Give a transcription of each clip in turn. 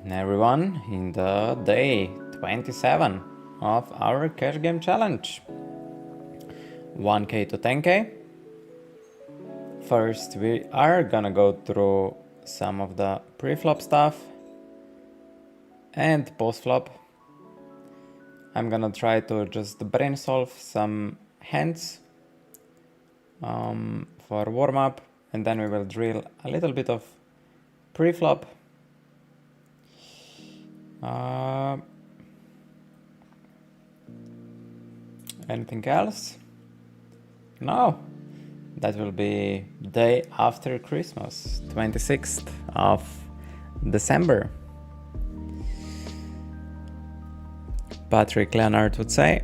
everyone in the day 27 of our cash game challenge. 1k to 10k. First, we are gonna go through some of the pre-flop stuff and post-flop. I'm gonna try to just brain solve some hands for warm-up, and then we will drill a little bit of pre-flop. Anything else? No. That will be day after Christmas, 26th of December. Patrick Leonard would say.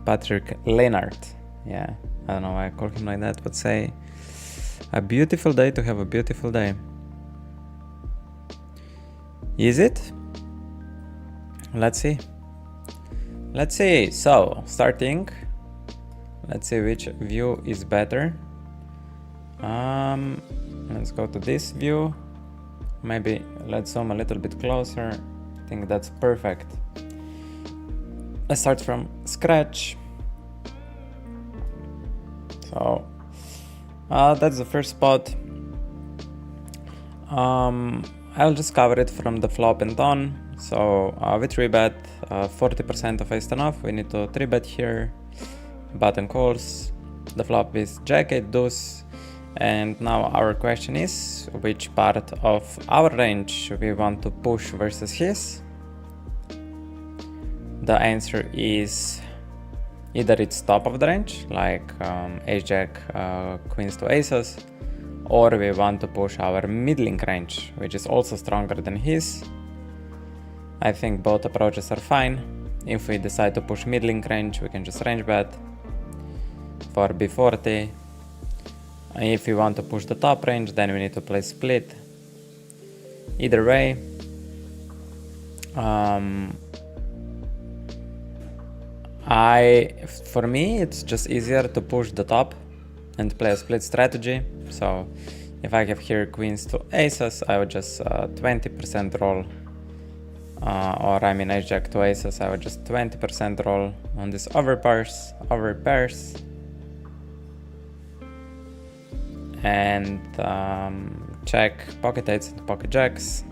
Patrick Leonard. Yeah, I don't know why I call him like that, but say a beautiful day to have a beautiful day. Is it? Let's see. So, starting. Let's see which view is better. Let's go to this view. Maybe let's zoom a little bit closer. I think that's perfect. Let's start from scratch. So that's the first spot. I'll just cover it from the flop and on. So we 3-bet 40% of ace 10 off. We need to 3-bet here. Button calls. The flop is jack 8 deuce. And now our question is, which part of our range we want to push versus his? The answer is either it's top of the range, like ace jack, queens to aces, or we want to push our middling range, which is also stronger than his. I think both approaches are fine. If we decide to push middling range, we can just range bet for B40. If we want to push the top range, then we need to play split. Either way, for me, it's just easier to push the top and play a split strategy. So if I have here queens to aces, I would just 20% roll. Or I mean ace jack to aces, I would just 20% roll on this over pairs. And check pocket eights and pocket jacks.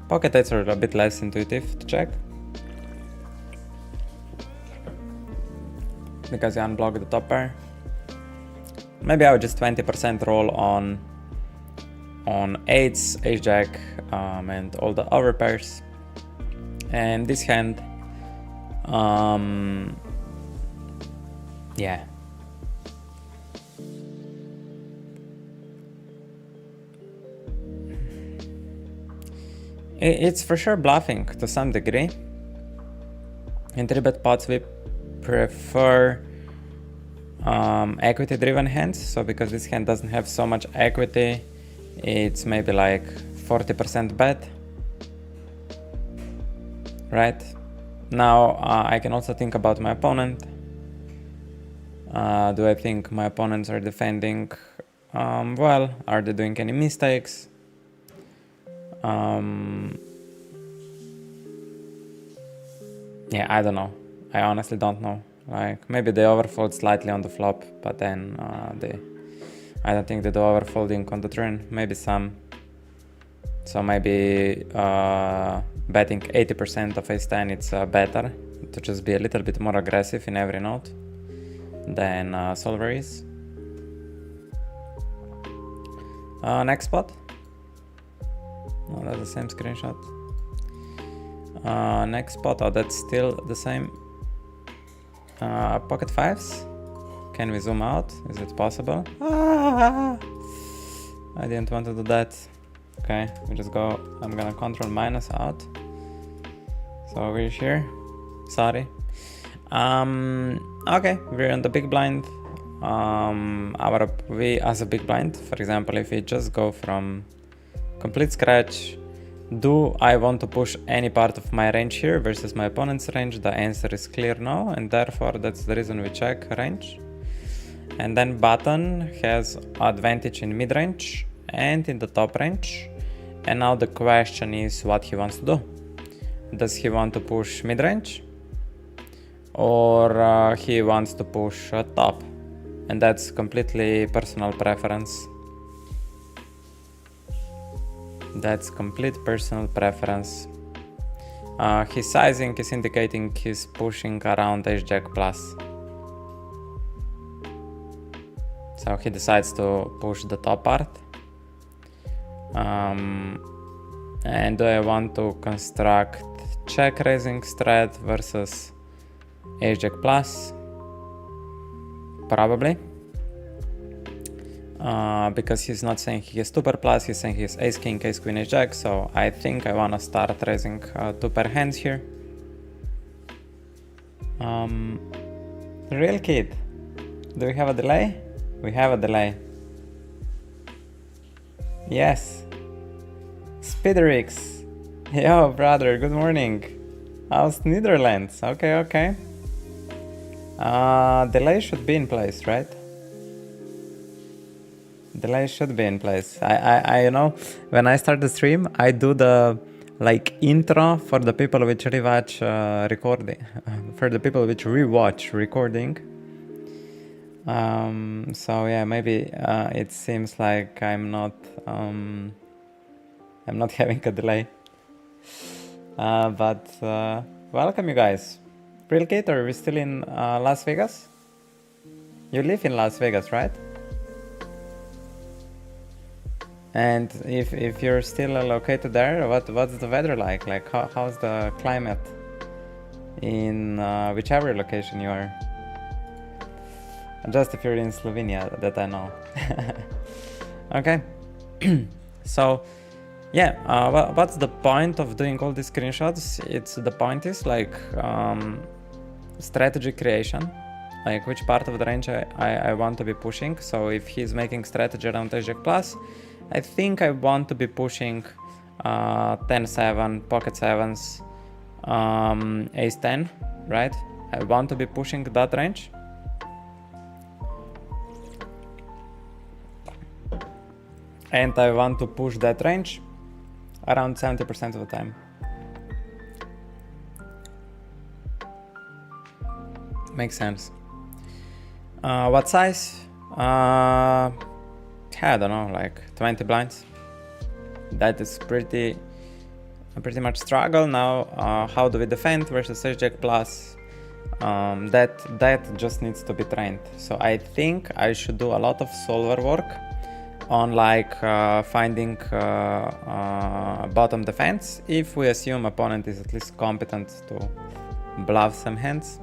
Pocket eights are a bit less intuitive to check, because you unblock the top pair. Maybe I would just 20% roll on eights, ace jack, and all the over pairs. And this hand, yeah. It's for sure bluffing to some degree. In 3-bet pots, we prefer equity driven hands. So because this hand doesn't have so much equity, it's maybe like 40% bet. Right? Now I can also think about my opponent. Do I think my opponents are defending well? Are they doing any mistakes? Yeah, I don't know. I honestly don't know. Like, maybe they overfold slightly on the flop, but then I don't think they do overfolding on the turn. Maybe some. So maybe betting 80% of ace 10, it's better to just be a little bit more aggressive in every note than solver is. Next spot. Oh, that's the same screenshot. Next spot, oh, that's still the same. Pocket fives. Can we zoom out? Is it possible? I didn't want to do that. Okay, we just go. I'm gonna control minus out. So we're here. Sorry. Okay, we're on the big blind. We as a big blind, for example, if we just go from complete scratch, do I want to push any part of my range here versus my opponent's range? The answer is clear no, and therefore that's the reason we check range. And then button has advantage in mid range and in the top range, And now the question is what he wants to do. Does he want to push mid-range? Or he wants to push top? And that's completely personal preference. That's complete personal preference. His sizing is indicating he's pushing around ace-jack plus. So he decides to push the top part. And do I want to construct check raising strat versus ace-jack plus? Probably. Because he's not saying he has 2 pair plus, he's saying he has ace king, ace queen, ace jack, so I think I wanna start raising 2 pair hands here. Real kid, do we have a delay? We have a delay. Yes. Speederix. Yo brother, good morning. How's Netherlands? Okay. Delay should be in place, right? Delay should be in place. I you know, when I start the stream, I do the like intro for the people which rewatch recording, for the people which rewatch recording. So yeah, maybe it seems like I'm not having a delay. But welcome you guys. Real Kate, are we still in Las Vegas? You live in Las Vegas, right? And if you're still located there, what's the weather like? Like how's the climate in whichever location you are? Just if you're in Slovenia, that I know. Okay. So yeah, what's the point of doing all these screenshots? The point is like strategy creation, like which part of the range I want to be pushing. So if he's making strategy around ace-jack plus, I think I want to be pushing 10-7, pocket sevens, ace-10, right? I want to be pushing that range. And I want to push that range around 70% of the time. Makes sense. What size? I don't know, like 20 blinds. That is pretty much struggle. Now, how do we defend versus ace-jack plus? That just needs to be trained. So I think I should do a lot of solver work on like finding bottom defense, if we assume opponent is at least competent to bluff some hands.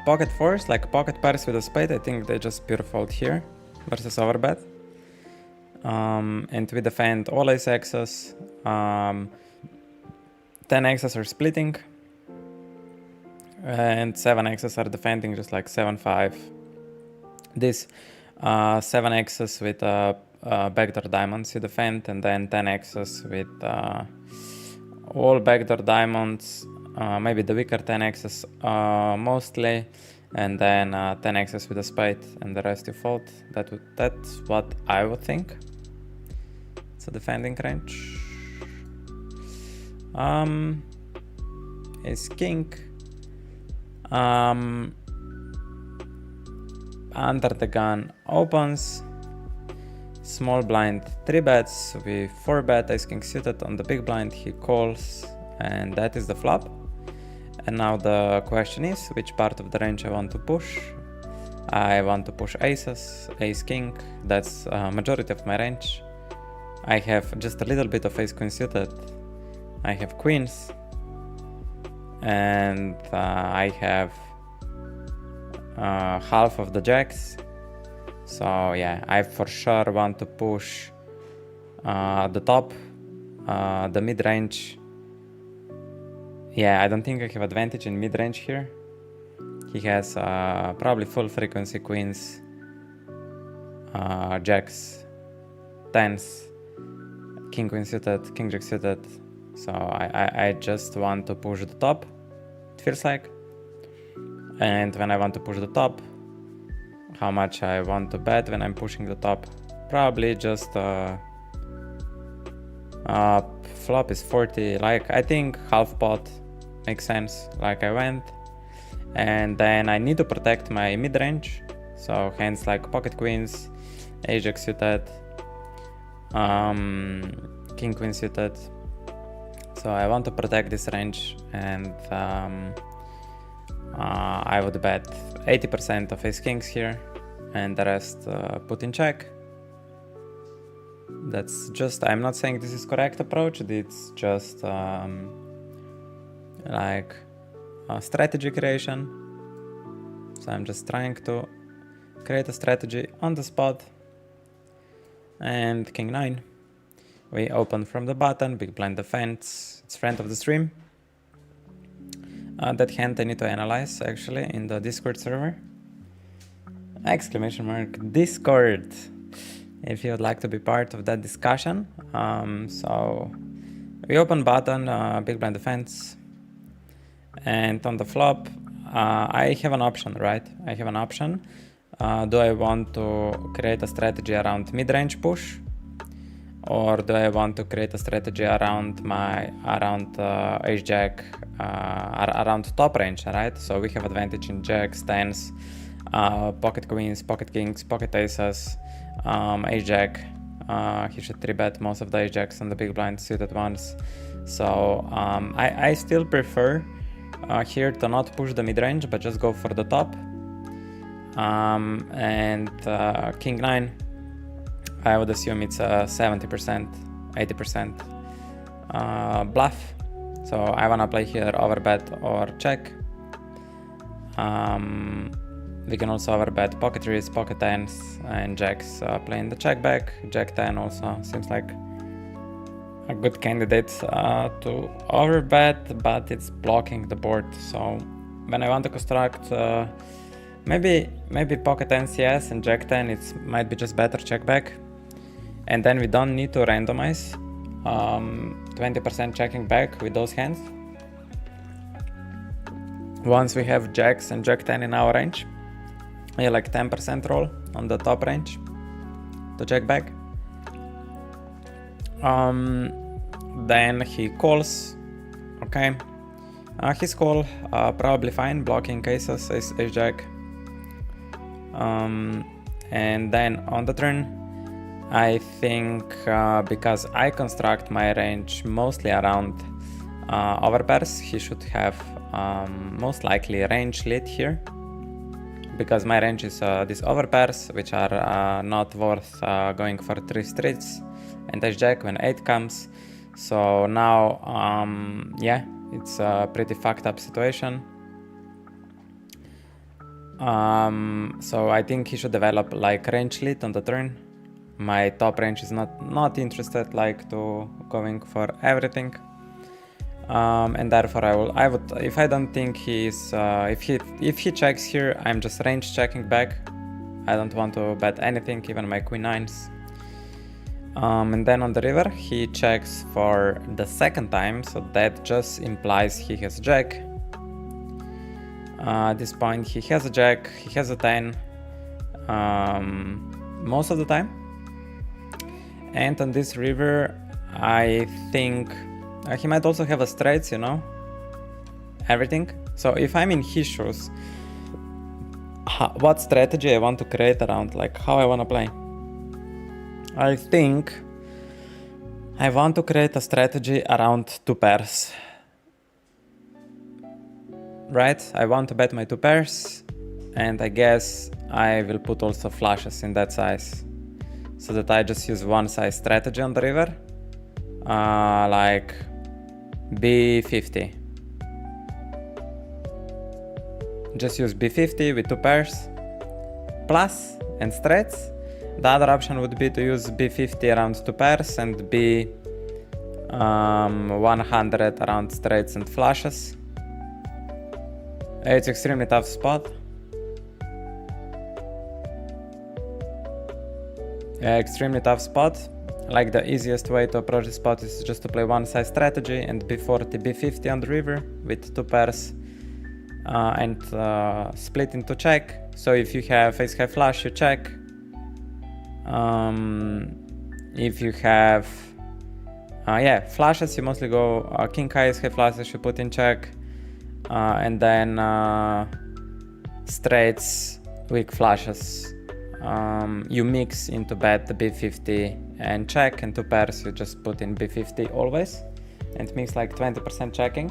Pocket fours, like pocket pairs with a spade, I think they just pure fold here versus overbet. And we defend all ace X's, 10 X's are splitting, and 7 X's are defending just like 7-5. This 7 X's with backdoor diamonds you defend, and then 10 X's with all backdoor diamonds, maybe the weaker 10 X's mostly, and then 10 X's with a spade, and the rest you fold. That's what I would think. It's a defending range. Ace king. Under the gun opens. Small blind 3 bets. We 4 bet ace king suited on the big blind. He calls, and that is the flop. And now the question is which part of the range I want to push. I want to push aces, ace king. That's majority of my range. I have just a little bit of ace queen suited. I have queens, and I have half of the jacks. So yeah, I for sure want to push the top, the mid-range. Yeah, I don't think I have advantage in mid-range here. He has probably full frequency queens, jacks, tens, king queen suited, king jack suited. So I just want to push the top, it feels like. And when I want to push the top, how much I want to bet when I'm pushing the top. Probably just flop is 40, like I think half pot makes sense, like I went. And then I need to protect my mid-range, so hands like pocket queens, ace-jack suited, king queen suited. So I want to protect this range, and I would bet 80% of ace kings here and the rest put in check. That's just, I'm not saying this is correct approach, it's just like a strategy creation. So I'm just trying to create a strategy on the spot. And king 9. We open from the button, big blind defense, it's friend of the stream. That hand I need to analyze actually in the Discord server. Exclamation mark Discord, if you would like to be part of that discussion. So we open button, big blind defense, and on the flop I have an option, right? I have an option. Do I want to create a strategy around mid-range push, or do I want to create a strategy around ace jack, around top range, right? So we have advantage in jacks, tens, pocket queens, pocket kings, pocket aces, ace jack. He should 3-bet most of the ace jacks on the big blind suited ones. So I still prefer here to not push the mid range, but just go for the top. And king 9, I would assume it's a 70%, 80% bluff. So I wanna play here overbet or check. We can also overbet pocket threes, pocket tens, and jacks playing the check back. Jack 10 also seems like a good candidate to overbet, but it's blocking the board. So when I want to construct maybe pocket 10 CS and jack 10, it might be just better check back. And then we don't need to randomize 20% checking back with those hands. Once we have jacks and jack 10 in our range, yeah, like 10% roll on the top range to check back. Then he calls, okay. His call probably fine, blocking aces, ace jack. And then on the turn, I think because I construct my range mostly around overpairs, he should have most likely range lead here, because my range is these overpairs, which are not worth going for 3 streets, and ace jack when 8 comes. So now, yeah, it's a pretty fucked up situation. So I think he should develop like range lead on the turn. My top range is not interested like to going for everything, and therefore I would if I don't think he's if he checks here, I'm just range checking back. I don't want to bet anything, even my queen 9s. And then on the river he checks for the second time, so that just implies he has jack. At this point he has a jack, he has a 10 most of the time. And on this river I think he might also have a straights, you know, everything. So if I'm in his shoes, what strategy I want to create around, like how I want to play? I think I want to create a strategy around 2 pairs. Right? I want to bet my 2 pairs, and I guess I will put also flushes in that size, so that I just use one size strategy on the river, like B50. Just use B50 with 2 pairs, plus and straights. The other option would be to use B50 around 2 pairs and B100 around straights and flushes. It's extremely tough spot. Extremely tough spot. Like the easiest way to approach this spot is just to play one size strategy and B40, B50 on the river with 2 pairs and split into check. So if you have ace high flush, you check. If you have flushes, you mostly go king high, ace high flushes, you put in check, and then straights, weak flushes, you mix into bet the b50 and check, and 2 pairs you just put in b50 always, and mix like 20% checking.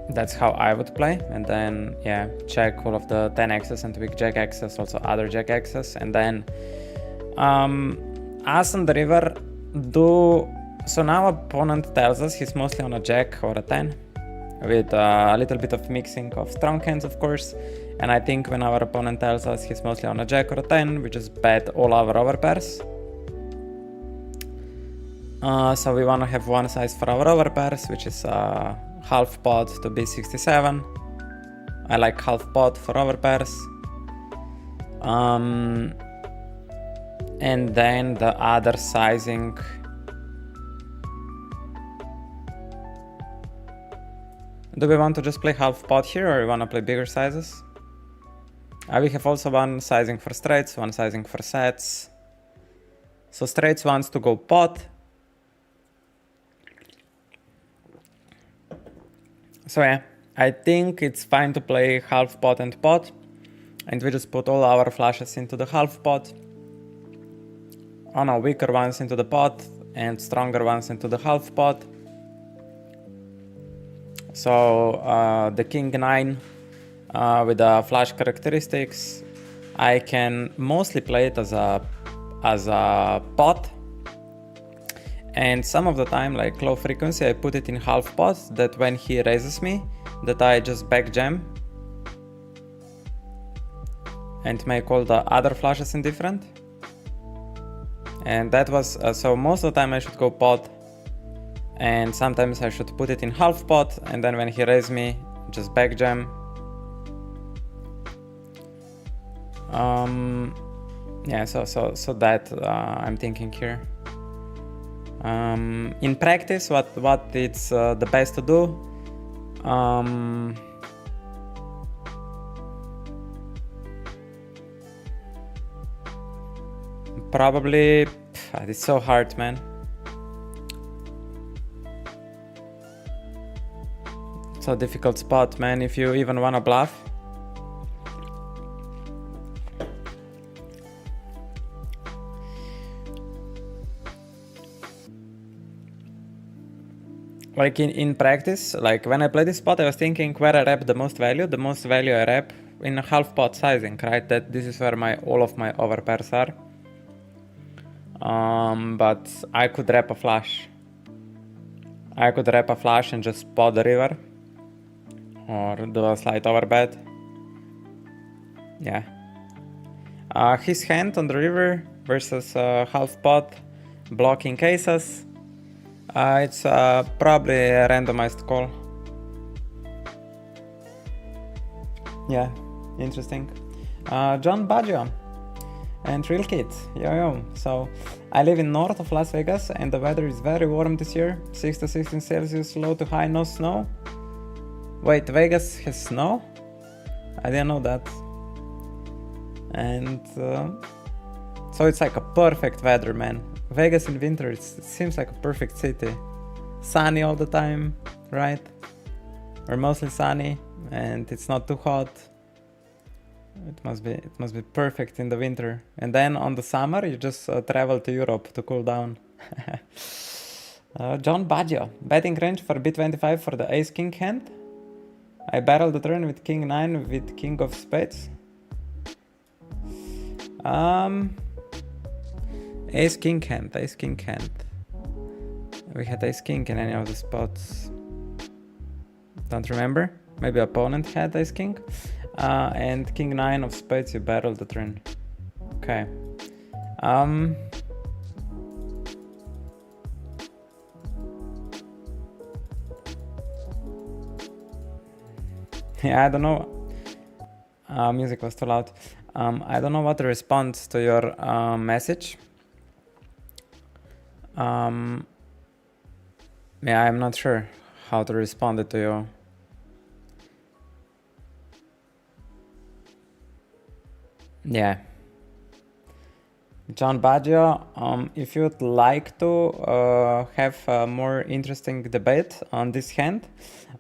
That's how I would play, and then check all of the 10x's and weak jack x's, also other jack x's, and then as on the river so now opponent tells us he's mostly on a jack or a 10, with a little bit of mixing of strong hands, of course. And I think when our opponent tells us he's mostly on a jack or a 10, we just bet all our overpairs. So we want to have one size for our overpairs, which is half pot to b67. I like half pot for overpairs. And then the other sizing. Do we want to just play half pot here, or we want to play bigger sizes? We have also one sizing for straights, one sizing for sets. So straights wants to go pot. So I think it's fine to play half pot and pot, and we just put all our flushes into the half pot. Oh no, weaker ones into the pot and stronger ones into the half pot. So the king 9 with the flush characteristics, I can mostly play it as a pot, and some of the time, like low frequency, I put it in half pot, that when he raises me, that I just back jam and make all the other flushes indifferent. And that was so most of the time I should go pot, and sometimes I should put it in half pot, and then when he raises me, just back jam. So that I'm thinking here. In practice, what it's the best to do. Probably, it's so hard, man. So difficult spot, man, if you even wanna bluff. Like in practice, like when I play this spot, I was thinking where I rep the most value. The most value I rep in a half pot sizing, right? That this is where all of my overpairs are. But I could rep a flush. I could rep a flush and just pot the river, or do a slight overbet. Yeah. His hand on the river versus half pot blocking aces. It's probably a randomized call. Yeah, interesting. John Baggio and Real Kid, yo. So I live in north of Las Vegas, and the weather is very warm this year. 6 to 16 Celsius, low to high, no snow. Wait, Vegas has snow? I didn't know that. And so it's like a perfect weather, man. Vegas in winter, it seems like a perfect city. Sunny all the time, right? Or mostly sunny, and it's not too hot. It must be perfect in the winter. And then on the summer, you just travel to Europe to cool down. John Baggio, betting range for B25 for the ace king hand. I barrel the turn with king 9 with king of spades. Ace king hand. We had ace king in any of the spots. Don't remember. Maybe opponent had ace king. And king 9 of spades, you barrel the turn. Okay. Yeah, I don't know. Music was too loud. I don't know what to respond to your message. Yeah, I'm not sure how to respond it to you. Yeah. John Baggio, if you'd like to have a more interesting debate on this hand,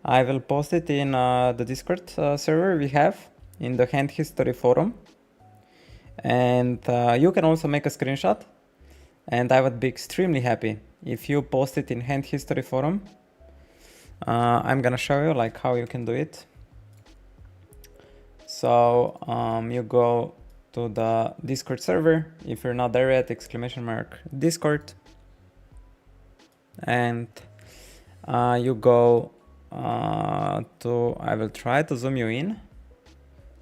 I will post it in the Discord server we have in the hand history forum. And you can also make a screenshot. And I would be extremely happy if you post it in hand history forum. I'm gonna show you like how you can do it. So you go to the Discord server. If you're not there yet, !Discord. And you go to, I will try to zoom you in.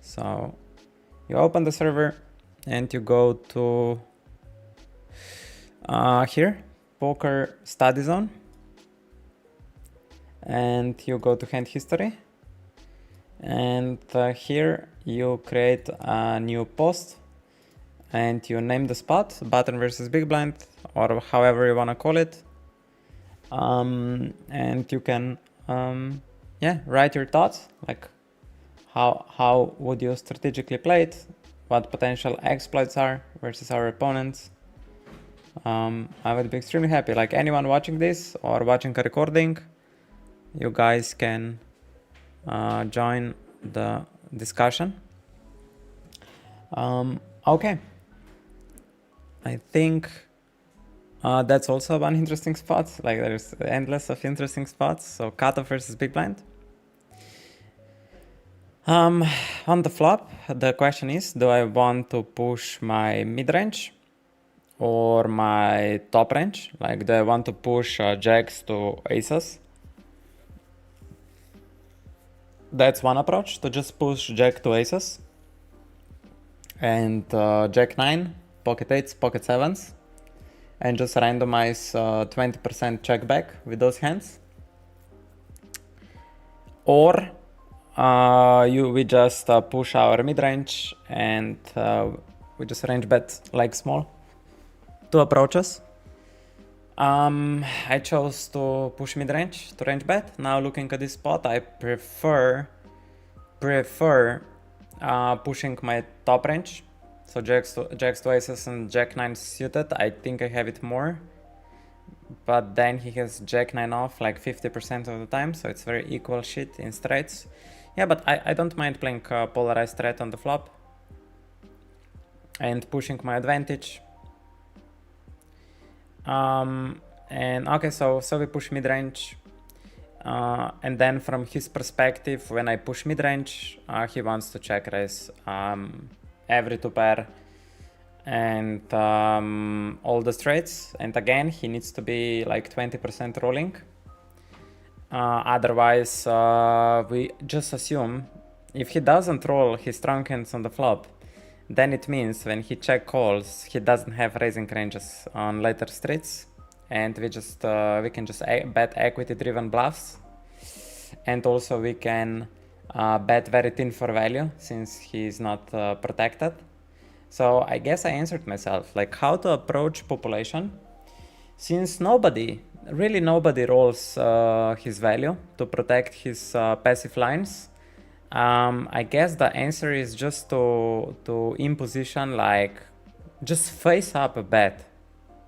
So you open the server and you go to here, Poker Study Zone. And you go to hand history. And here you create a new post and you name the spot, button versus big blind, or however you want to call it. And you can write your thoughts, like how would you strategically play it, what potential exploits are versus our opponents. I would be extremely happy, like anyone watching this or watching a recording, you guys can join the discussion. Okay, I think that's also one interesting spot. Like there's endless of interesting spots. So cutoff versus big blind. On the flop, the question is, do I want to push my mid range or my top range? Like, do I want to push jacks to aces? That's one approach, to just push jack to aces. And jack 9, pocket 8s, pocket 7s. And just randomize 20% check back with those hands. Or we just push our mid range and we just range bet like small. Two approaches. I chose to push mid range to range bet. Now looking at this spot, I prefer pushing my top range. So jacks to aces and jack 9 suited. I think I have it more. But then he has jack 9 off like 50% of the time. So it's very equal shit in straights. Yeah, but I don't mind playing polarized threat on the flop. And pushing my advantage. And okay, so we push mid-range. And then from his perspective, when I push mid-range, he wants to check raise every 2 pair and all the straights. And again, he needs to be like 20% rolling. Otherwise, we just assume if he doesn't roll his strong hands on the flop, then it means when he check calls, he doesn't have raising ranges on later streets, and we can just bet equity driven bluffs, and also we can bet very thin for value since he's not protected. So I guess I answered myself, like how to approach population, since really nobody rolls his value to protect his passive lines. I guess the answer is just to imposition, like just face up a bet.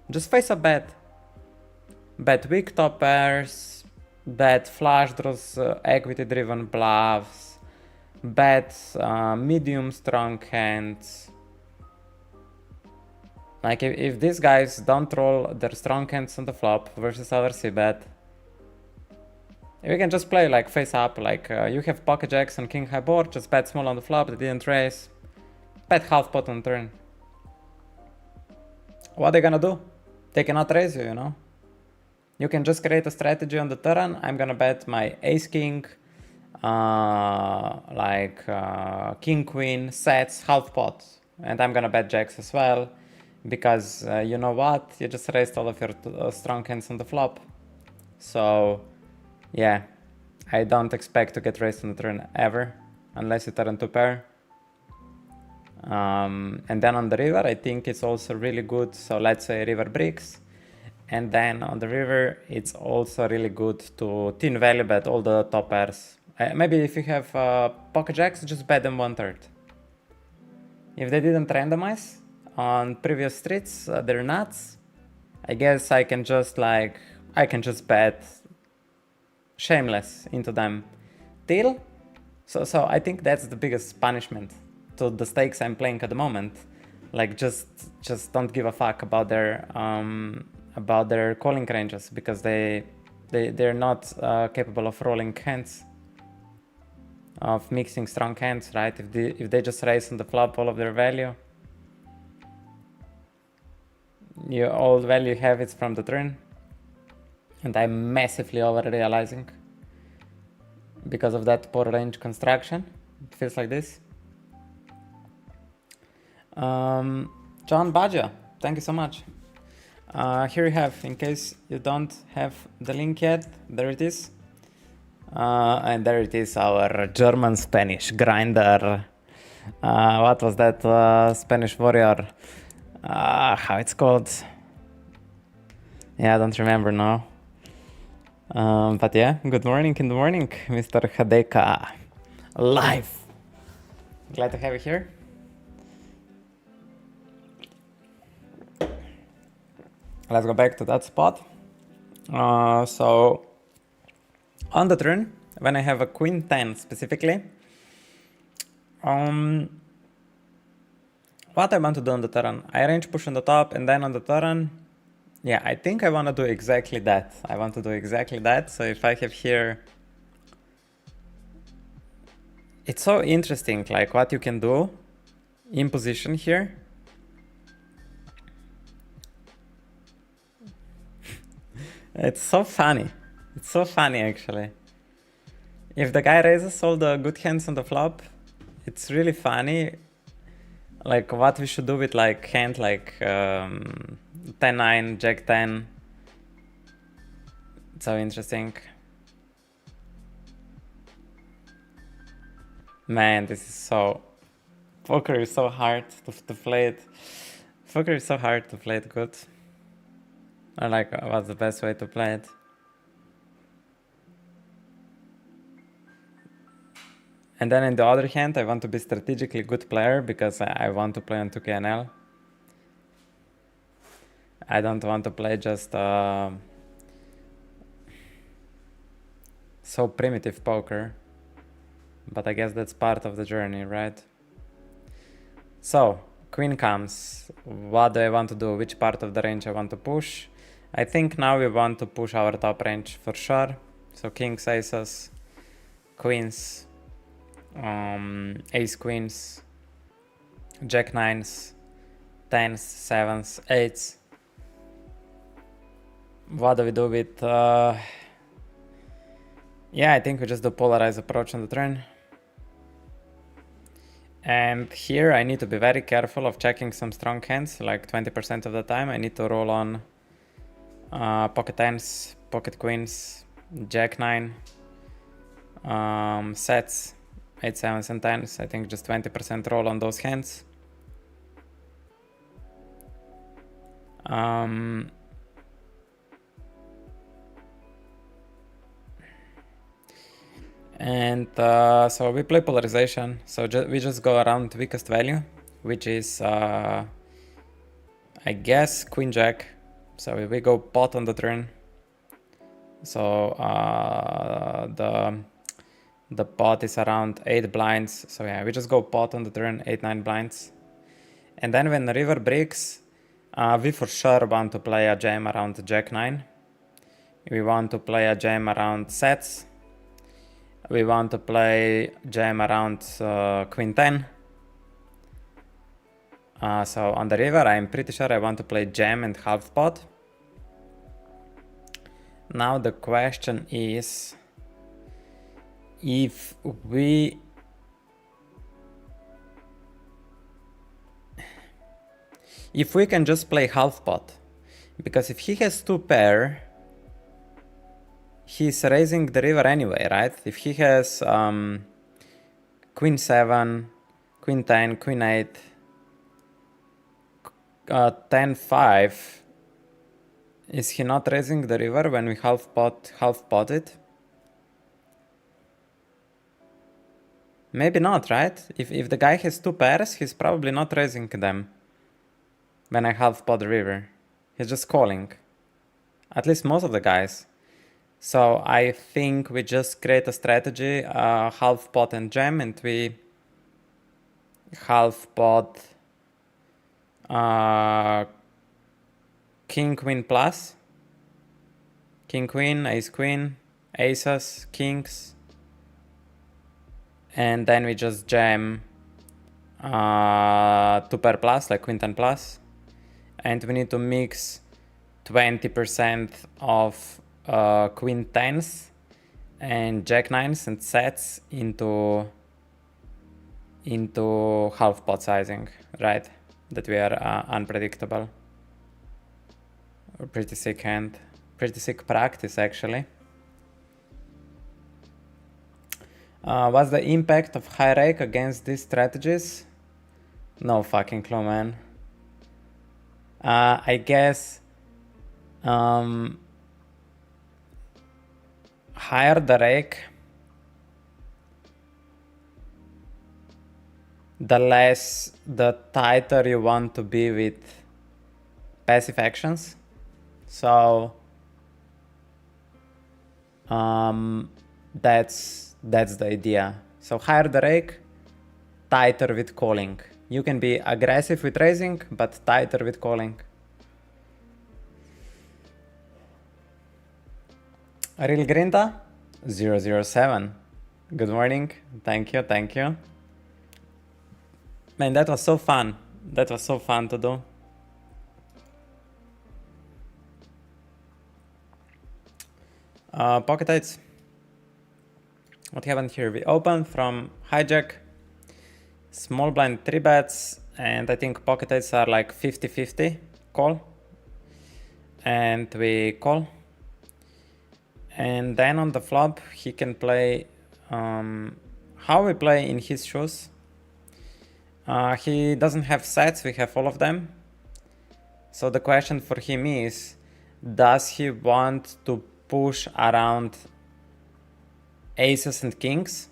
Just face a bet. Bet weak top pairs, bet flush draws equity driven bluffs, bet medium strong hands. Like if these guys don't roll their strong hands on the flop versus our c-bet, we can just play like face up, like you have pocket jacks and king high board, just bet small on the flop, they didn't raise, bet half pot on turn. What are they gonna do? They cannot raise you, you know? You can just create a strategy on the turn. I'm gonna bet my ace king, king queen, sets, half pot. And I'm gonna bet jacks as well, because you know what? You just raised all of your strong hands on the flop. So yeah, I don't expect to get raised on the turn ever, unless you turn 2 pair. And then on the river, I think it's also really good. So let's say river breaks, And then on the river, it's also really good to thin value bet all the top pairs. Maybe if you have pocket jacks, just bet them 1/3. If they didn't randomize on previous streets, they're nuts. I guess I can just bet shameless into them till. So I think that's the biggest punishment to the stakes I'm playing at the moment. Like just don't give a fuck about their calling ranges, because they're not capable of rolling hands, of mixing strong hands, right? If they just raise on the flop all of their value, all value you have is from the turn, and I'm massively over realizing because of that poor range construction. It feels like this. John Baja, thank you so much. Here you have, in case you don't have the link yet, there it is. And there it is, our German-Spanish grinder. What was that Spanish warrior? How it's called? Yeah, I don't remember now. But yeah, good morning in the morning, Mr. Hideka. Live! Glad to have you here. Let's go back to that spot. So on the turn, when I have a queen 10 specifically, what I want to do on the turn, I range push on the top, and then on the turn, yeah, I think I want to do exactly that. So if I have here, it's so interesting, like what you can do in position here. It's so funny actually. If the guy raises all the good hands on the flop, it's really funny. Like what we should do with like hand like 10-9, Jack 10. It's so interesting. Man, this is so... Poker is so hard to play it. Poker is so hard to play it good. Or like, what's the best way to play it? And then in the other hand, I want to be strategically good player because I want to play on 2KNL. I don't want to play just so primitive poker. But I guess that's part of the journey, right? So, queen comes. What do I want to do? Which part of the range I want to push? I think now we want to push our top range for sure. So kings, aces, queens, ace queens, jack nines, 10s, 7s, 8s. What do we do with... yeah, I think we just do polarized approach on the turn. And here I need to be very careful of checking some strong hands, like 20% of the time. I need to roll on pocket 10s, pocket queens, jack 9, sets, 8, 7s and 10s. I think just 20% roll on those hands. And so we play polarization. So we just go around weakest value, which is I guess queen jack. So we go pot on the turn. So the pot is around 8 blinds. So yeah, we just go pot on the turn, 8, 9 blinds. And then when the river breaks, we for sure want to play a jam around jack 9. We want to play a jam around sets. We want to play jam around queen 10. So on the river, I'm pretty sure I want to play jam and half pot. Now the question is, if we can just play half pot, because if he has 2 pair, he's raising the river anyway, right? If he has queen 7, queen 10, queen 8, 10, 5, Is he not raising the river when we half pot it? Maybe not, right? If the guy has 2 pairs, he's probably not raising them when I half pot the river. He's just calling. At least most of the guys. So I think we just create a strategy, half pot and jam, and we half pot king, queen plus. King, queen, ace, queen, aces, kings. And then we just jam 2 pair plus, like queen 10 plus. And we need to mix 20% of queen 10s and jack 9s and sets into half pot sizing, right? That we are unpredictable. Pretty sick hand. Pretty sick practice, actually. What's the impact of high rake against these strategies? No fucking clue, man. I guess higher the rake, the tighter you want to be with passive actions. So that's the idea. So higher the rake, tighter with calling. You can be aggressive with raising, but tighter with calling. Real Grinta 007. Good morning. Thank you. Man, that was so fun. That was so fun to do. Pocket eights. What happened here? We open from hijack, small blind 3 bets, and I think pocket eights are like 50-50 call. And we call. And then on the flop, he can play how we play in his shoes. He doesn't have sets, we have all of them. So the question for him is, does he want to push around aces and kings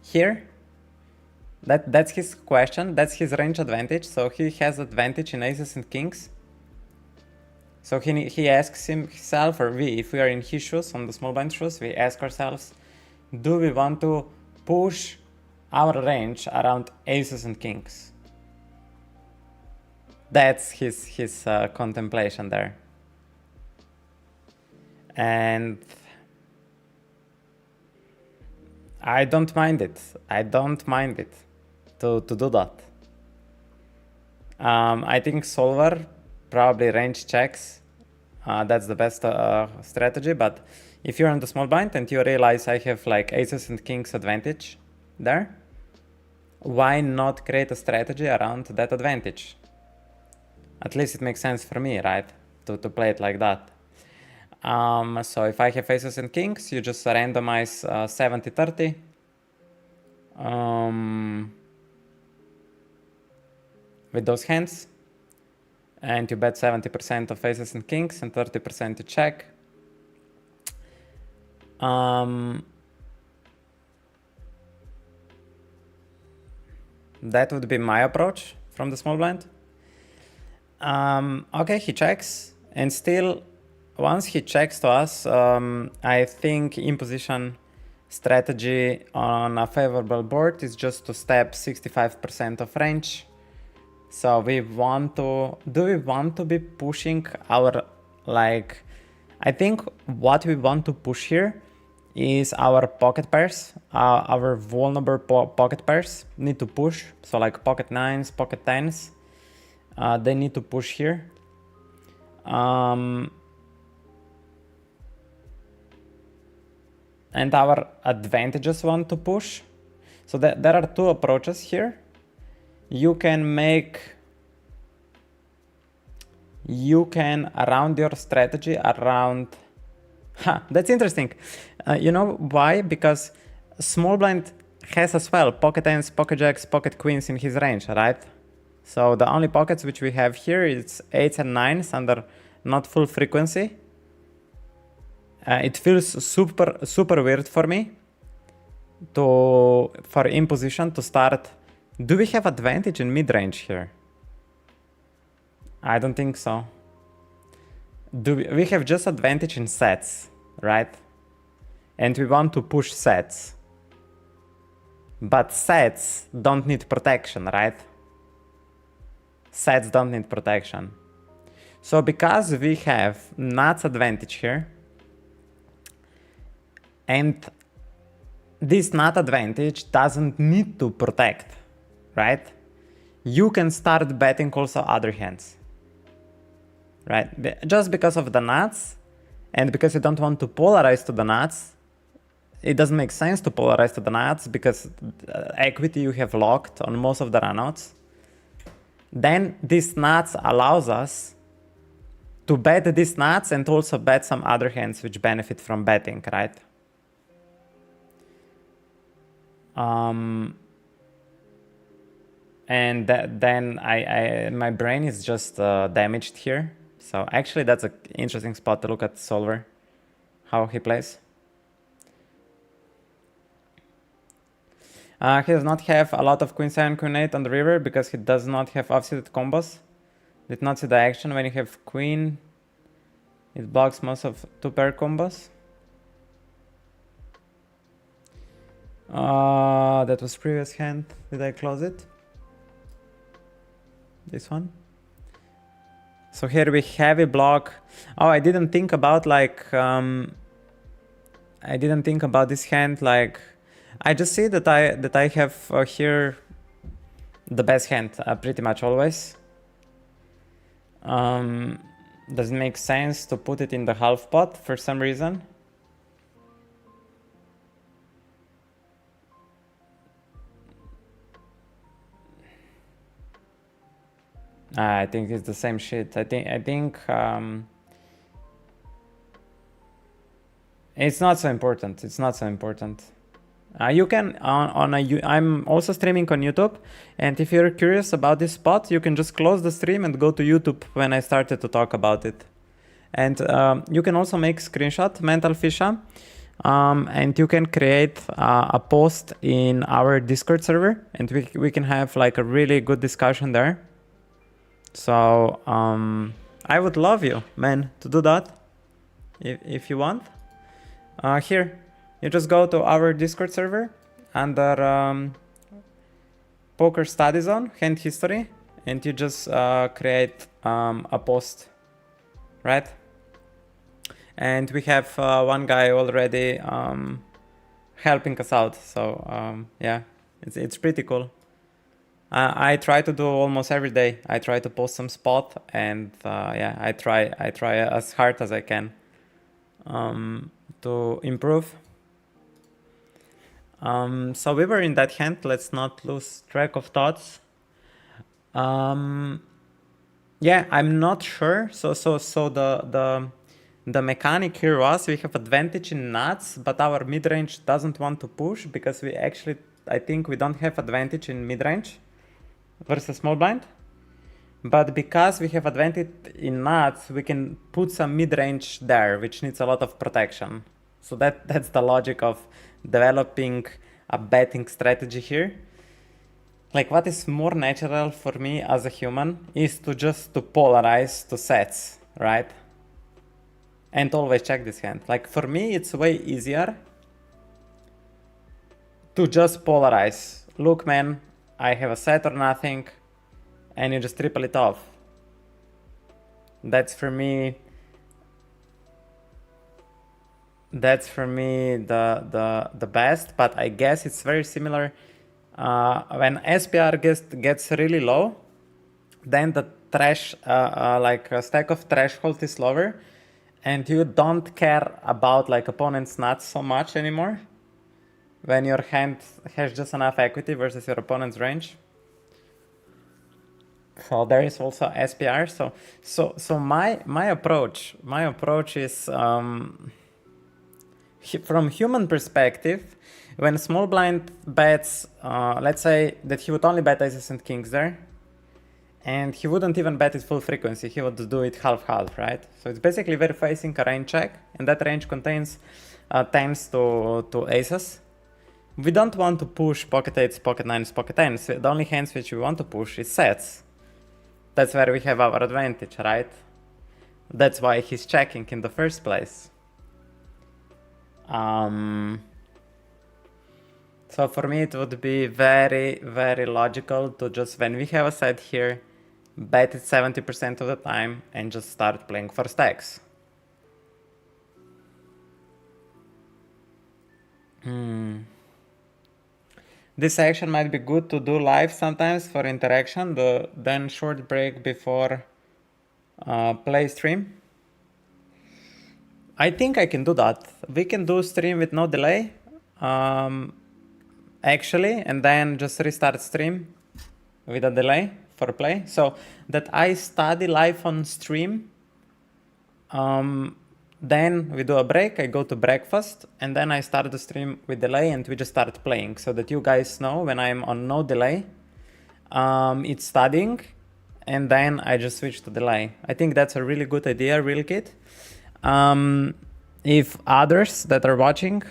here? That's his question, that's his range advantage. So he has advantage in aces and kings. So he asks himself, or we, if we are in his shoes, on the small blind shoes, we ask ourselves, do we want to push our range around aces and kings? That's his contemplation there. And I don't mind it. To do that. I think solver probably range checks. That's the best strategy. But if you're on the small blind and you realize I have like aces and kings advantage there, why not create a strategy around that advantage? At least it makes sense for me, right? To play it like that. So if I have aces and kings, you just randomize 70-30. With those hands. And you bet 70% of aces and kings and 30% to check. That would be my approach from the small blind. Okay, he checks, and still, once he checks to us, I think imposition strategy on a favorable board is just to step 65% of range. So we want to, do we want to be pushing our, like, I think what we want to push here is our pocket pairs, our vulnerable pocket pairs need to push. So like pocket 9s, pocket 10s, they need to push here. And our advantages want to push. So there are two approaches here. You can around your strategy around, that's interesting. You know why? Because small blind has as well pocket 10s, pocket jacks, pocket queens in his range, right? So the only pockets which we have here is 8s and 9s under not full frequency. It feels super weird for me for in position to start. Do we have advantage in mid-range here? I don't think so. We have just advantage in sets, right? And we want to push sets. But sets don't need protection, right? Sets don't need protection. So because we have nuts advantage here, and this nut advantage doesn't need to protect, right? You can start betting also other hands, right? Just because of the nuts, and because you don't want to polarize to the nuts, it doesn't make sense to polarize to the nuts because equity you have locked on most of the runouts. Then this nuts allows us to bet these nuts and also bet some other hands which benefit from betting, right? And then my brain is just damaged here. So actually that's an interesting spot to look at solver, how he plays. He does not have a lot of queen 7, queen 8 on the river because he does not have offsuited combos. Did not see the action. When you have queen, it blocks most of 2-pair combos. That was previous hand. Did I close it? This one. So here we heavy block. Oh, I didn't think about like I didn't think about this hand. Like I just see that I have here the best hand pretty much always. Doesn't make sense to put it in the half pot for some reason. I think it's the same shit. I think it's not so important. It's not so important. You can I'm also streaming on YouTube, and if you're curious about this spot, you can just close the stream and go to YouTube when I started to talk about it. And you can also make screenshot mental fisha, and you can create a post in our Discord server, and we can have like a really good discussion there. So I would love you, man, to do that if you want. Here, you just go to our Discord server under Poker Study Zone, Hand History, and you just create a post, right? And we have one guy already helping us out. So yeah, it's pretty cool. I try to do almost every day. I try to post some spot, and yeah, I try as hard as I can to improve. So we were in that hand. Let's not lose track of thoughts. Yeah, I'm not sure. So the mechanic here was we have advantage in nuts, but our mid range doesn't want to push because we actually, I think we don't have advantage in mid range versus small blind. But because we have advantage in nuts, we can put some mid range there, which needs a lot of protection. So that's the logic of developing a betting strategy here. Like what is more natural for me as a human is to just to polarize to sets, right? And always check this hand. Like for me, it's way easier to just polarize. Look, man, I have a set or nothing, and you just triple it off. That's for me the best, but I guess it's very similar. When SPR gets really low, then the trash, like a stack of threshold is lower, and you don't care about like opponent's nuts so much anymore when your hand has just enough equity versus your opponent's range. So there is also SPR. So my approach is from human perspective. When small blind bets, let's say that he would only bet aces and kings there, and he wouldn't even bet it full frequency, he would do it half-half, right? So it's basically we're facing a range check, and that range contains tens to aces. We don't want to push pocket 8s, pocket 9s, pocket 10s. The only hands which we want to push is sets. That's where we have our advantage, right? That's why he's checking in the first place. So for me it would be very, very logical to just, when we have a set here, bet it 70% of the time and just start playing for stacks. This action might be good to do live sometimes for interaction, then short break before play stream. I think I can do that. We can do stream with no delay, actually, and then just restart stream with a delay for play. So that I study live on stream, then we do a break, I go to breakfast, and then I start the stream with delay and we just start playing, so that you guys know when I'm on no delay, it's studying, and then I just switch to delay. I think that's a really good idea, real kid. If others that are watching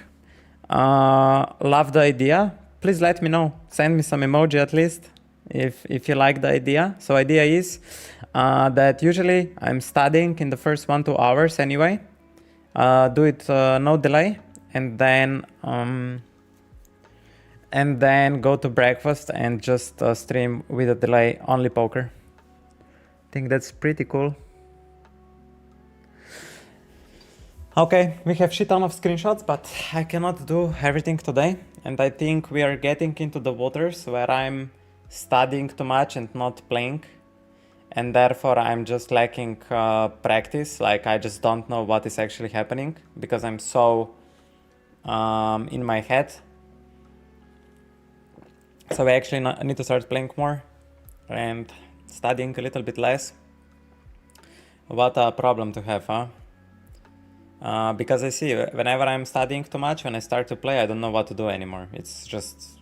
love the idea, please let me know. Send me some emoji at least if you like the idea. So idea is that usually I'm studying in the first 1-2 hours anyway. Do it no delay, and then go to breakfast and just stream with a delay, only poker. I think that's pretty cool. Okay, we have shit ton of screenshots, but I cannot do everything today, and I think we are getting into the waters where I'm studying too much and not playing, and therefore I'm just lacking practice. Like, I just don't know what is actually happening because I'm so in my head. So I actually need to start playing more and studying a little bit less. What a problem to have, huh? Because I see whenever I'm studying too much, when I start to play, I don't know what to do anymore. It's just,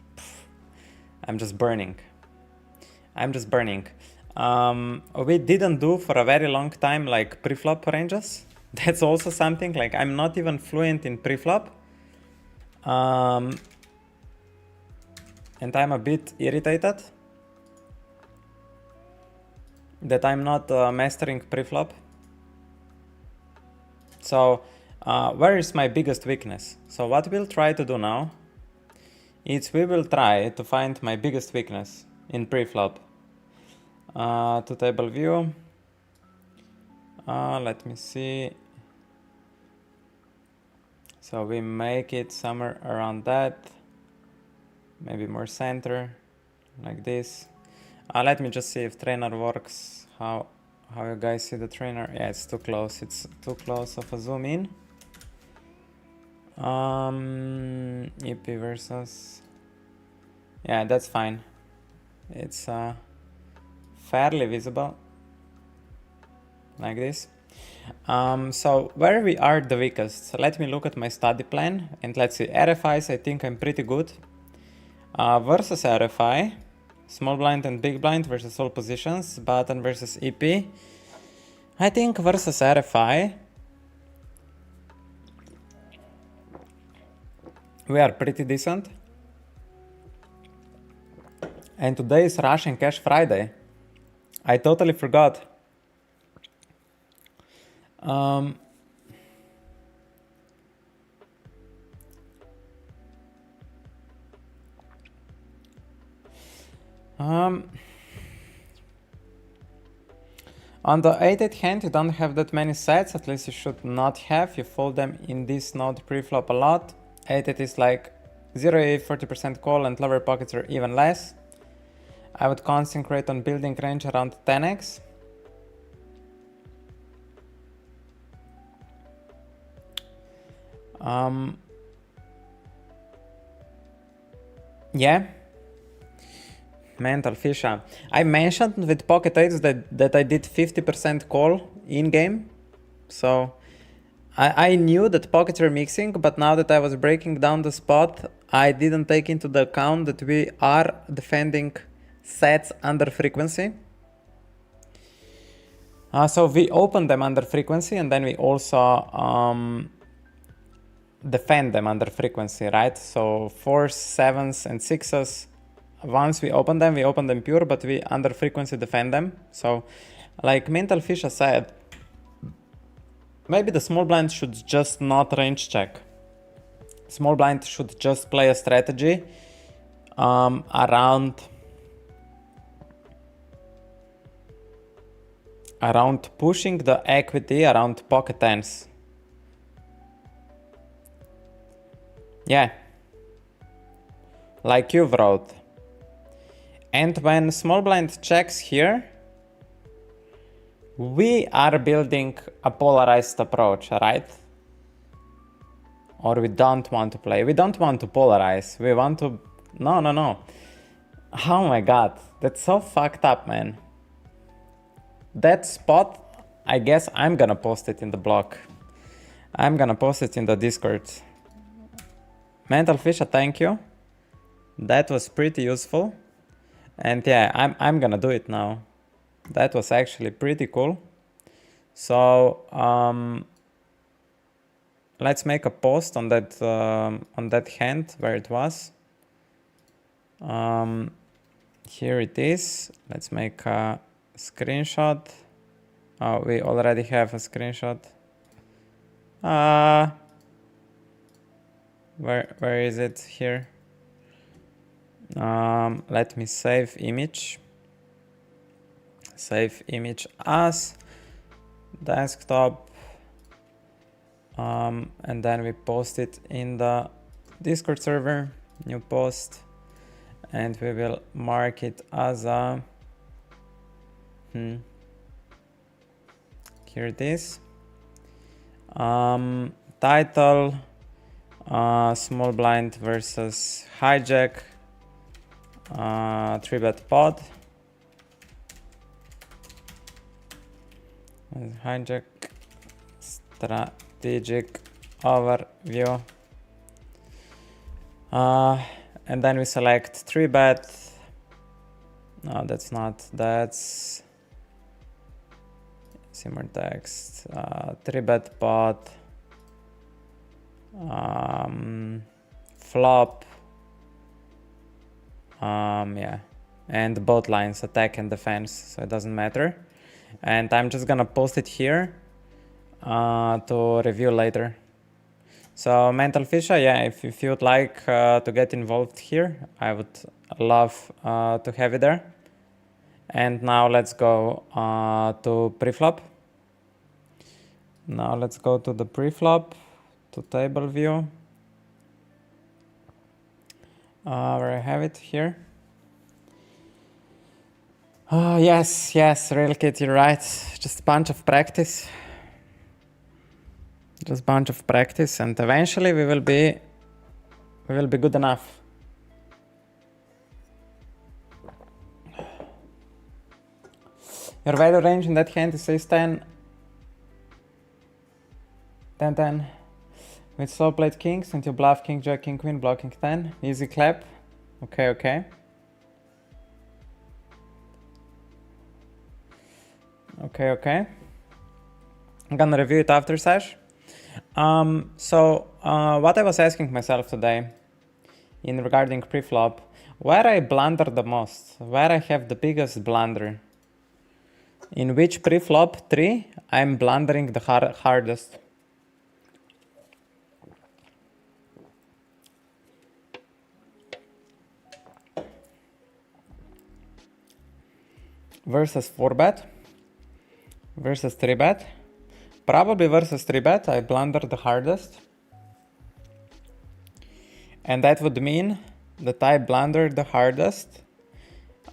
I'm just burning. We didn't do for a very long time like pre-flop ranges. That's also something, like I'm not even fluent in pre-flop. And I'm a bit irritated that I'm not mastering pre-flop. So where is my biggest weakness? So what we'll try to do now is we will try to find my biggest weakness in pre-flop. To table view, let me see. So we make it somewhere around that, maybe more center, like this. Let me just see if trainer works. How you guys see the trainer? Yeah, it's too close. It's too close of a zoom in. EP versus. Yeah, that's fine. It's fairly visible, like this. So where we are the weakest? So let me look at my study plan and let's see. RFIs, I think I'm pretty good. Versus RFI, small blind and big blind versus all positions, button versus EP. I think versus RFI, we are pretty decent. And today is Russian Cash Friday. I totally forgot. On the 8-8 hand, you don't have that many sets, at least you should not have. You fold them in this node pre-flop a lot. 8-8 is like 0-8, 40% call, and lower pockets are even less. I would concentrate on building range around 10x. Yeah. Mental Fisher. I mentioned with pocket 8s that I did 50% call in game. So I knew that pockets were mixing, but now that I was breaking down the spot, I didn't take into the account that we are defending sets under frequency. So we open them under frequency, and then we also defend them under frequency, right? So 4s, 7s, and 6s, once we open them pure, but we under frequency defend them. So like Mental Fisha said, maybe the small blind should just not range check. Small blind should just play a strategy around pushing the equity around pocket tens. Yeah, like you wrote. And when small blind checks here, we are building a polarized approach, right? Or we don't want to play. We don't want to polarize. We want to... No. Oh my god, that's so fucked up, man. That spot, I guess I'm gonna post it in the blog. I'm gonna post it in the Discord. Mental Fisha, thank you. That was pretty useful. And yeah, I'm gonna do it now. That was actually pretty cool. So let's make a post on that hand where it was. Here it is. Let's make a screenshot. Oh, we already have a screenshot. Where is it? Here. Let me save image. Save image as desktop. And then we post it in the Discord server. New post. And we will mark it as a... Here it is. Title, small blind versus hijack, 3-bet pod. Hijack, strategic overview. And then we select 3-bet. No, that's not, that's simmer text, 3-bet pot, flop, yeah, and both lines, attack and defense, so it doesn't matter. And I'm just gonna post it here to review later. So Mental Fisha, yeah, if you would like to get involved here, I would love to have you there. And now let's go to preflop. Now let's go to the preflop, to table view. Where I have it here. Oh, yes, Real Kid, you're right. Just a bunch of practice. Just a bunch of practice, and eventually we will be good enough. Your value range in that hand is ace 10, 10, 10. With slow played kings, and you bluff king, jack, king, queen, blocking 10. Easy clap. Okay. Okay. I'm gonna review it after sesh. What I was asking myself today in regarding preflop, where I blunder the most, where I have the biggest blunder, in which preflop tree I'm blundering the hardest. Versus 4-bet, versus 3-bet. Probably versus 3-bet I blunder the hardest. And that would mean that I blunder the hardest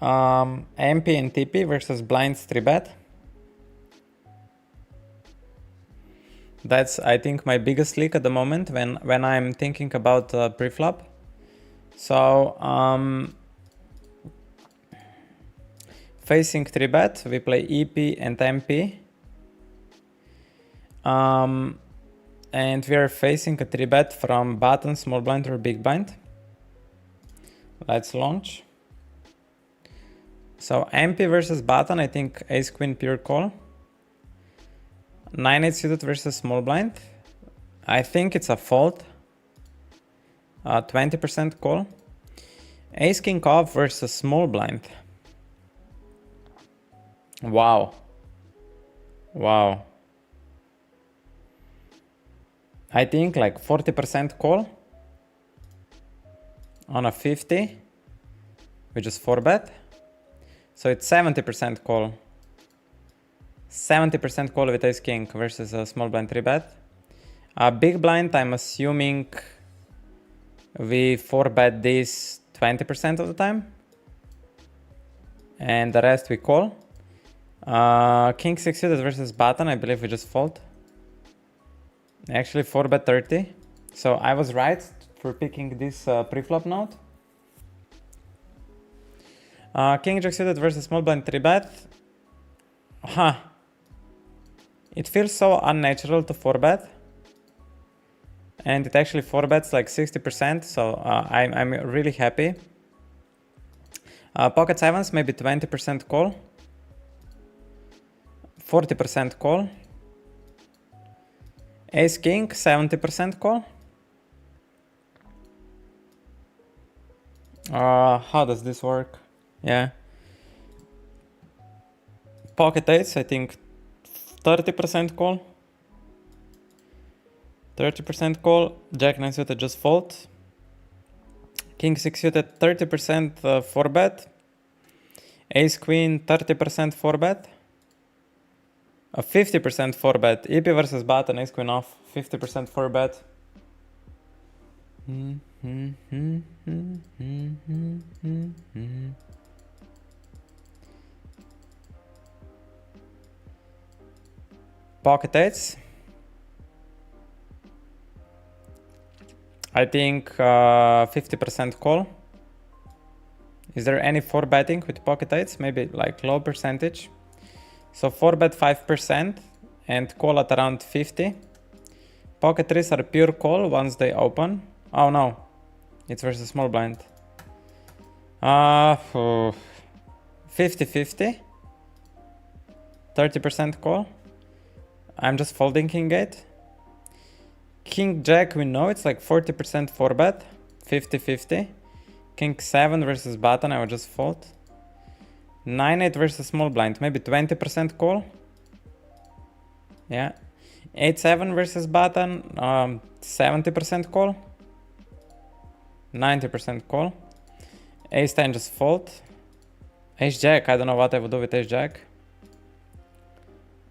MP and TP versus blinds 3-bet. That's, I think, my biggest leak at the moment when I'm thinking about preflop. So facing 3-bet, we play EP and MP. And we are facing a 3-bet from button, small blind or big blind. Let's launch. So MP versus button, I think ace queen pure call. 9-8 suited versus small blind. I think it's a fold. 20% call. Ace king off versus small blind. Wow. Wow. I think like 40% call on a 50, which is 4-bet. So it's 70% call. 70% call with ace king versus a small blind 3-bet. Big blind, I'm assuming we 4-bet this 20% of the time. And the rest we call. King 6 suited versus button, I believe we just fold. Actually 4-bet 30. So I was right for picking this pre-flop note. King jack suited versus small blind 3-bet. Huh. It feels so unnatural to 4-bet. And it actually 4-bets like 60%, so I'm really happy. Pocket sevens, maybe 20% call. 40% call. Ace king, 70% call. How does this work? Yeah. Pocket eights, I think 30% call. 30% call. Jack 9 suited just fold. King 6 suited 30% 4-bet. Ace queen 30% 4-bet. 50% 4-bet. EP versus button, ace queen off. 50% 4-bet. Pocket eights. I think 50% call. Is there any 4-betting with pocket eights? Maybe like low percentage. So 4-bet 5% and call at around 50. Pocket threes are pure call once they open. Oh no, it's versus small blind. 50-50. 30% call. I'm just folding king 8. King jack, we know it's like 40% 4-bet. 50-50. King 7 versus button, I would just fold. 9-8 versus small blind, maybe 20% call. Yeah. 8-7 versus button, 70% call. 90% call. Ace 10 just fold. Ace jack, I don't know what I would do with ace jack.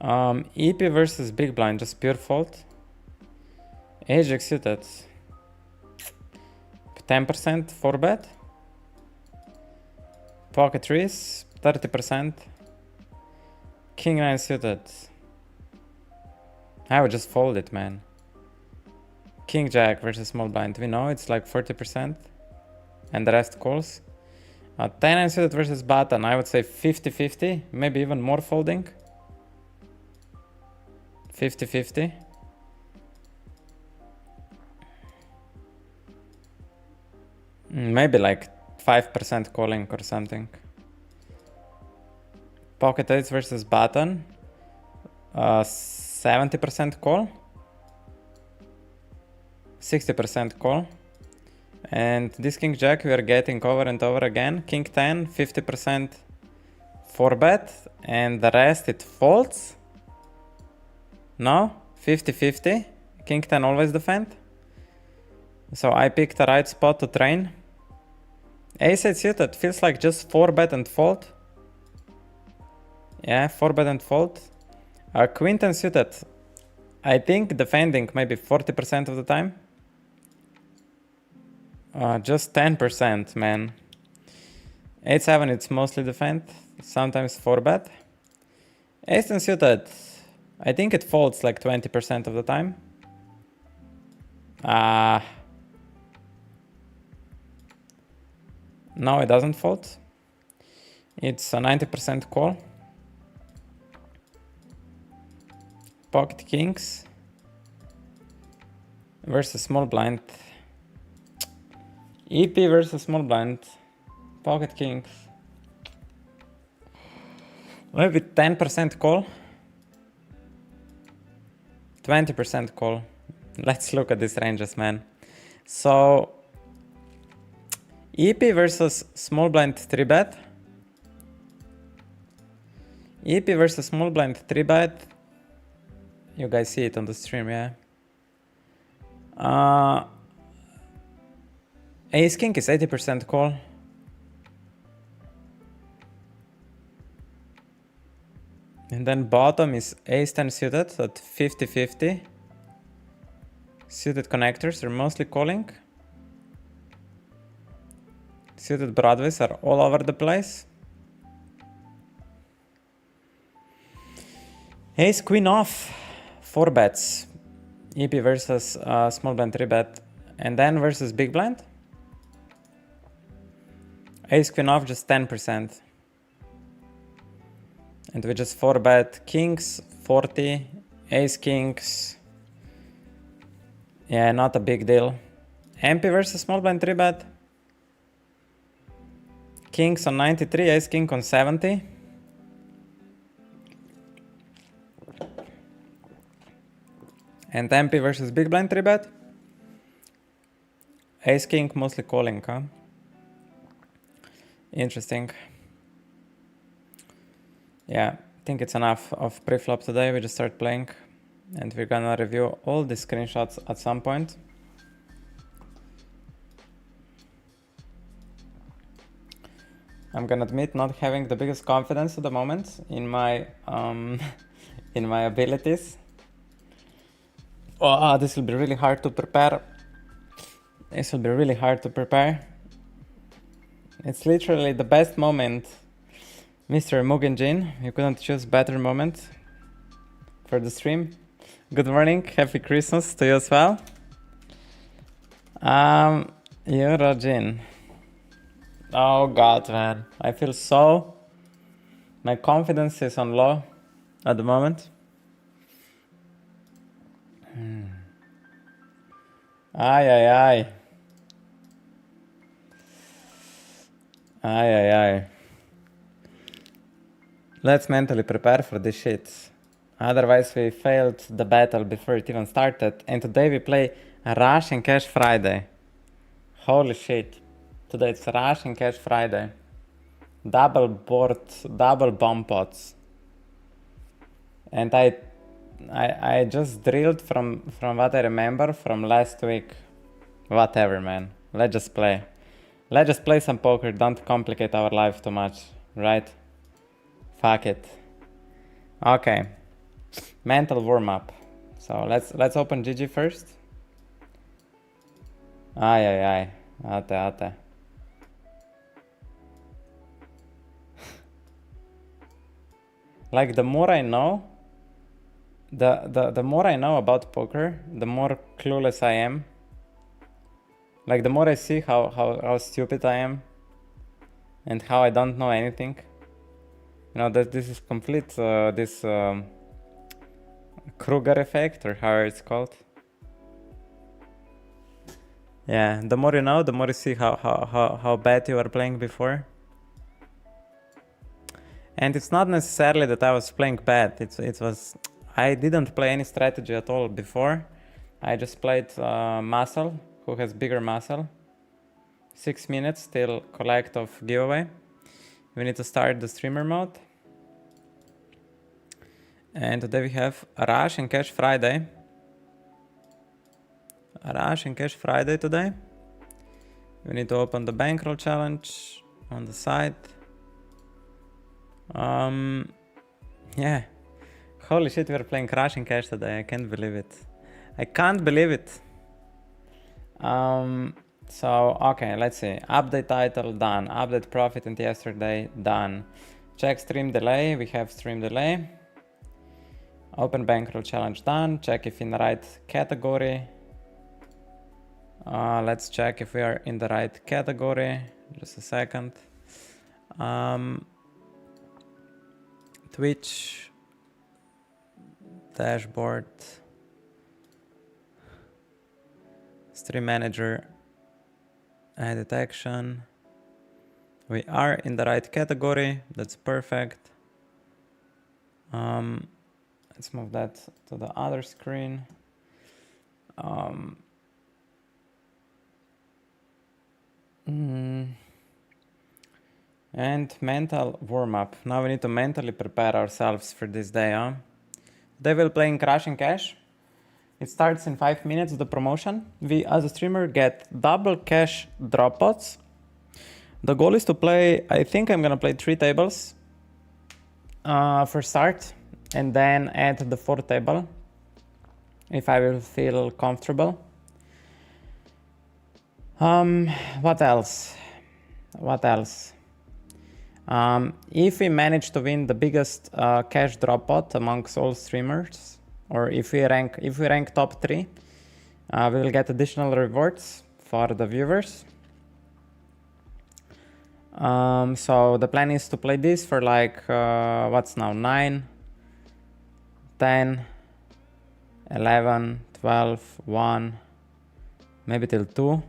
EP versus big blind, just pure fold. Ace jack suited. 10% 4-bet. Pocket threes, 30%. King 9 suited. I would just fold it, man. King jack versus small blind. We know it's like 40%. And the rest calls. 10-9 suited versus button. I would say 50-50. Maybe even more folding. 50-50. Maybe like 5% calling or something. Pocket eights versus button. 70% call. 60% call. And this king jack we are getting over and over again. King 10, 50% 4-bet. And the rest it folds. No? 50-50. King 10 always defend. So I picked the right spot to train. Ace 8 suited feels like just 4-bet and fold. Yeah, 4-bet and fold. Queen 10 suited. I think defending maybe 40% of the time. Just 10%, man. 8-7 it's mostly defend. Sometimes 4-bet. Ace 10 suited. I think it folds like 20% of the time. No, it doesn't fold. It's a 90% call. Pocket kings versus small blind. EP versus small blind. Pocket kings. Maybe 10% call. 20% call. Let's look at these ranges, man. So EP versus small blind 3-bet. EP versus small blind 3-bet. You guys see it on the stream, yeah? Ace King is 80% call. And then bottom is Ace 10 suited at 50-50. Suited connectors are mostly calling. Suited Broadways are all over the place. Ace Queen off, 4 bets. EP versus small blind 3-bet. And then versus big blind. Ace Queen off just 10%. And we just 4-bet Kings, 40. Ace Kings. Yeah, not a big deal. MP versus small blind 3-bet. Kings on 93, Ace King on 70. And MP versus big blind 3-bet. Ace King mostly calling, huh? Interesting. Yeah, I think it's enough of pre-flop today. We just start playing and we're gonna review all the screenshots at some point. I'm gonna admit not having the biggest confidence at the moment in my in my abilities. Oh, this will be really hard to prepare. This will be really hard to prepare. It's literally the best moment. Mr. Mugenjin, you couldn't choose better moment for the stream. Good morning, happy Christmas to you as well. Eurojin. Oh god, man. I feel so... My confidence is on low at the moment. Ay, ay, ay. Ay, ay, ay. Let's mentally prepare for this shit. Otherwise we failed the battle before it even started. And today we play Rush and Cash Friday. Holy shit. Today it's Rush and Cash Friday. Double board, double bomb pots. And I just drilled from what I remember from last week. Whatever, man. Let's just play. Let's just play some poker. Don't complicate our life too much, right? Fuck it. Okay. Mental warm-up. So let's open GG first. Ay, ay, ay. Ate. Like the more I know, the more I know about poker, the more clueless I am. Like the more I see how stupid I am and how I don't know anything. You know, that this is complete this Kruger effect, or how it's called. Yeah, the more you know, the more you see how bad you were playing before. And it's not necessarily that I was playing bad. It was I didn't play any strategy at all before. I just played muscle, who has bigger muscle. 6 minutes till collect of giveaway. We need to start the streamer mode. And today we have Rush and Cash Friday. Rush and Cash Friday today. We need to open the Bankroll challenge on the side. Yeah. Holy shit, we're playing Rush and Cash today. I can't believe it. I can't believe it. So, okay, let's see. Update title, done. Update profit and yesterday, done. Check stream delay, we have stream delay. Open Bankroll challenge, done. Check if in the right category. Let's check if we are in the right category. Just a second. Twitch. Dashboard. Stream manager. Edit action. We are in the right category. That's perfect. Let's move that to the other screen. And mental warm-up. Now we need to mentally prepare ourselves for this day, huh? They will play in Crash and Cash. It starts in 5 minutes, the promotion. We, as a streamer, get double cash drop pots. The goal is to play, I think I'm gonna play 3 tables for start, and then add the 4th table if I will feel comfortable. What else? If we manage to win the biggest cash drop pot amongst all streamers, or if we rank top 3, we will get additional rewards for the viewers. So the plan is to play this for like what's now 9, 10, 11, 12, 1, maybe till 2.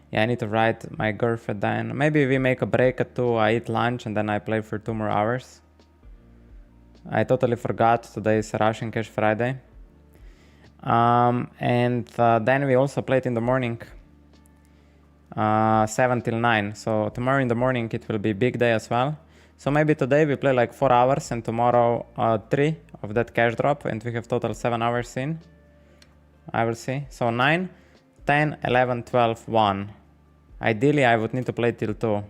Yeah, I need to write my girlfriend then. Maybe we make a break at 2, I eat lunch, and then I play for 2 more hours. I totally forgot today is Rush and Cash Friday. And then we also played in the morning, 7 till 9. So tomorrow in the morning it will be big day as well. So maybe today we play like 4 hours, and tomorrow 3 of that cash drop, and we have total 7 hours in. I will see. So 9, 10, 11, 12, 1. Ideally, I would need to play till 2.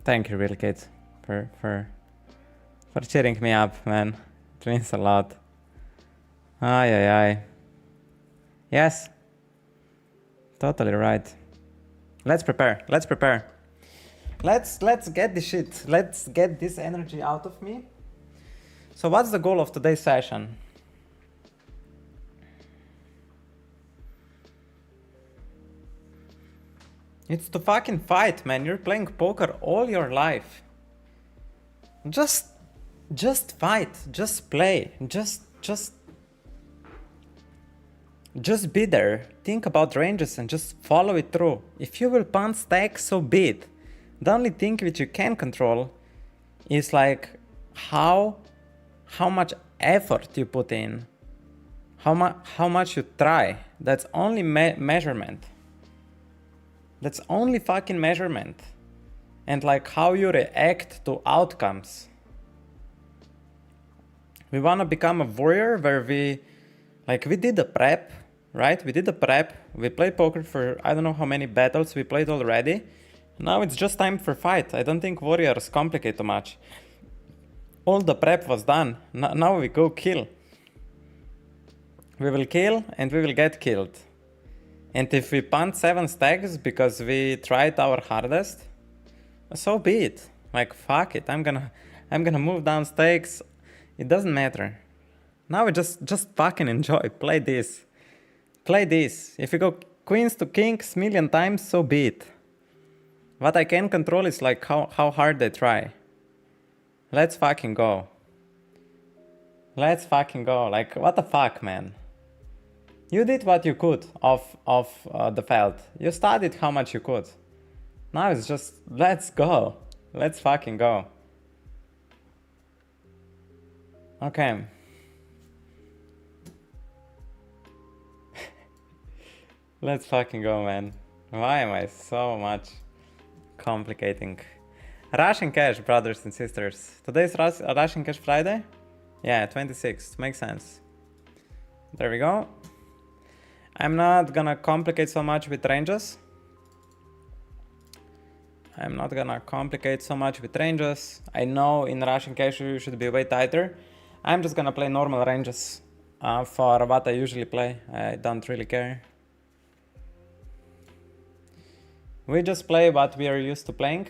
Thank you, real kid, for cheering me up, man. It means a lot. Ay. Yes. Totally right. Let's prepare. Let's get this shit. Let's get this energy out of me. So what's the goal of today's session? It's to fucking fight, man. You're playing poker all your life. Just fight. Just play. Just be there. Think about ranges and just follow it through. If you will punt stack, so be it. The only thing which you can control is like how much effort you put in, how much you try. That's only measurement. That's only fucking measurement. And like how you react to outcomes. We want to become a warrior where we did the prep, right? We did the prep. We played poker for I don't know how many battles we played already. Now it's just time for fight. I don't think warriors complicate too much. All the prep was done. Now we go kill. We will kill and we will get killed. And if we punt 7 stacks because we tried our hardest, so be it. Like fuck it. I'm gonna move down stakes. It doesn't matter. Now we just fucking enjoy. Play this. If you go queens to kings million times, so be it. What I can control is like how hard they try. Let's fucking go. Like what the fuck, man. You did what you could off the field. You studied how much you could. Now it's just, let's go. Let's fucking go. Okay. Let's fucking go, man. Why am I so much complicating? Rush and Cash, brothers and sisters. Today's Rush and Cash Friday? Yeah, 26th. Makes sense. There we go. I'm not gonna complicate so much with ranges. I know in Rush and Cash you should be way tighter. I'm just gonna play normal ranges for what I usually play. I don't really care. We just play what we are used to playing.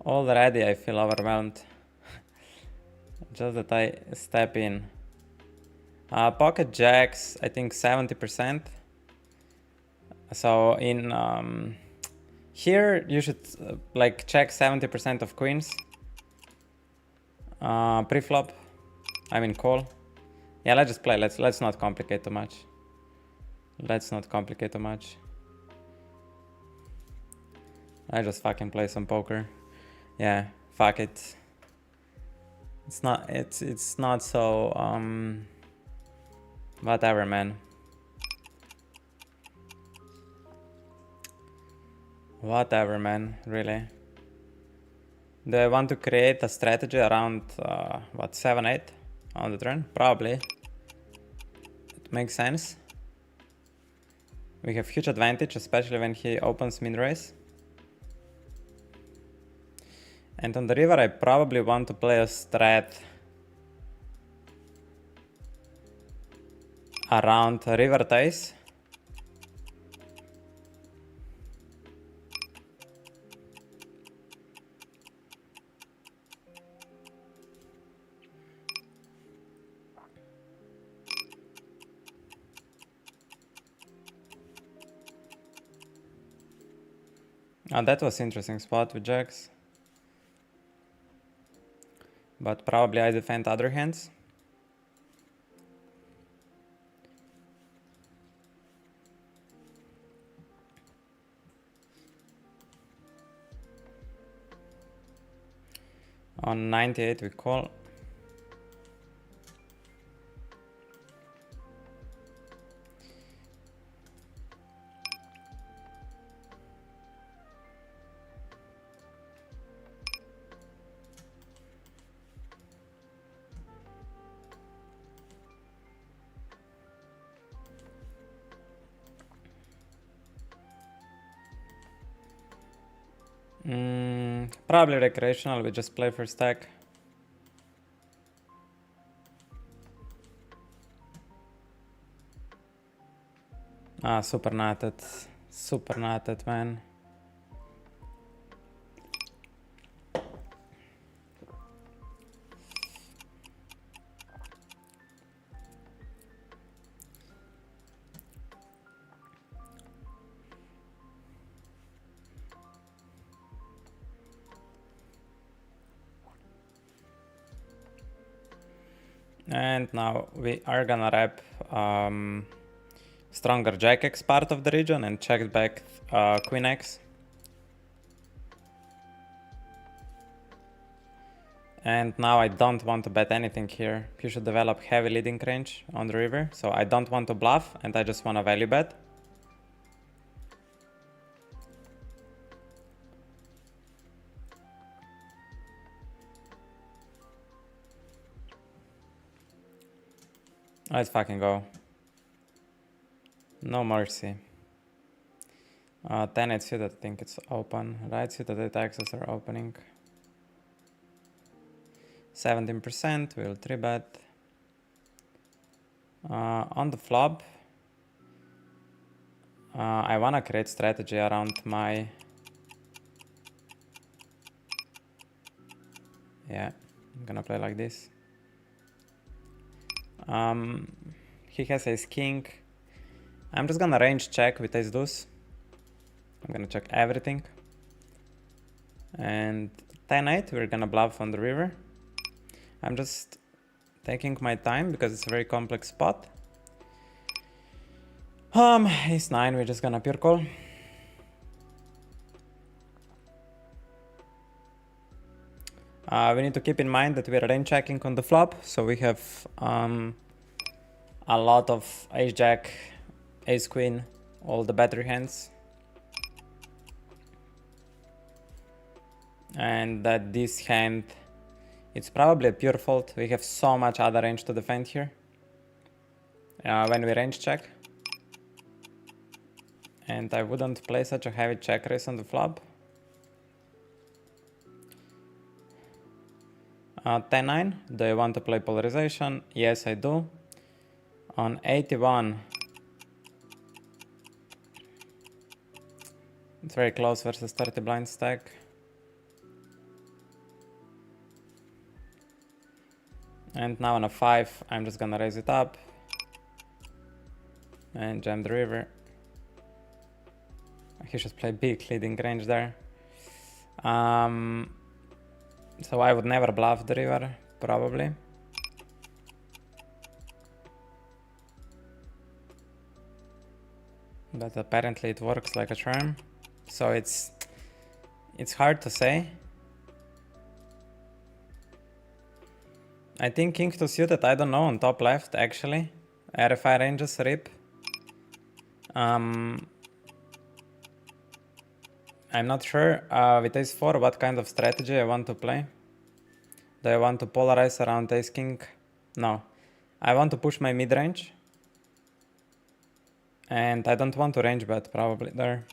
Already I feel overwhelmed. Just that I step in. Pocket jacks, I think 70%. So in here you should like check 70% of queens. Pre-flop, I mean call. Yeah, let's just play. Let's not complicate too much. let's not complicate too much. I just fucking play some poker. Yeah, fuck it. It's not so whatever, man. Whatever, man, really. Do I want to create a strategy around what, 7-8 on the turn? Probably. It makes sense. We have huge advantage, especially when he opens mid-raise. And on the river, I probably want to play a strat around river ties. Oh, that was interesting spot with jacks. But probably I defend other hands. On 98 we call. Probably recreational, we just play for stack. Ah, super natted, man. And now we are gonna wrap stronger Jack X part of the region and check back Queen X. And now I don't want to bet anything here. He should develop heavy leading range on the river, so I don't want to bluff and I just want to value bet. Let's fucking go. No mercy. 10-8 suited, I think it's open. Right suited 8 axes are opening. 17%, we'll 3-bet. On the flop, I wanna create strategy around my... Yeah, I'm gonna play like this. He has ace king. I'm just gonna range check with ace deuce. I'm gonna check everything. And 10-8, we're gonna bluff on the river. I'm just taking my time because it's a very complex spot. Ace 9, we're just gonna pure call. We need to keep in mind that we're range checking on the flop, so we have a lot of ace jack, ace queen, all the better hands. And that this hand, it's probably a pure fault. We have so much other range to defend here when we range check. And I wouldn't play such a heavy check raise on the flop. 10-9, do I want to play polarization? Yes, I do. On 81, it's very close versus 30 blind stack. And now on a 5, I'm just gonna raise it up and jam the river. He should play big leading range there. So I would never bluff the river, probably. but apparently it works like a charm. So it's hard to say. I think king 2 suited, I don't know, on top left actually. RFI ranges, rip. I'm not sure with ace 4 what kind of strategy I want to play. Do I want to polarize around ace king? No. I want to push my mid range. And I don't want to range bet probably there.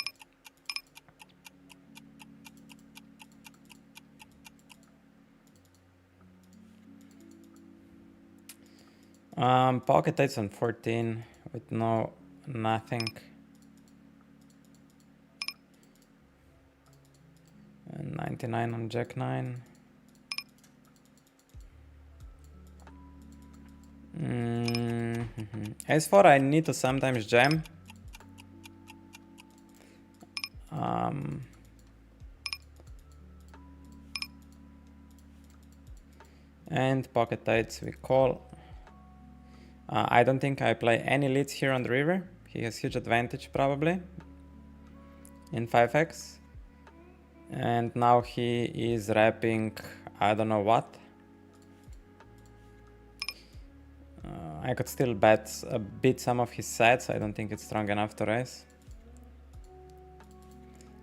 Pocket eights on 14 with nothing. And 99 on jack 9. Ace 4 I need to sometimes jam. And pocket eights we call. I don't think I play any leads here on the river. He has huge advantage probably in 5x. And now he is wrapping I don't know what. I could still beat some of his sets. I don't think it's strong enough to raise.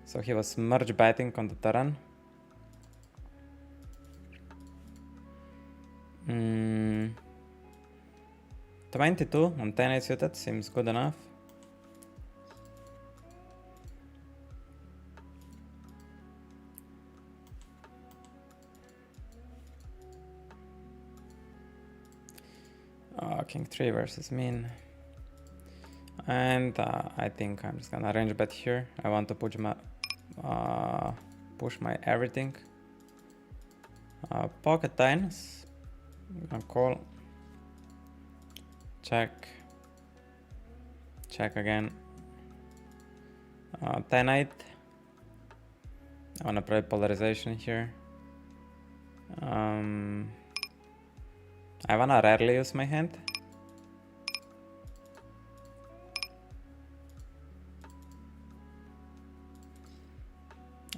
So he was merge betting on the turn. 22 on 10-8 suited seems good enough. King 3 versus min. And I think I'm just gonna range bet here. I want to push my everything. Pocket tens. Gonna call. Check. Check again. 10-8. I wanna play polarization here. I wanna rarely use my hand.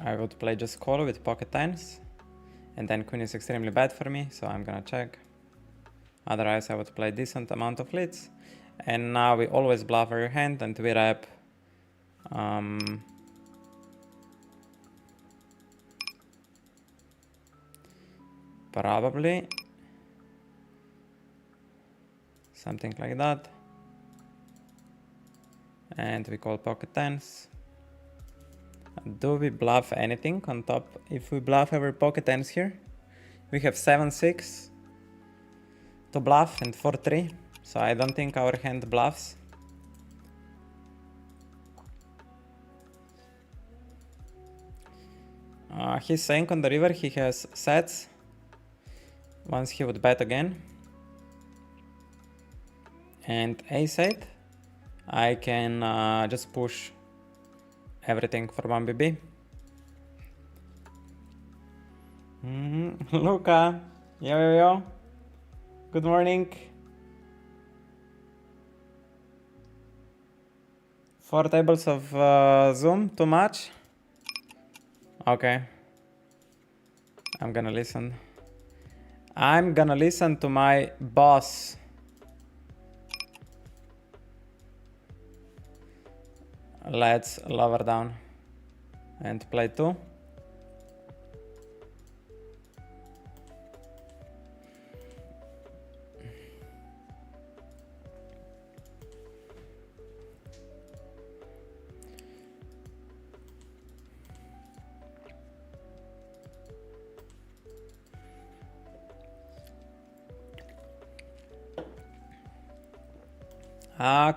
I would play just call with pocket tens. And then queen is extremely bad for me, so I'm gonna check. Otherwise I would play decent amount of leads. And now we always bluff our hand and we wrap probably something like that. And we call pocket tens. Do we bluff anything on top? If we bluff our pocket tens here, we have 7-6 to bluff and 4-3. So I don't think our hand bluffs. He's saying on the river he has sets. Once he would bet again. And ace-8, I can just push everything for 1BB. Luca, yo. Good morning. 4 tables of Zoom, too much? Okay. I'm gonna listen. I'm gonna listen to my boss. Let's lower down and play 2.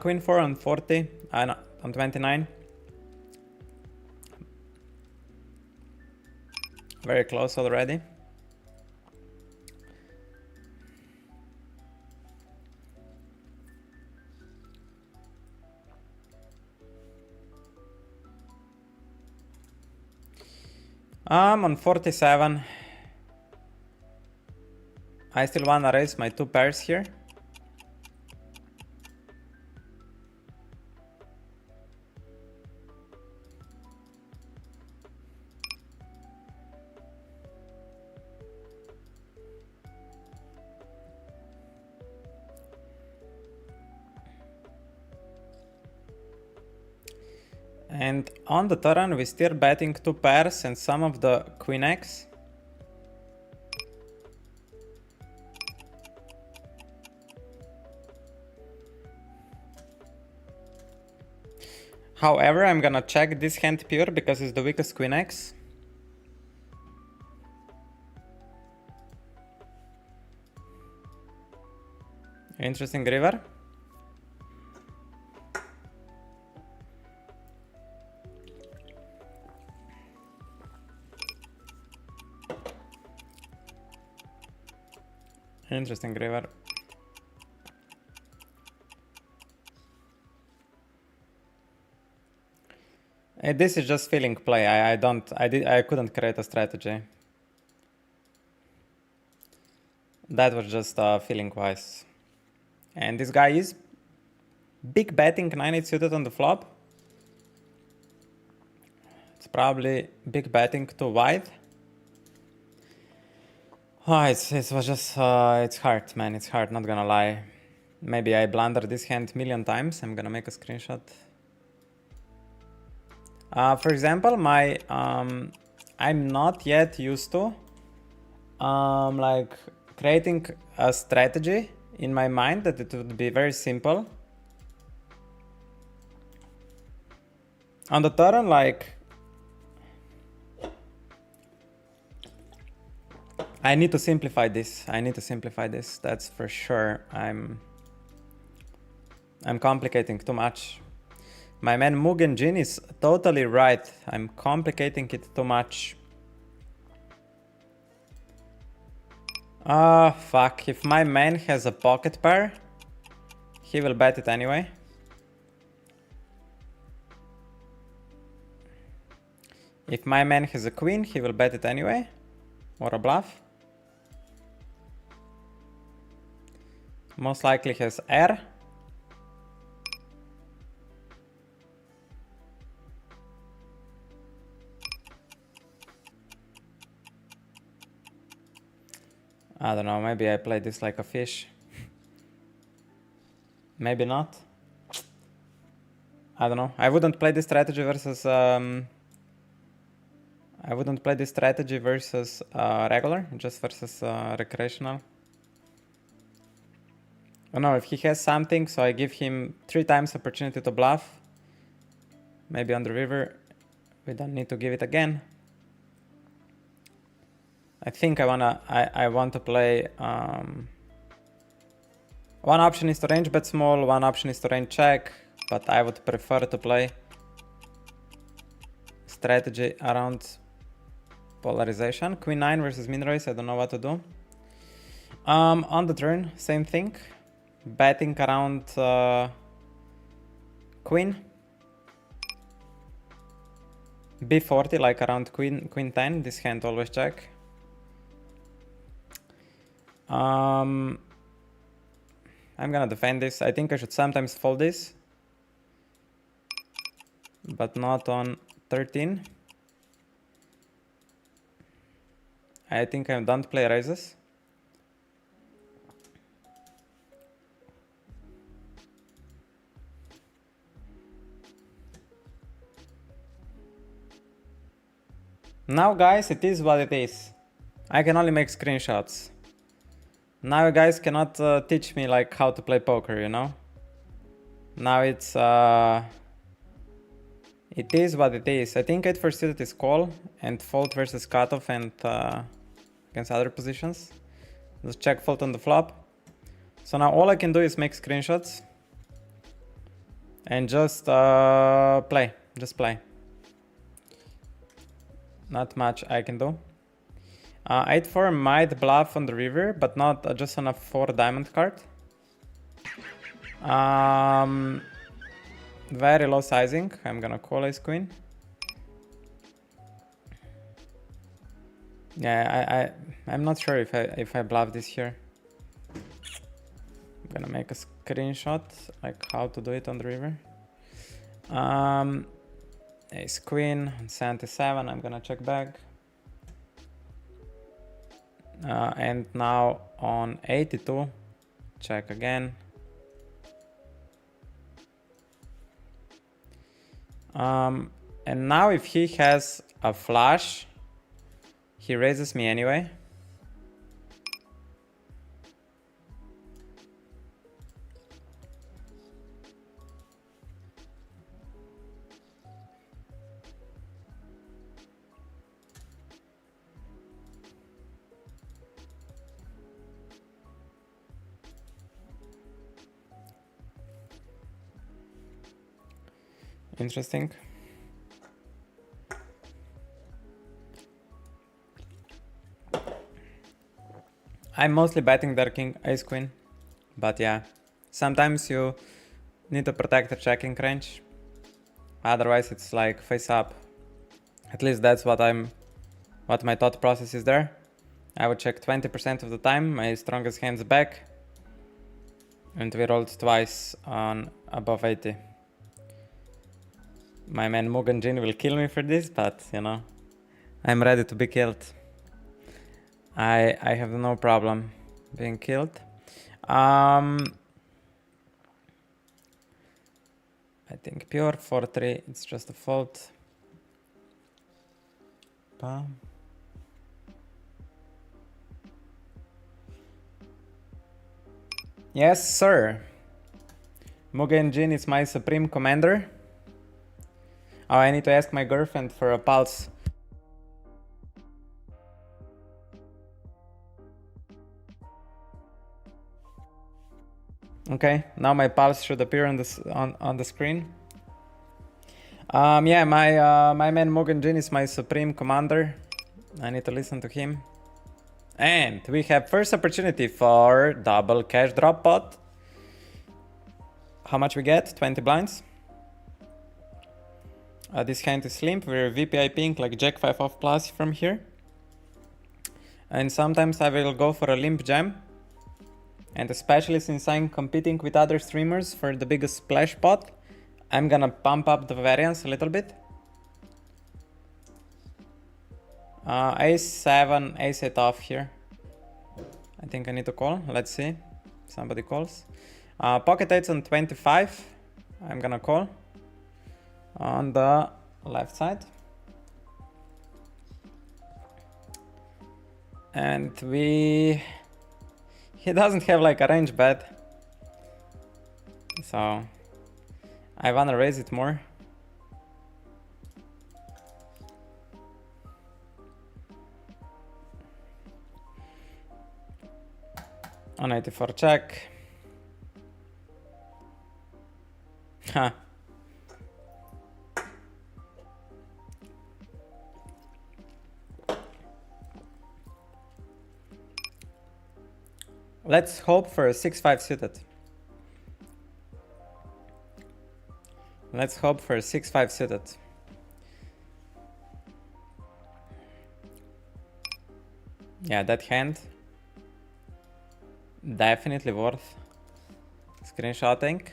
Queen 4 on 40, no, on 29. Very close already. I'm on 47. I still wanna raise my 2 pairs here. And on the turn, we still betting 2 pairs and some of the queen X. However, I'm gonna check this hand pure because it's the weakest queen X. Interesting river. Interesting river. This is just feeling play. I couldn't create a strategy. That was just feeling wise. And this guy is big betting 9-8 suited on the flop. It's probably big betting too wide. Oh, it was just, it's hard, man. It's hard, not gonna lie. Maybe I blundered this hand million times. I'm gonna make a screenshot. For example, my I'm not yet used to like creating a strategy in my mind that it would be very simple. On the turn, like I need to simplify this. That's for sure. I'm complicating too much. My man Mugen Jin is totally right. I'm complicating it too much. Fuck. If my man has a pocket pair, he will bet it anyway. If my man has a queen, he will bet it anyway. Or a bluff. Most likely has air. I don't know, maybe I play this like a fish. Maybe not. I don't know. I wouldn't play this strategy versus regular, just versus recreational. I don't know if he has something, so I give him 3 times opportunity to bluff. Maybe on the river, we don't need to give it again. I think I want to play. One option is to range bet small, one option is to range check, but I would prefer to play strategy around polarization. Queen 9 versus min raise, I don't know what to do. On the turn, same thing. Betting around queen. B40, like around queen 10. This hand always check. I'm gonna defend this. I think I should sometimes fold this, but not on 13. I think I don't play raises. Now guys, it is what it is. I can only make screenshots. Now you guys cannot teach me like how to play poker, you know? Now it's it is what it is. I think 8 suited is call and fold versus cutoff and against other positions. Just check fold on the flop. So now all I can do is make screenshots and just play. Just play. Not much I can do. 8-4 might bluff on the river, but not just on a 4 diamond card. Very low sizing. I'm gonna call ace queen. Yeah, I'm not sure if I bluff this here. I'm gonna make a screenshot like how to do it on the river. Ace queen on 77. I'm gonna check back. And now on 82, check again. And now if he has a flush, he raises me anyway. Interesting. I'm mostly betting their king, ace, queen, but yeah, sometimes you need to protect the checking range. Otherwise, it's like face up. At least that's what my thought process is there. I would check 20% of the time, my strongest hands back, and we rolled twice on above 80. My man Mugen Jin will kill me for this, but you know, I'm ready to be killed. I have no problem being killed. I think pure 4-3, it's just a fold. Bam. Yes, sir. Mugen Jin is my supreme commander. Oh, I need to ask my girlfriend for a pulse. Okay, now my pulse should appear on the screen. Yeah, my man Mugen Jin is my supreme commander. I need to listen to him. And we have first opportunity for double cash drop pot. How much we get? 20 blinds. This hand is limp. We're VPIPing like Jack 5 off plus from here. And sometimes I will go for a limp jam. And especially since I'm competing with other streamers for the biggest splash pot, I'm gonna pump up the variance a little bit. Ace 7, ace 8 off here. I think I need to call. Let's see. Somebody calls. Pocket 8s on 25. I'm gonna call. On the left side. And he doesn't have like a range bet. So I wanna raise it more. On 84 check. Huh. Let's hope for a 6-5 suited. Let's hope for a 6-5 suited. Yeah, that hand definitely worth screenshotting.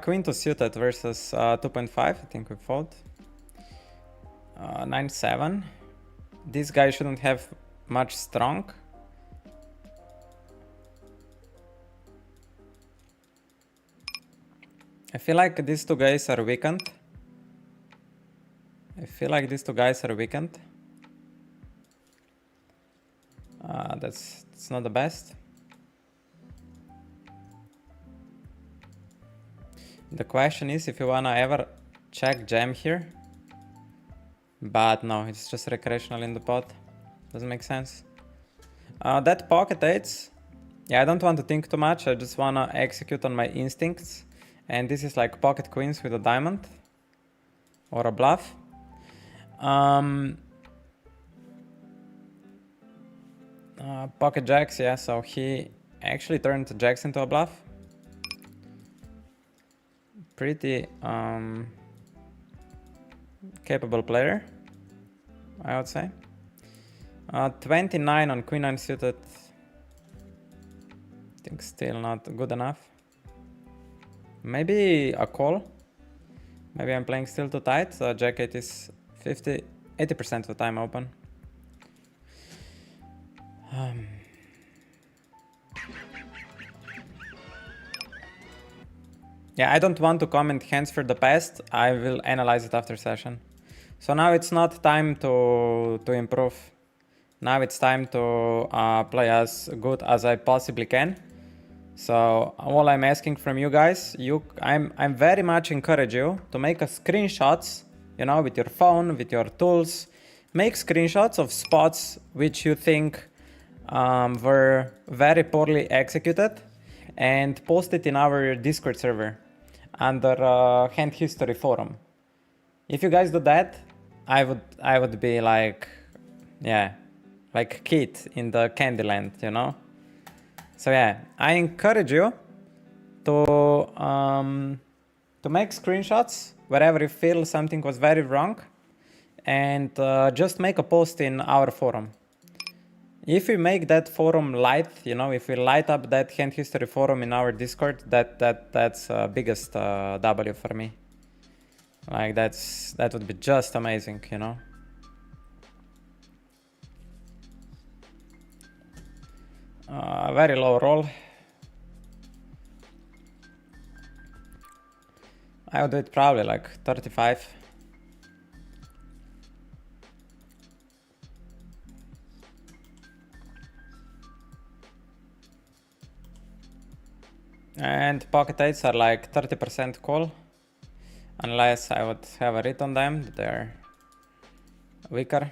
Queen to suited versus 2.5. I think we fold. 9-7. This guy shouldn't have much strong. I feel like these two guys are weakened. That's not the best. The question is if you wanna ever check jam here. But no, it's just recreational in the pot. Doesn't make sense. That pocket 8s. Yeah, I don't want to think too much. I just wanna execute on my instincts. And this is like pocket queens with a diamond. Or a bluff. Pocket jacks, yeah, so he actually turned jacks into a bluff. Pretty capable player, I would say. 29 on queen 9 suited. I think still not good enough. Maybe a call. Maybe I'm playing still too tight. So jack 8 is 80% of the time open. Yeah, I don't want to comment hands for the past. I will analyze it after session. So now it's not time to improve. Now it's time to play as good as I possibly can. So all I'm asking from you guys, I'm very much encourage you to make a screenshots, you know, with your phone, with your tools. Make screenshots of spots which you think were very poorly executed, and post it in our Discord server under hand history forum. If you guys do that, I would be like, yeah, like Kid in the Candyland, you know. So yeah, I encourage you to make screenshots wherever you feel something was very wrong, and just make a post in our forum. If we make that forum light, you know, if we light up that hand history forum in our Discord, that's biggest W for me. Like that would be just amazing, you know. Very low roll. I would do it probably like 35. And pocket eights are like 30% call. Unless I would have a read on them, they're weaker.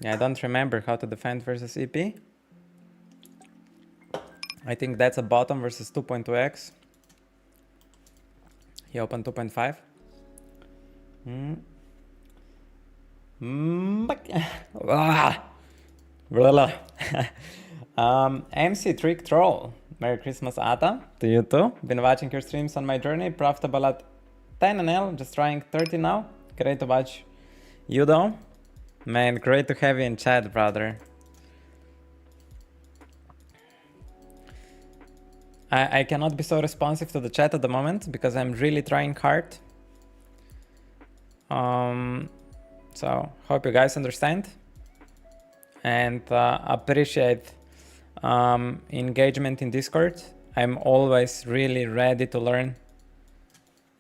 Yeah, I don't remember how to defend versus EP. I think that's a bottom versus 2.2x. He opened 2.5. MC Trick Troll. Merry Christmas, Ata. To you too. Been watching your streams on my journey. Profitable at 10 NL, just trying 30 now. Great to watch you though. Man, great to have you in chat, brother. I cannot be so responsive to the chat at the moment because I'm really trying hard. So hope you guys understand and appreciate engagement in Discord. I'm always really ready to learn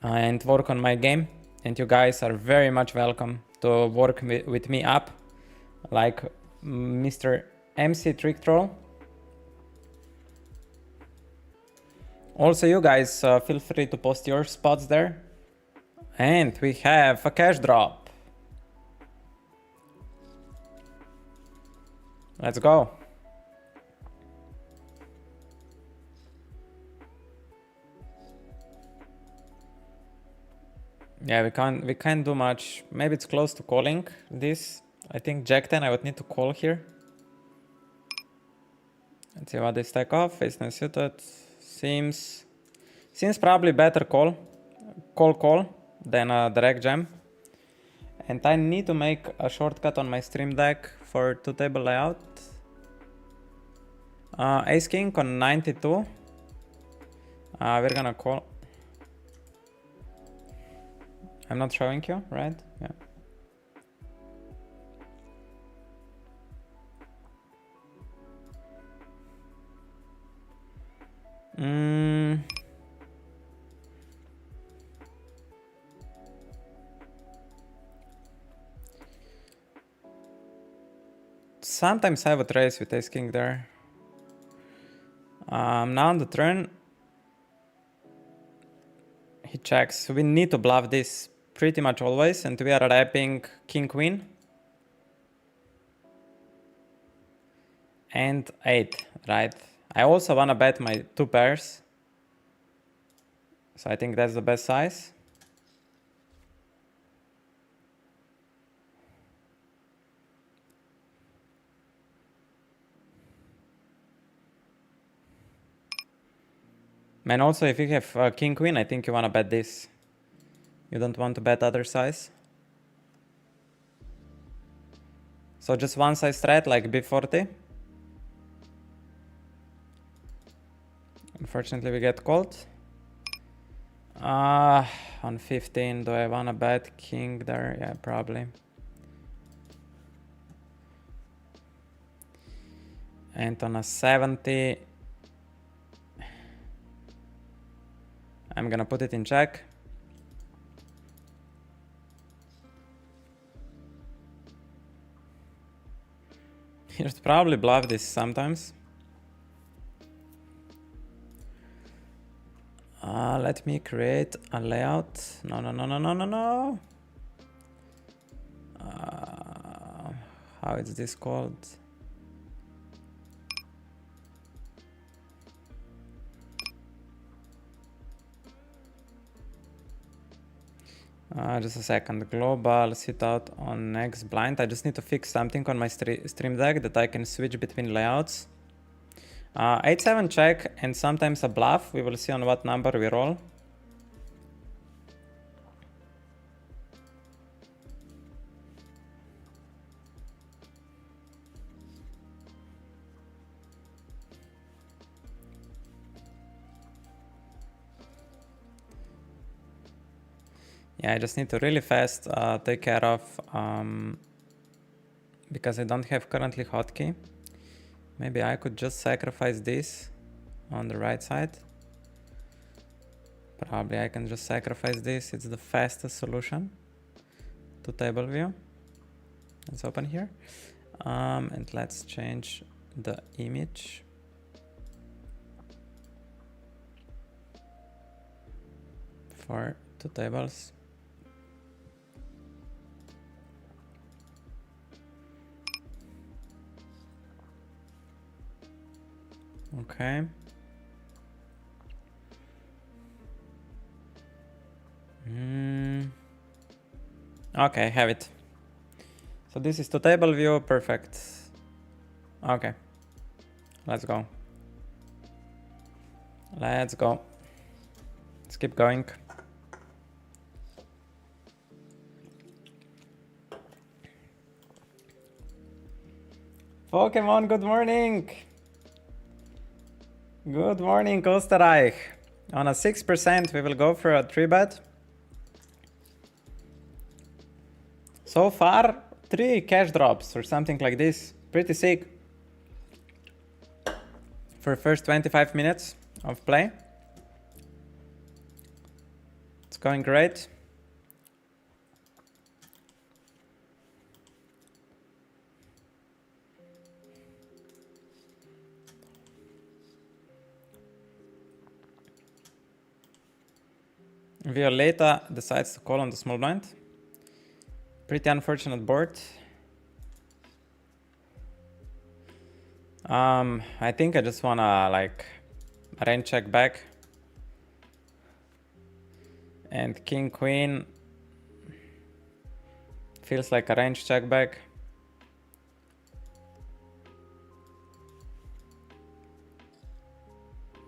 and work on my game, and you guys are very much welcome to work with me up, like Mr. MC Trick Troll. Also, you guys feel free to post your spots there. And we have a cash drop. Let's go. Yeah, we can't do much. Maybe it's close to calling this. I think Jack 10 I would need to call here. Let's see what they stack off. Face suited. Seems probably better call than a direct jam. And I need to make a shortcut on my stream deck for 2-table layout. Ace King on 92. We're gonna call. I'm not showing you, right? Yeah. Sometimes I would raise with Ace King there. Now on the turn, he checks. We need to bluff this pretty much always, and we are wrapping King Queen and 8, right? I also wanna bet my 2 pairs, so I think that's the best size. Man, also if you have King Queen, I think you wanna bet this. You don't want to bet other size. So just one size strat like B40. Unfortunately, we get called. On 15, do I want to bet king there? Yeah, probably. And on a 70, I'm gonna put it in check. You should probably bluff this sometimes. Let me create a layout. No. How is this called? Just a second. Global sit out on next blind. I just need to fix something on my stream deck that I can switch between layouts. 8-7 check and sometimes a bluff. We will see on what number we roll. Yeah, I just need to really fast take care of, because I don't have currently hotkey. Maybe I could just sacrifice this on the right side. Probably I can just sacrifice this. It's the fastest solution to table view. Let's open here. And let's change the image. For 2 tables. Okay. Okay, have it. So this is to table view, perfect. Okay, let's go. Let's go. Let's keep going. Pokemon, good morning. Good morning, Österreich. On a 6%, we will go for a 3-bet. So far, 3 cash drops or something like this. Pretty sick. For first 25 minutes of play. It's going great. Violeta decides to call on the small blind. Pretty unfortunate board. I think I just wanna like range check back. And king queen feels like a range check back.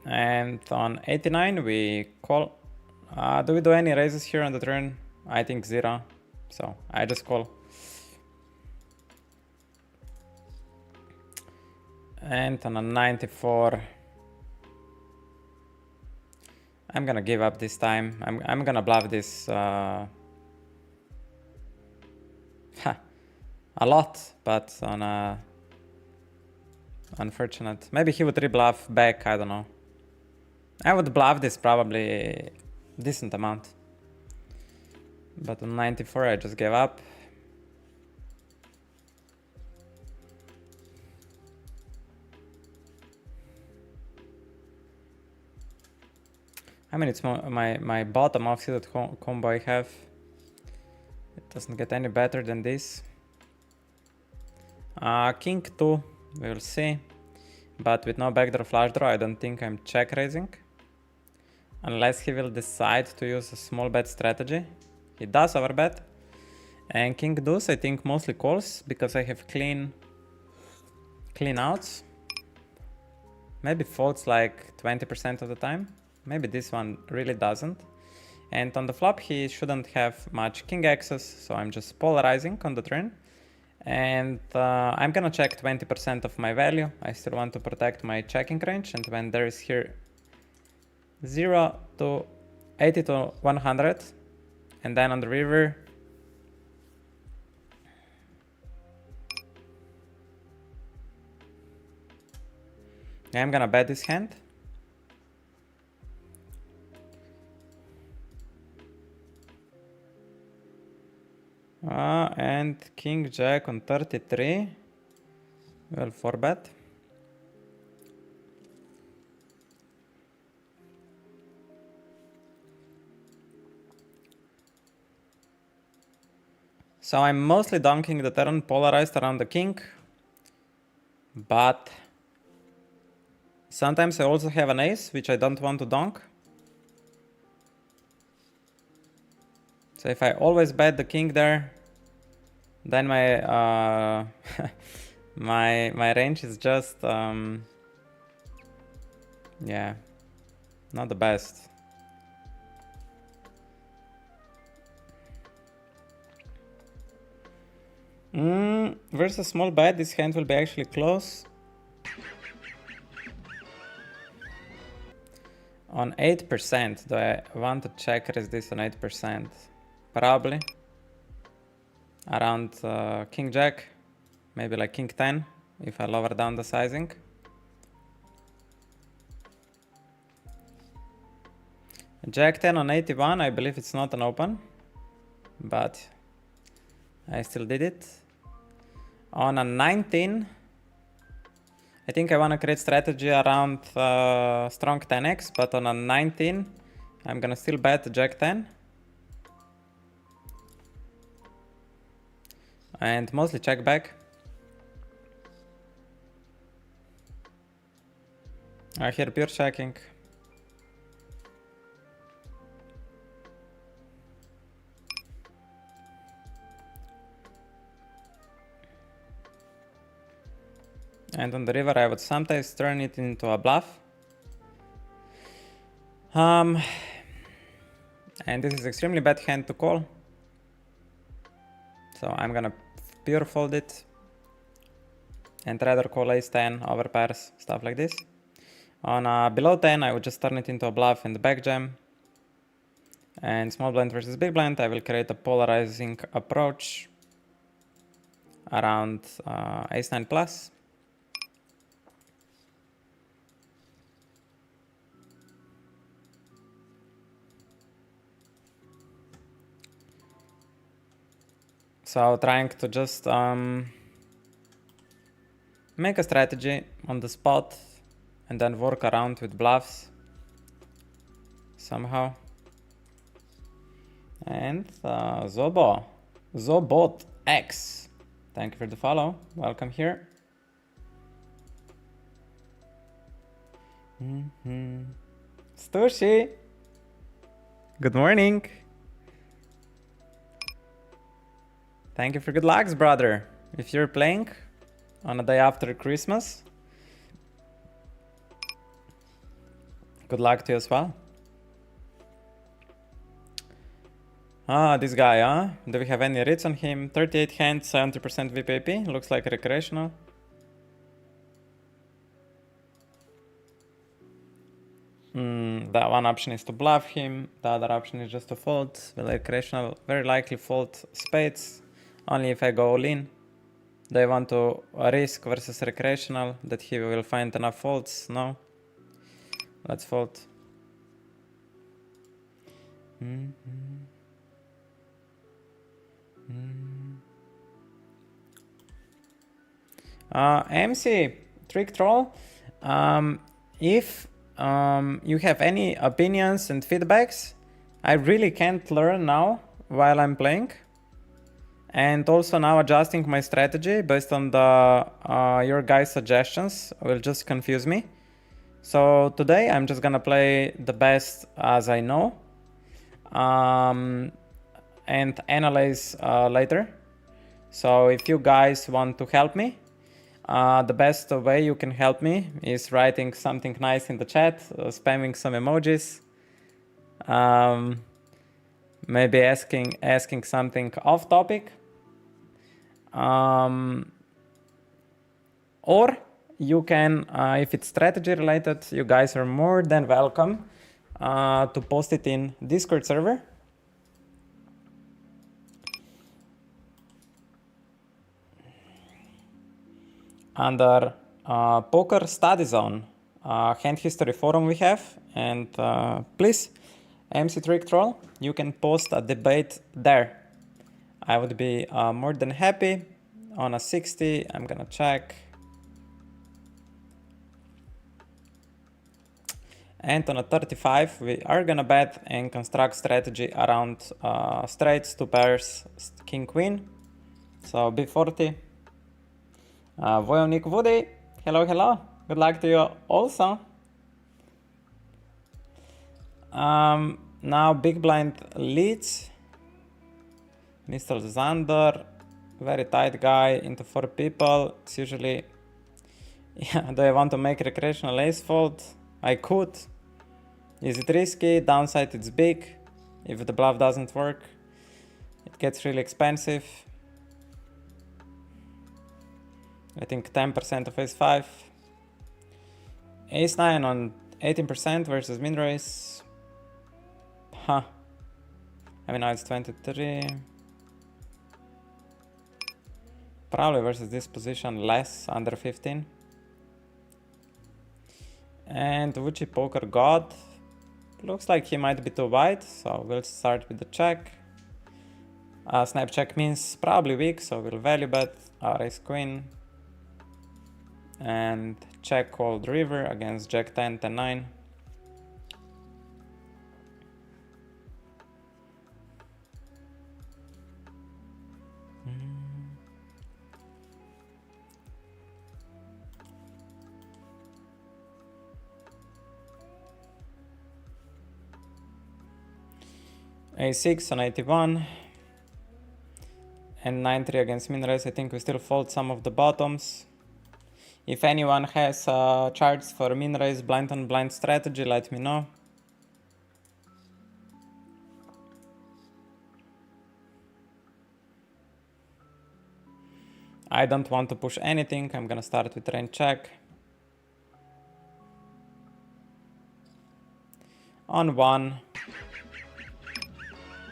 And on 89 we call. Do we do any raises here on the turn? I think 0. So I just call. And on a 94, I'm gonna give up this time. I'm gonna bluff this a lot, but on a unfortunate. Maybe he would rebluff back, I don't know. I would bluff this probably decent amount. But on 94 I just gave up. I mean, it's my bottom offsuited combo I have. It doesn't get any better than this. King 2, we will see. But with no backdoor flush draw, I don't think I'm check raising. Unless he will decide to use a small bet strategy. He does overbet. And king deuce, I think mostly calls because I have clean outs. Maybe folds like 20% of the time. Maybe this one really doesn't. And on the flop, he shouldn't have much king access, so I'm just polarizing on the turn. And I'm gonna check 20% of my value. I still want to protect my checking range, and when there is here 0 to 80 to 100. And then on the river, I'm gonna bet this hand. And King Jack on 33. Well, 4-bet. So I'm mostly donking the turn polarized around the king, but sometimes I also have an ace, which I don't want to donk. So if I always bet the king there, then my my range is just yeah, not the best. Versus small bet, this hand will be actually close. On 8%, do I want to check raise this on 8%? Probably. Around King Jack, maybe like King 10, if I lower down the sizing. Jack 10 on 81, I believe it's not an open, but I still did it. On a 19, I think I want to create strategy around strong 10x, but on a 19, I'm gonna still bet Jack 10. And mostly check back. I hear pure checking. And on the river, I would sometimes turn it into a bluff. And this is extremely bad hand to call. So I'm gonna pure fold it and rather call ace 10 over pairs, stuff like this. On below 10, I would just turn it into a bluff and back jam. And small blind versus big blind, I will create a polarizing approach around ace 9 plus. So trying to just make a strategy on the spot and then work around with bluffs somehow. And Zobot X, thank you for the follow. Welcome here. Stushi, good morning. Thank you for good lucks, brother. If you're playing on a day after Christmas, good luck to you as well. This guy, huh? Do we have any reads on him? 38 hands, 70% VPAP. Looks like recreational. That one option is to bluff him. The other option is just to fold. The recreational, very likely fold spades. Only if I go all in. Do I want to risk versus recreational that he will find enough folds? No. Let's fold. MC, Trick Troll. If you have any opinions and feedbacks, I really can't learn now while I'm playing. And also now adjusting my strategy based on the your guys' suggestions will just confuse me. So today I'm just gonna play the best as I know, and analyze later. So if you guys want to help me, the best way you can help me is writing something nice in the chat, spamming some emojis, maybe asking something off topic. Or you can, if it's strategy related, you guys are more than welcome to post it in Discord server. Under Poker Study Zone, hand history forum we have, and please, MC Trick Troll, you can post a debate there. I would be more than happy. On a 60, I'm gonna check. And on a 35, we are gonna bet and construct strategy around straights, 2 pairs, king, queen. So B40. Voyonik Woody, hello, hello. Good luck to you also. Now big blind leads. Mr. Zander, very tight guy into 4 people. It's usually, yeah, do I want to make recreational ace fold? I could. Is it risky? Downside, it's big. If the bluff doesn't work, it gets really expensive. I think 10% of ace 5. Ace 9 on 18% versus min raise. Huh. I mean, now it's 23. Probably versus this position less, under 15. And Wuchi Poker God. Looks like he might be too wide, so we'll start with the check. Snap check means probably weak, so we'll value bet ace queen. And check called river against jack 10, 10, 9. A6 on 81 and 9-3 against min raise. I think we still fold some of the bottoms. If anyone has charts for min raise blind on blind strategy, let me know. I don't want to push anything. I'm gonna start with range check. On 1.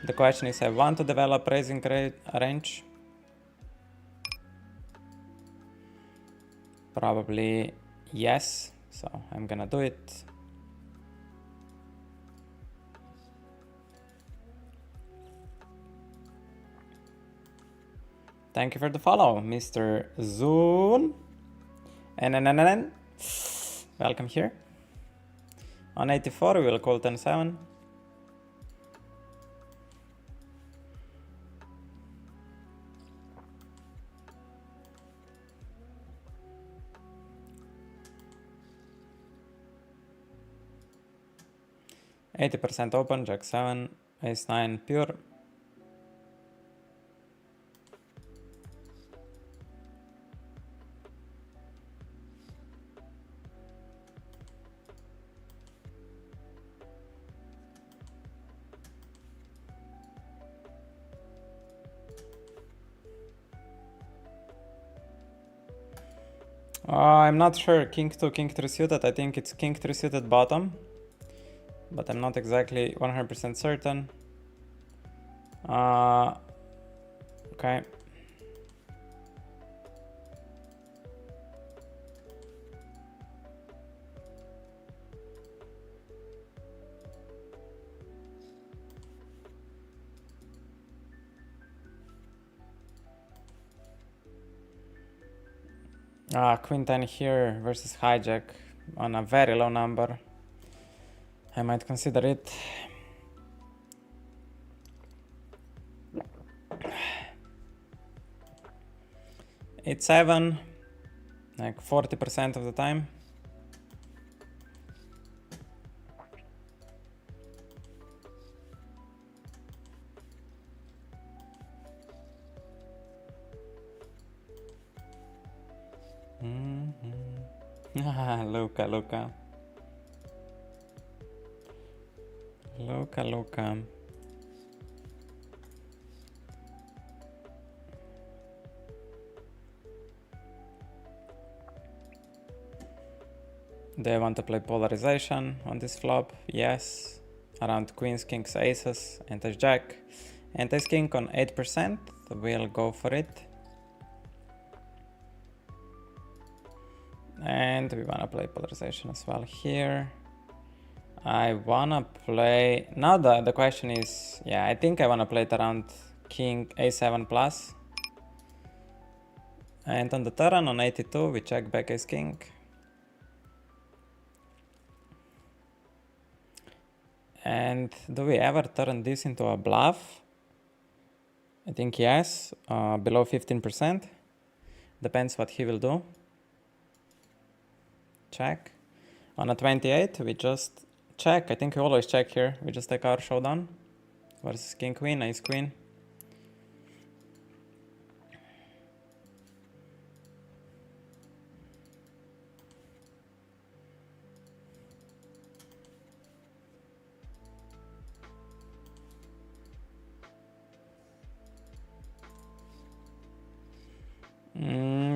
The question is, I want to develop raising range. Probably yes, so I'm gonna do it. Thank you for the follow, Mr. Zoon. NNNN. Welcome here. On 84, we will call 10-7. %80 open, jack 7, ace 9 pure. I'm not sure, king 2, king 3 suited. I think it's king 3 suited bottom, but I'm not exactly 100% certain. Okay. Queen 10 here versus hijack on a very low number. I might consider it. It's 7, like 40% of the time. Luca. Do I want to play polarization on this flop? Yes. around queens, kings, aces, and ace jack. And ace king on 8%, we'll go for it. And we wanna play polarization as well here. I wanna play, now the question is, yeah, I think I wanna play it around king a7 plus. And on the turn on 82, we check back ace king. And do we ever turn this into a bluff? I think yes, below 15%. Depends what he will do. Check. On a 28, we just check. I think we always check here. We just take our showdown versus king queen, ace queen.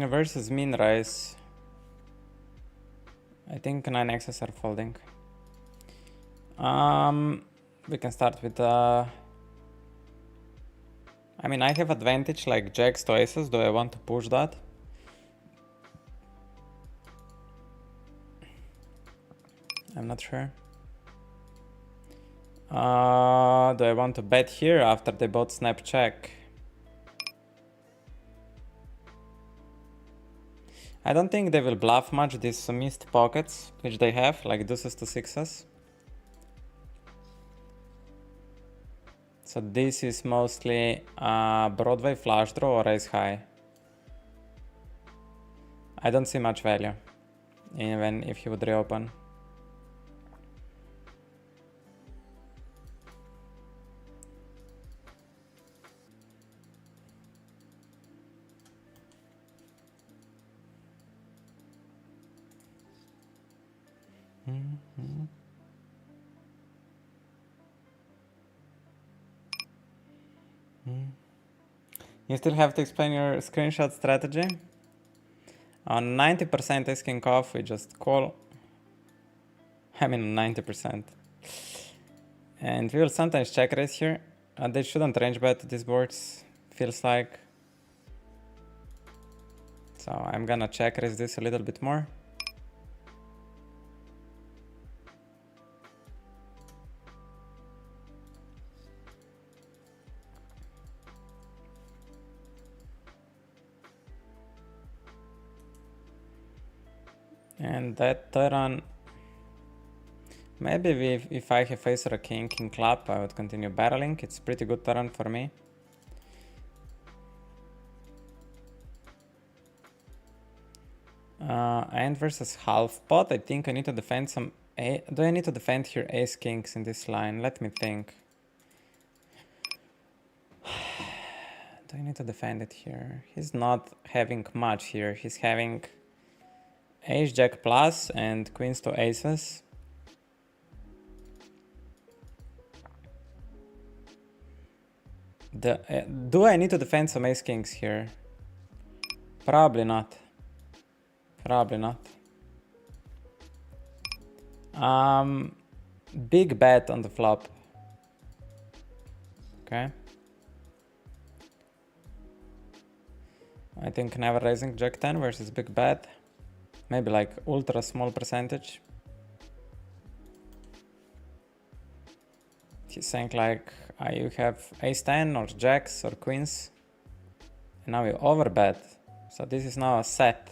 Versus mean raise. I think 9 X's are folding. We can start with I mean, I have advantage like jacks to aces. Do I want to push that? I'm not sure. Do I want to bet here after they both snap check? I don't think they will bluff much these missed pockets which they have, like deuces to sixes. So this is mostly Broadway flush draw or ace high. I don't see much value, even if he would reopen. You still have to explain your screenshot strategy. On 90% ace king off, we just call. I mean 90%. And we will sometimes check raise here. They shouldn't range bet these boards, feels like. So I'm gonna check raise this a little bit more. And that turn, maybe if I have ace or a king in club, I would continue barreling. It's pretty good turn for me. And versus half pot, I think I need to defend some. Do I need to defend here ace kings in this line? Let me think. Do I need to defend it here? He's not having much here. He's having ace jack plus and queens to aces. Do I need to defend some ace kings here? Probably not. Probably not. Big bet on the flop. Okay. I think never raising jack 10 versus big bet. Maybe like ultra small percentage. He's saying like you have ace 10 or jacks or queens. And now you overbet. So this is now a set.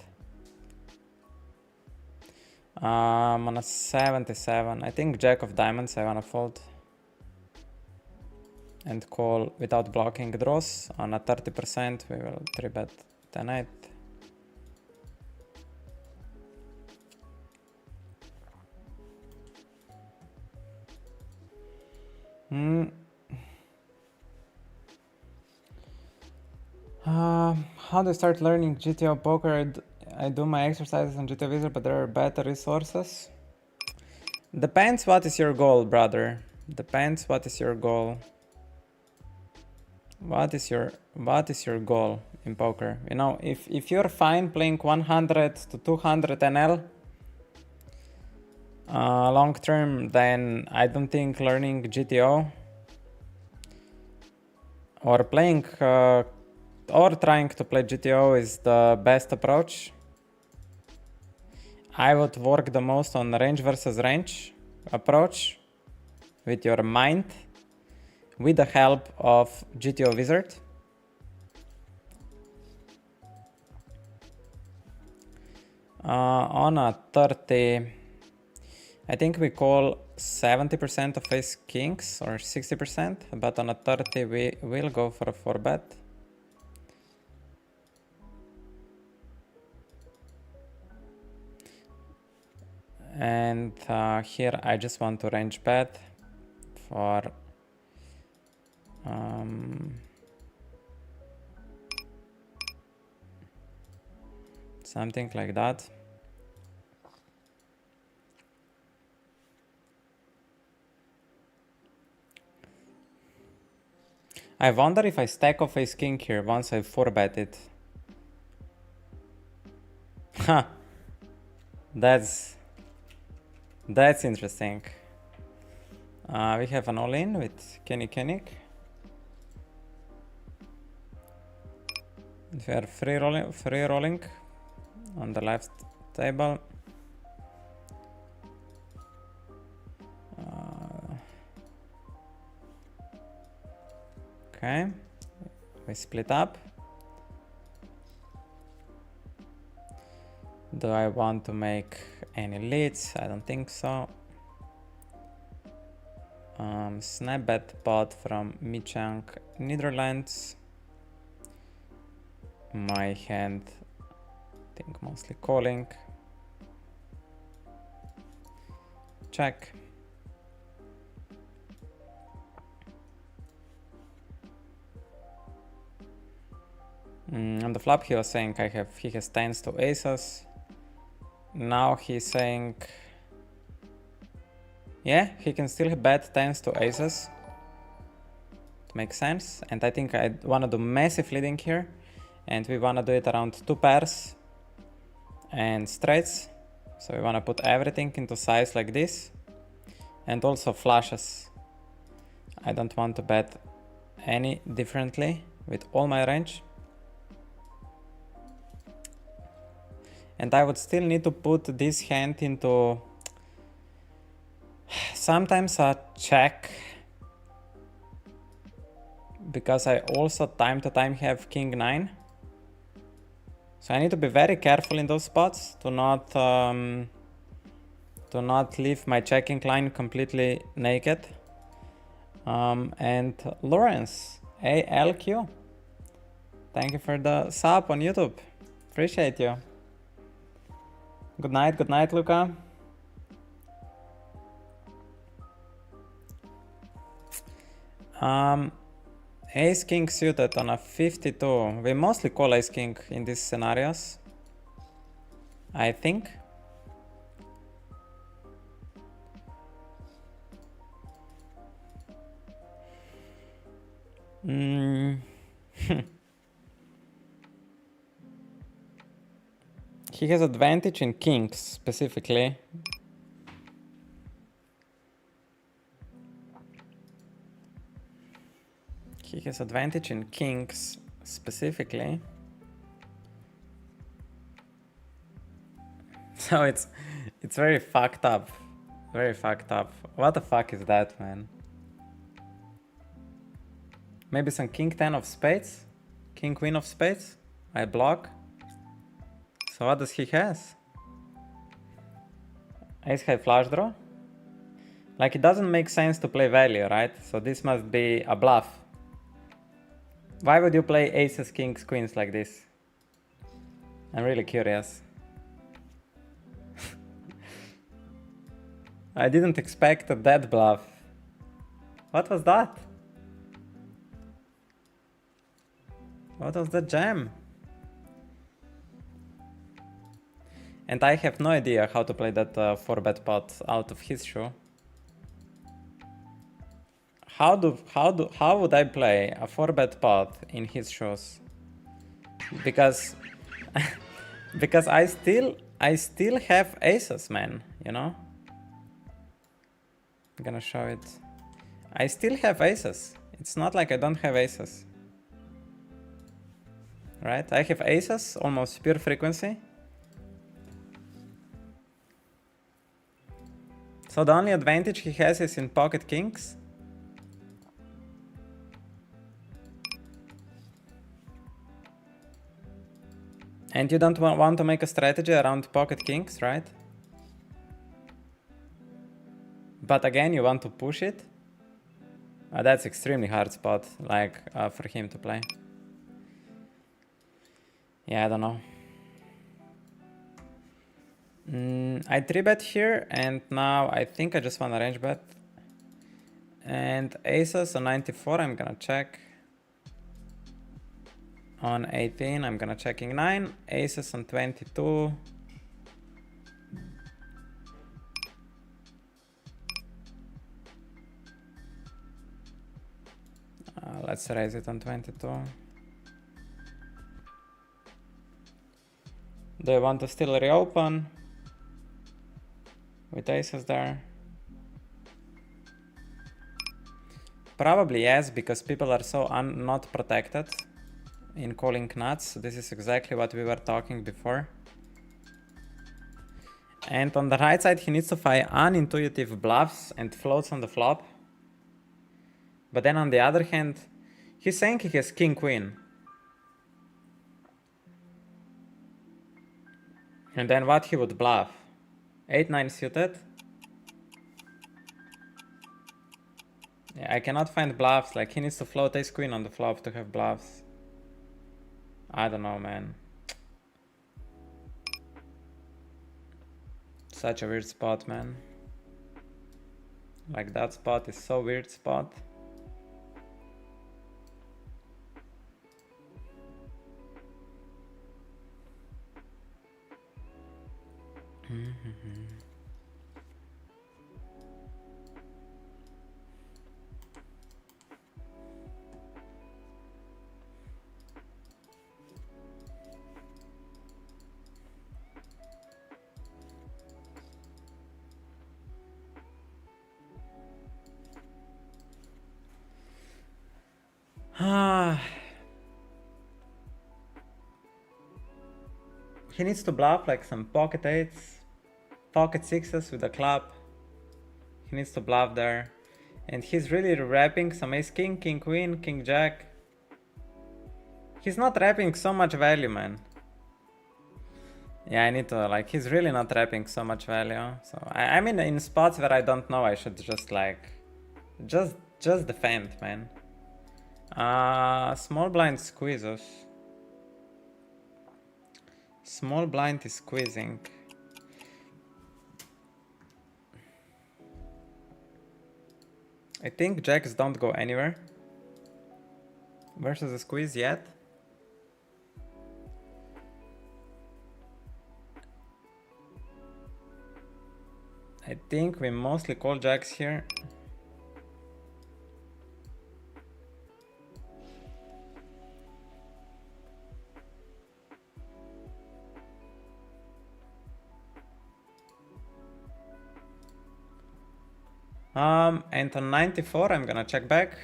On a 77. I think jack of diamonds I wanna fold. And call without blocking draws. On a 30% we will 3-bet 10-8. How do I start learning GTO poker? I do my exercises on GTO Wizard, but there are better resources. Depends what is your goal, brother. Depends what is your goal. What is your goal in poker? You know, if you're fine playing 100 to 200 NL, Long term, then I don't think learning GTO or playing or trying to play GTO is the best approach. I would work the most on range versus range approach with your mind with the help of GTO Wizard. On a 30, I think we call 70% of ace kings or 60%, but on a 30 we will go for a 4-bet. And here I just want to range bet for something like that. I wonder if I stack off ace king here once I 4-bet it. Huh. That's interesting. We have an all-in with Kenny Koenig. We are free rolling on the left table. Okay, we split up. Do I want to make any leads? I don't think so. Snap bet pot from Michang, Netherlands. My hand, I think mostly calling. Check. On the flop he was saying he has tens to aces. Now he's saying, yeah, he can still bet tens to aces. It makes sense. And I think I want to do massive leading here. And we want to do it around 2 pairs and straights. So we want to put everything into size like this. And also flushes. I don't want to bet any differently with all my range. And I would still need to put this hand into sometimes a check, because I also time to time have king 9. So I need to be very careful in those spots to not leave my checking line completely naked. And Lawrence, ALQ, thank you for the sub on YouTube. Appreciate you. Good night, Luca. Ace king suited on a 52. We mostly call ace king in these scenarios, I think. He has advantage in kings specifically. He has advantage in kings specifically. So it's very fucked up. Very fucked up. What the fuck is that, man? Maybe some king 10 of spades? King queen of spades? I block. So what does he has? Ace high flush draw? Like, it doesn't make sense to play value, right? So this must be a bluff. Why would you play aces, kings, queens like this? I'm really curious. I didn't expect a dead bluff. What was that? What was the jam? And I have no idea how to play that 4-bet pot out of his shoe. How would I play a 4-bet pot in his shoes? Because because I still have aces, man, you know? I'm gonna show it. I still have aces. It's not like I don't have aces. Right? I have aces, almost pure frequency. So the only advantage he has is in pocket kings. And you don't want to make a strategy around pocket kings, right? But again, you want to push it. That's extremely hard spot, like for him to play. Yeah, I don't know. I 3-bet here, and now I think I just want to range bet. And aces on 94, I'm gonna check. On 18, I'm gonna check king 9. Aces on 22. Let's raise it on 22. Do I want to still reopen with aces there? Probably yes, because people are so not protected in calling nuts. This is exactly what we were talking before. And on the right side, he needs to find unintuitive bluffs and floats on the flop. But then on the other hand, he's saying he has king queen. And then what he would bluff? 8-9 suited. Yeah, I cannot find bluffs. Like, he needs to float ace queen on the flop to have bluffs. I don't know, man. Such a weird spot, man. Like, that spot is so weird spot. He needs to bluff like some pocket eights, pocket sixes with a club. He needs to bluff there. And he's really wrapping some ace king, king queen, king jack. He's not wrapping so much value, man. Yeah, I need to, like, he's really not wrapping so much value. So, I mean, in spots where I don't know, I should just, like, just defend, man. Small blind squeezes. Small blind is squeezing. I think jacks don't go anywhere versus a squeeze yet. I think we mostly call jacks here. And on 94, I'm gonna check back.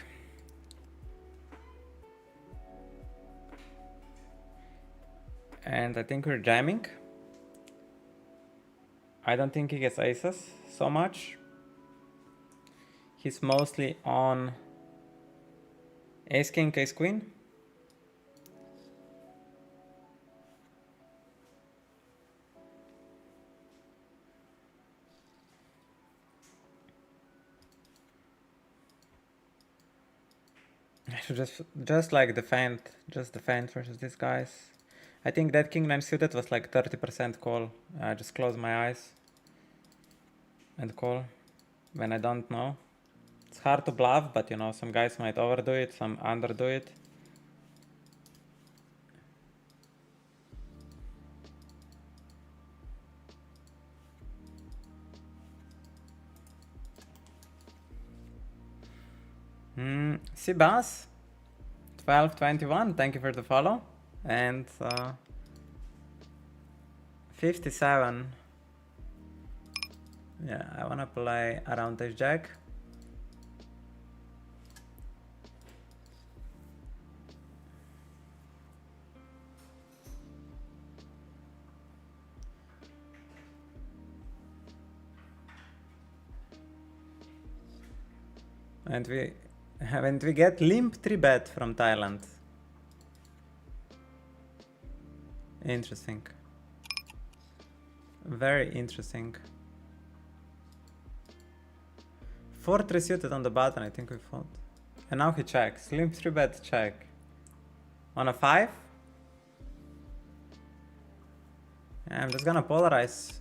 And I think we're jamming. I don't think he gets aces so much. He's mostly on ace king, ace queen. I should just like defend, versus these guys. I think that king 9 suited was like 30% call. Just close my eyes and call when I don't know. It's hard to bluff, but you know, some guys might overdo it, some underdo it. Sibas 1221, thank you for the follow. And 57. Yeah, I wanna play around ace jack. And we get limp 3-bet from Thailand. Interesting. Very interesting. 4-3 suited on the button, I think we fold. And now he checks. Limp 3-bet check. On a 5? Yeah, I'm just gonna polarize.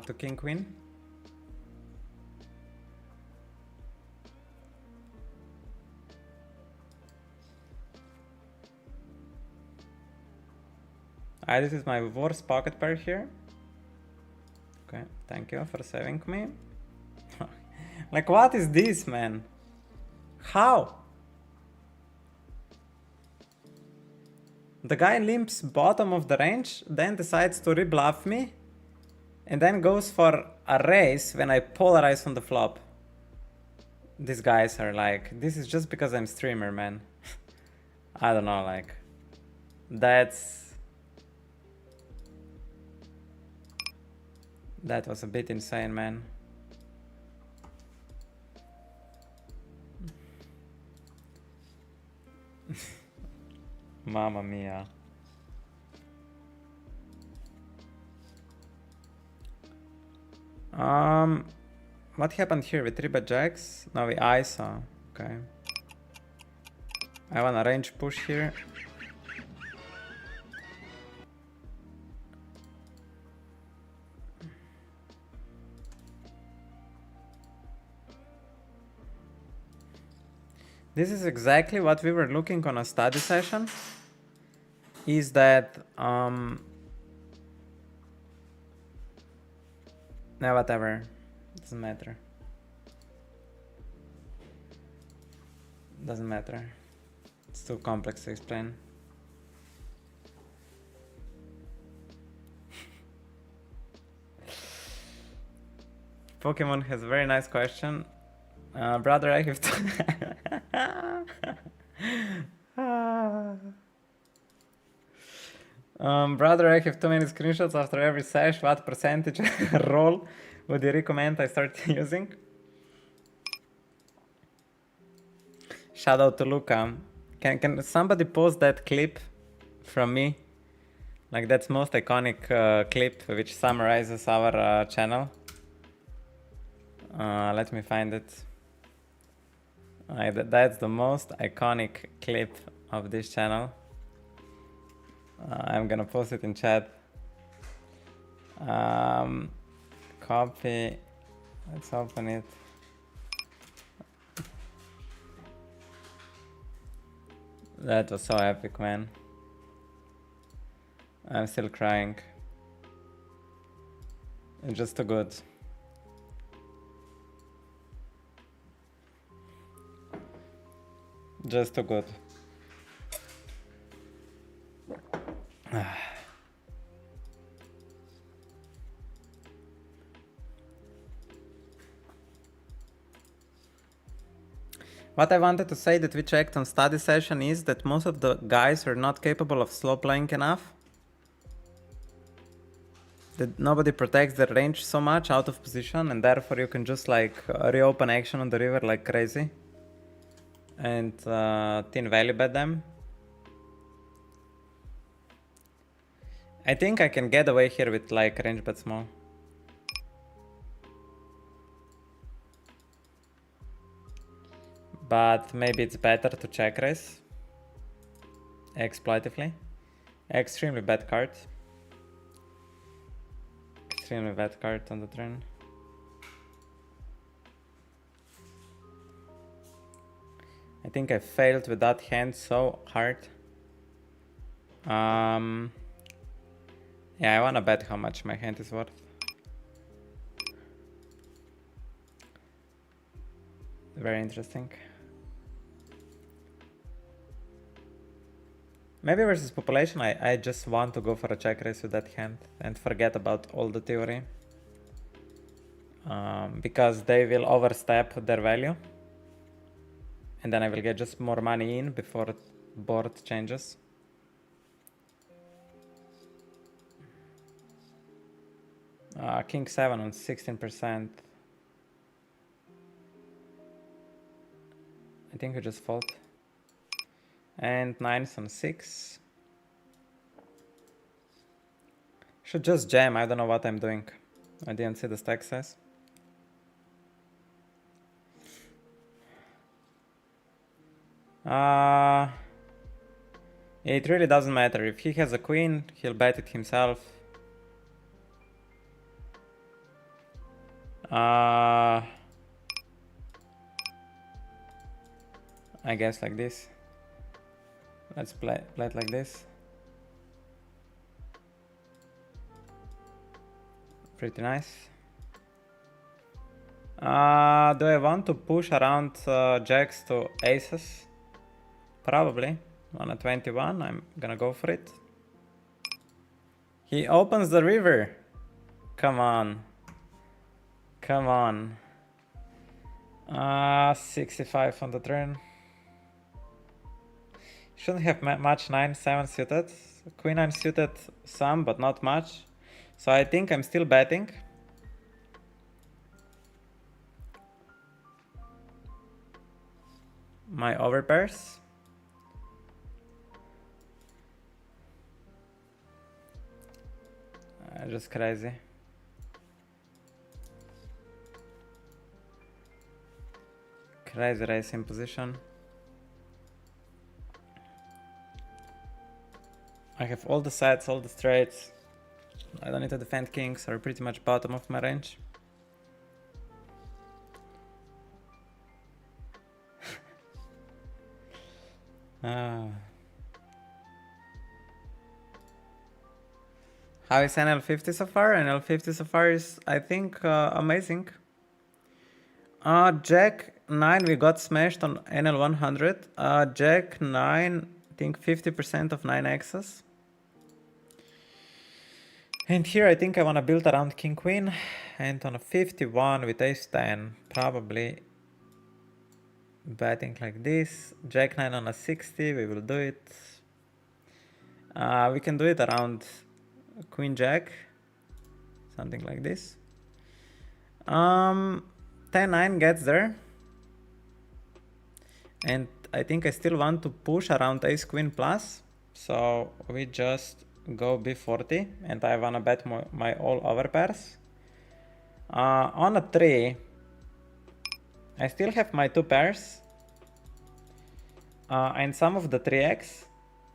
To king queen. This is my worst pocket pair here. Okay, thank you for saving me. Like, what is this, man? How? The guy limps bottom of the range, then decides to rebluff me, and then goes for a raise when I polarize on the flop. These guys are like, this is just because I'm streamer, man. I don't know, like, that was a bit insane, man. Mamma mia. What happened here with 3-bet jacks? Now we ISO. Okay. I want a range push here. This is exactly what we were looking on a study session. Is that no, whatever, doesn't matter. Doesn't matter. It's too complex to explain. Pokemon has a very nice question. Brother, I have to brother, I have too many screenshots after every sesh. What percentage roll would you recommend I start using? Shout out to Luca. Can somebody post that clip from me? Like, that's most iconic clip which summarizes our channel. Let me find it. That's the most iconic clip of this channel. I'm gonna post it in chat. Copy. Let's open it. That was so epic, man. I'm still crying. It's just too good. Just too good. What I wanted to say that we checked on study session is that most of the guys are not capable of slow playing enough. That nobody protects their range so much out of position, and therefore you can just like reopen action on the river like crazy. And thin value bet them. I think I can get away here with like range bet small. But maybe it's better to check raise. Exploitively. Extremely bad card. Extremely bad card on the turn. I think I failed with that hand so hard. Yeah, I wanna bet how much my hand is worth. Very interesting. Maybe versus population, I just want to go for a check raise with that hand and forget about all the theory. because they will overstep their value. And then I will get just more money in before board changes. King 7 on 16%. I think we just fold. And 9s on 6. Should just jam, I don't know what I'm doing. I didn't see the stack size. It really doesn't matter. If he has a queen, he'll bet it himself. I guess like this. Let's play it like this. Pretty nice. Do I want to push around jacks to aces? Probably. On a 21, I'm gonna go for it. He opens the river. Come on. Come on. 65 on the turn. Shouldn't have much 9-7 suited. Queen 9 suited some, but not much. So I think I'm still betting. My overpairs. Just crazy. Crazy racing position. I have all the sets, all the straights. I don't need to defend kings, are pretty much bottom of my range. How is NL50 so far? NL50 so far is, I think, amazing. Jack 9, we got smashed on NL100. Jack 9, I think 50% of 9x's. And here I think I want to build around king queen. And on a 51 with ace 10, probably betting like this. Jack 9 on a 60, we will do it. We can do it around queen jack, something like this. 10-9 gets there. And I think I still want to push around ace queen plus. So we just go b40 and I wanna bet my all over pairs. On a 3, I still have my 2 pairs and some of the 3x.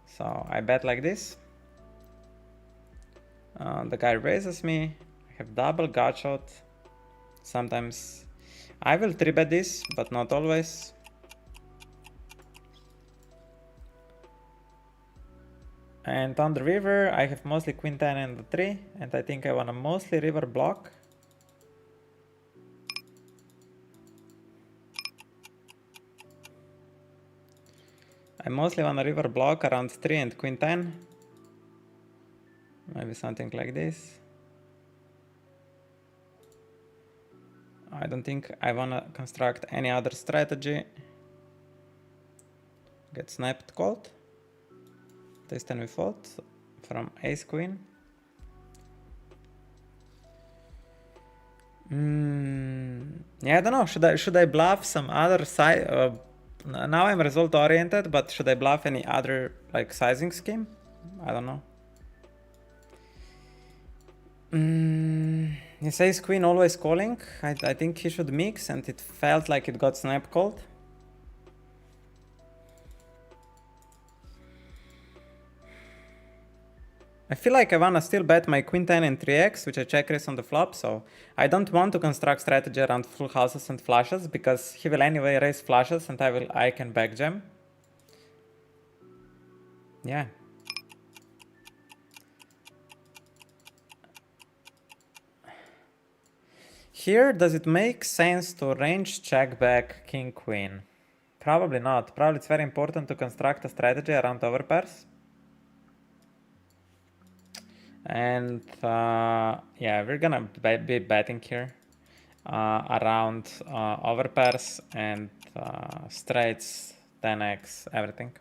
So I bet like this. The guy raises me. I have double gutshot. Sometimes I will 3-bet this, but not always. And on the river, I have mostly queen 10 and the 3, and I think I want to mostly river block. I mostly want to river block around 3 and queen 10. Maybe something like this. I don't think I want to construct any other strategy. Get snapped called. This time we fold from ace queen. Yeah, I don't know. Should I bluff some other side? Now I'm result oriented, but should I bluff any other like sizing scheme? I don't know. He says queen always calling. I think he should mix, and it felt like it got snap called. I feel like I wanna still bet my queen 10 and 3x, which I check raise on the flop, so I don't want to construct strategy around full houses and flushes, because he will anyway raise flushes and I can back jam. Yeah. Here, does it make sense to range check back king queen? Probably not. Probably it's very important to construct a strategy around overpairs. And yeah, we're gonna be betting here. around overpairs and straights, 10x, everything.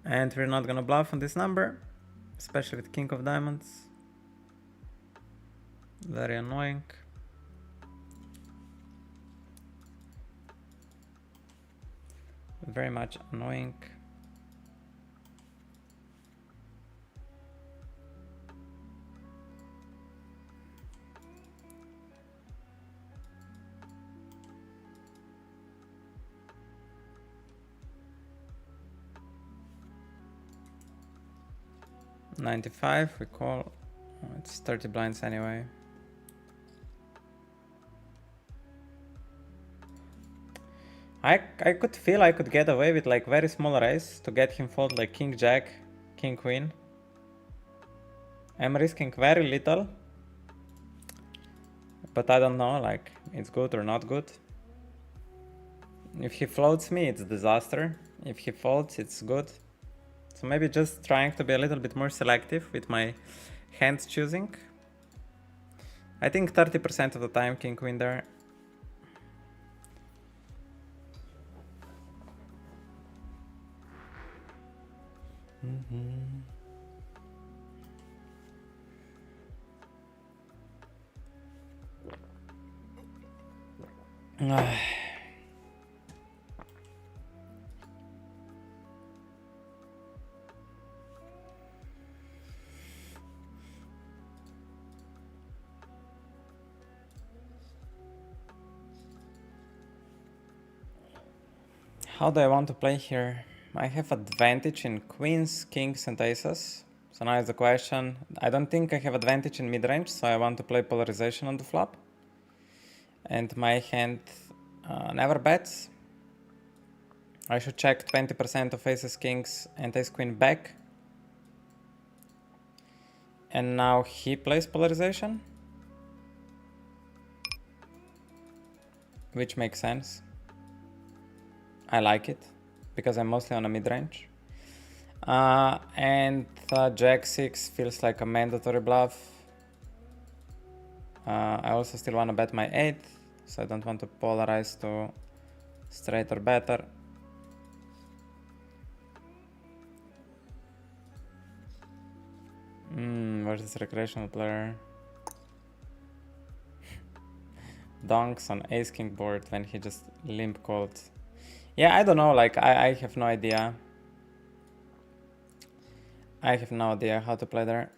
And we're not gonna bluff on this number, especially with king of diamonds. Very annoying. Very much annoying. $95, we call. Oh, it's 30 blinds anyway. I could feel I could get away with like very small raise to get him fold like king jack, king queen. I'm risking very little, but I don't know like it's good or not good. If he floats me, it's disaster. If he folds, it's good. So maybe just trying to be a little bit more selective with my hands choosing. I think 30% of the time king queen there. How do I want to play here? I have advantage in queens, kings and aces. So now is the question. I don't think I have advantage in mid-range, so I want to play polarization on the flop. And my hand never bets. I should check 20% of aces, kings and ace queen back. And now he plays polarization, which makes sense. I like it because I'm mostly on a mid-range. And jack 6 feels like a mandatory bluff. I also still want to bet my 8, so I don't want to polarize to straight or better. Versus recreational player. Donks on ace king board when he just limp called. Yeah, I don't know, like I have no idea. I have no idea how to play there.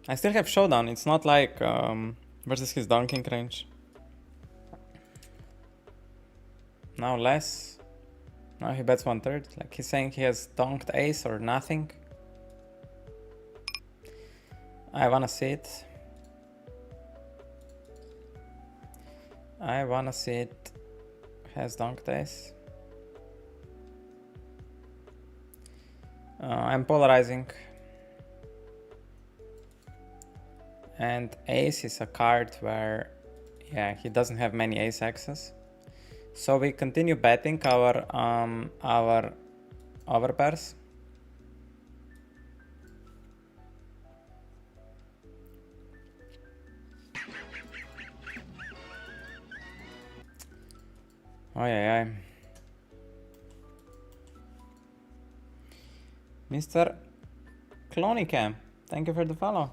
I still have showdown, it's not like versus his donking range. Now less. Now he bets 1/3, like he's saying he has donked ace or nothing. I wanna see it. I wanna see it. Has donked ace. I'm polarizing. And ace is a card where, yeah, he doesn't have many ace axes. So we continue betting our overpairs. Oh yeah, yeah. Mr. Clonicam, thank you for the follow.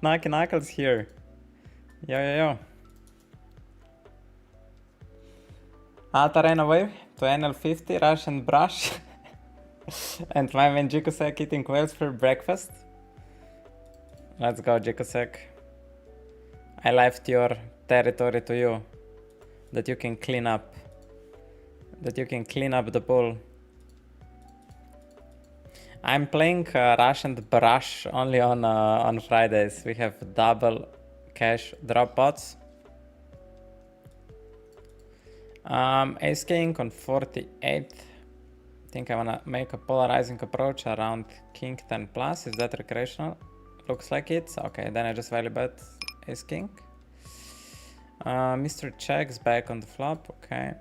Knocky Knuckles here. Yo, yo, yo. Ata ran away to NL50, rush and brush. And my man Jikusek eating whales for breakfast. Let's go, Jikusek. I left your territory to you. That you can clean up. That you can clean up the pool. I'm playing rush and brush only on Fridays. We have double cash drop pots. Ace king on 48th. I think I wanna make a polarizing approach around king 10 plus. Is that recreational? Looks like it. Okay, then I just value bet ace king. Mr. Checks back on the flop, okay.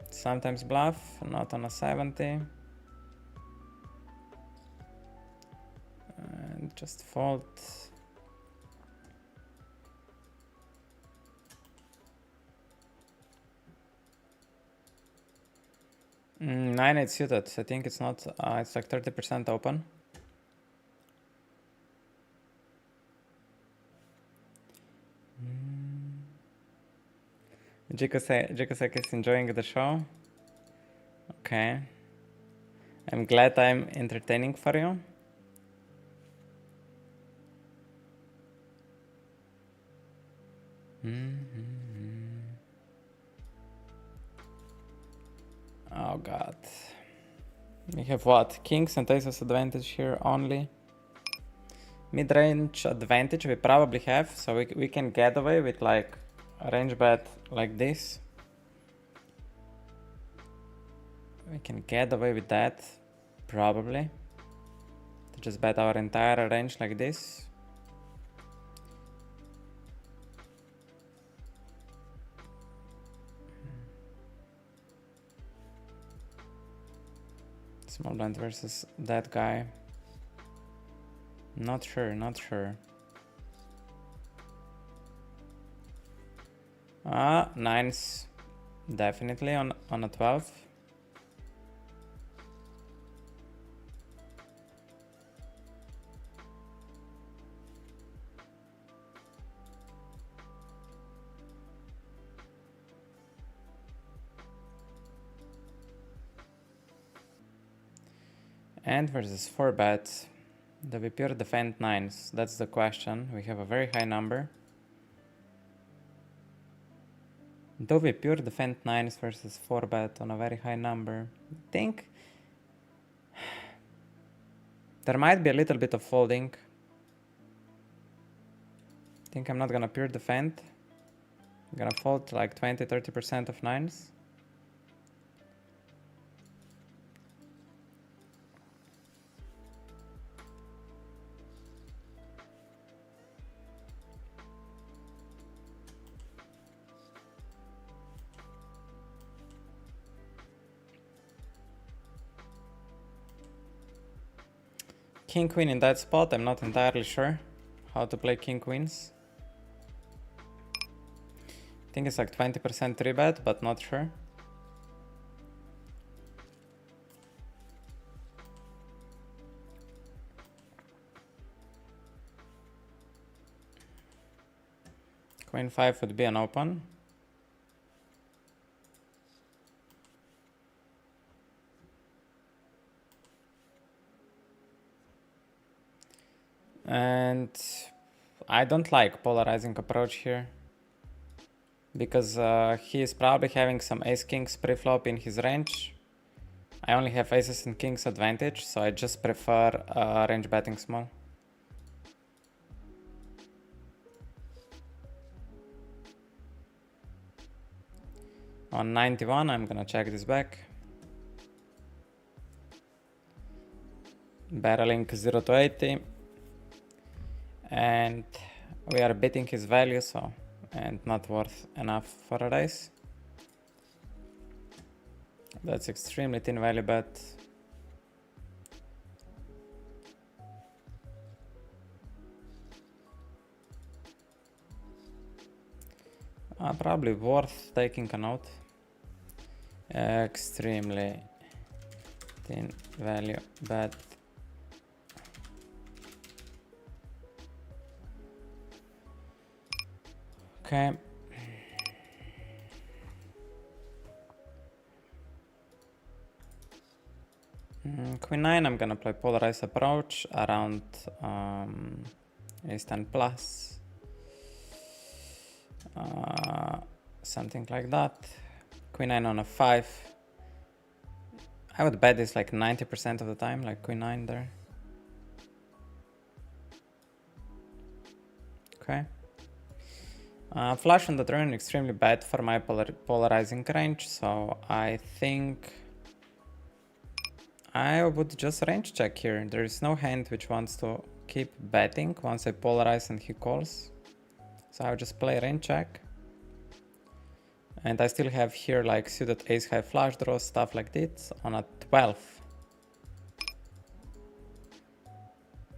Sometimes bluff, not on a 70. And just fold. 9-8 suited. I think it's not. It's like 30% open. Jikosek is enjoying the show. Okay. I'm glad I'm entertaining for you. Oh god. We have what? Kings and aces advantage here only. Mid-range advantage we probably have, so we can get away with like a range bet like this. We can get away with that, probably. To just bet our entire range like this. Small blind versus that guy. Not sure, not sure. Nines definitely on a 12. And versus 4 bet. Do we pure defend nines? That's the question. We have a very high number. Do we pure defend nines versus 4 bet on a very high number? I think there might be a little bit of folding. I think I'm not gonna pure defend. I'm gonna fold like 20-30% of nines. King queen in that spot, I'm not entirely sure how to play king queens. I think it's like 20% 3-bet, but not sure. Queen 5 would be an open. And I don't like polarizing approach here because he is probably having some ace kings pre-flop in his range. I only have aces and kings advantage, so I just prefer range betting small. On 91, I'm gonna check this back. Barreling 0 to 80. And we are beating his value, so, and not worth enough for a raise. That's extremely thin value bet. Probably worth taking a note. Extremely thin value bet. Okay. Queen 9, I'm gonna play polarized approach around ace 10 plus. Something like that. Queen 9 on a 5. I would bet this like 90% of the time, like Queen 9 there. Okay. Flush on the turn, extremely bad for my polarizing range, so I think I would just range check here. There is no hand which wants to keep betting once I polarize and he calls. So I'll just play range check. And I still have here like suited ace high flush draws, stuff like this on a 12.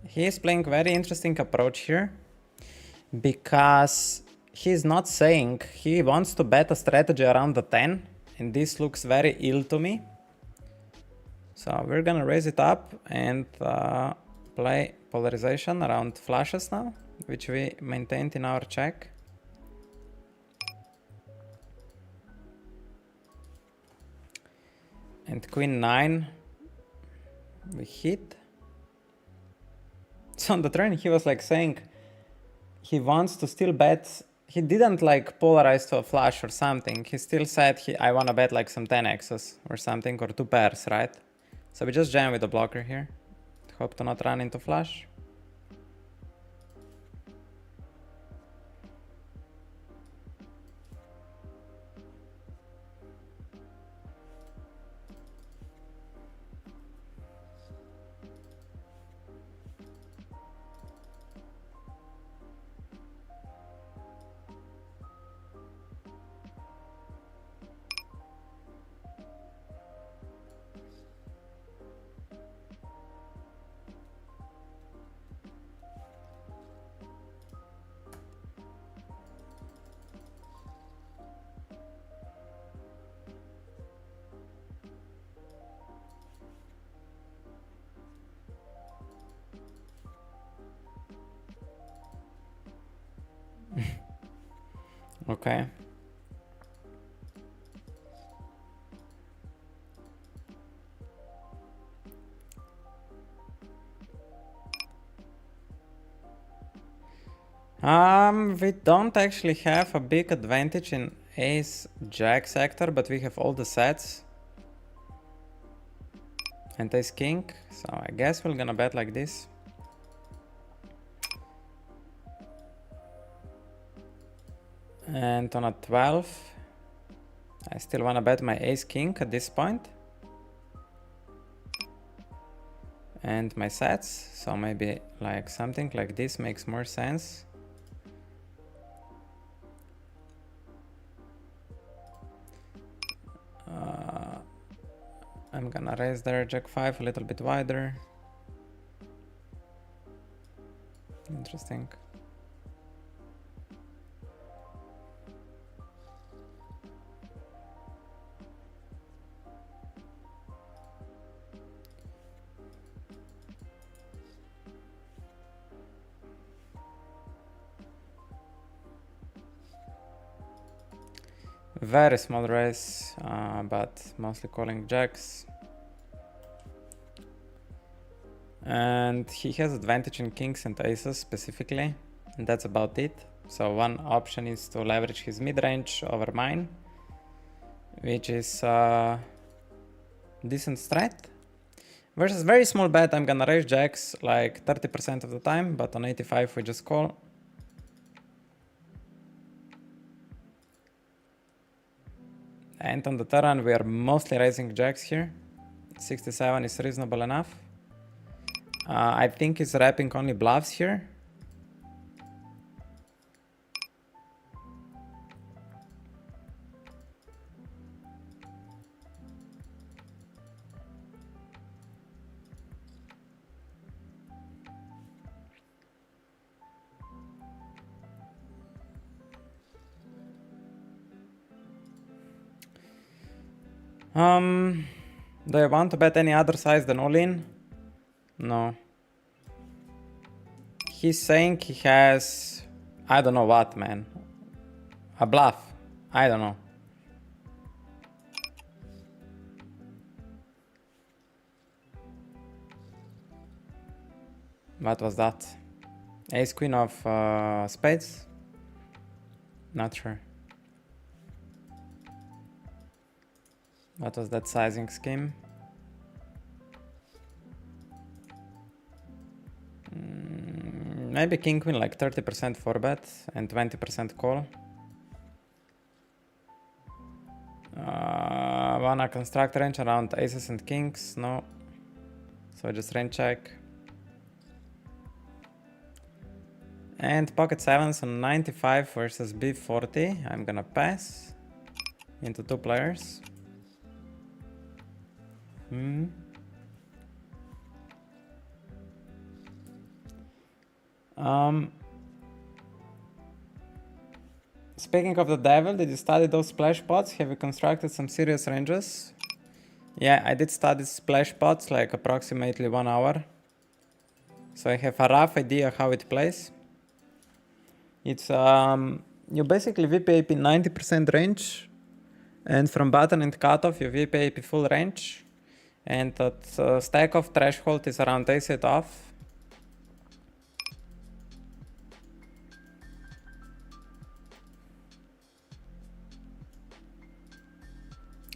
He is playing very interesting approach here because he's not saying he wants to bet a strategy around the 10, and this looks very ill to me. So we're gonna raise it up and play polarization around flushes now, which we maintained in our check. And queen 9 we hit. So on the turn he was like saying he wants to still bet. He didn't like polarize to a flush or something. He still said I wanna bet like some 10x's or something, or 2 pairs, right? So we just jam with the blocker here. Hope to not run into flush. Okay. We don't actually have a big advantage in ace jack sector, but we have all the sets. And ace king, so I guess we're gonna bet like this. And on a 12, I still wanna bet my ace king at this point. And my sets, so maybe like something like this makes more sense. I'm gonna raise there jack 5 a little bit wider. Interesting. Very small raise, but mostly calling jacks. And he has advantage in kings and aces specifically, and that's about it. So one option is to leverage his mid-range over mine, which is decent strat. Versus very small bet, I'm gonna raise jacks like 30% of the time, but on 85 we just call. And on the turn we are mostly raising jacks here. 67 is reasonable enough. I think he's wrapping only bluffs here. Do I want to bet any other size than all in? No. He's saying he has, I don't know what, man. A bluff. I don't know. What was that? Ace queen of spades? Not sure. What was that sizing scheme? Maybe king queen like 30% 4-bet and 20% call. Wanna construct range around aces and kings? No. So just range check. And pocket sevens on 95 versus B40. I'm gonna pass. into 2 players. Speaking of the devil, did you study those splash pots? Have you constructed some serious ranges? Yeah, I did study splash pots like approximately 1 hour. So I have a rough idea how it plays. It's you basically VPAP 90% range, and from button and cutoff you VPAP full range, and that stack of threshold is around ace it off.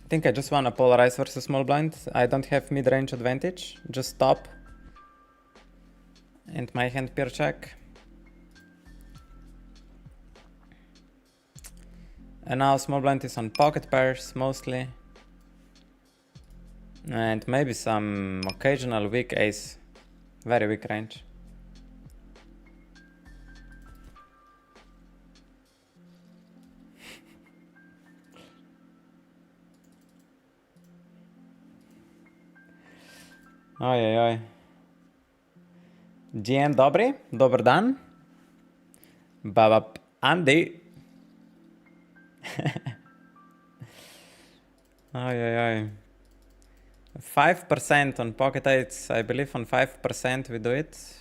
I think I just wanna polarize versus small blind. I don't have mid-range advantage, just top. And my hand pure check. And now small blind is on pocket pairs mostly. And maybe some occasional weak ace. Very weak range. Ojej. Dzień dobry, dober dan. Babap Andy. Ojej. 5% on pocket eights, I believe on 5% we do it.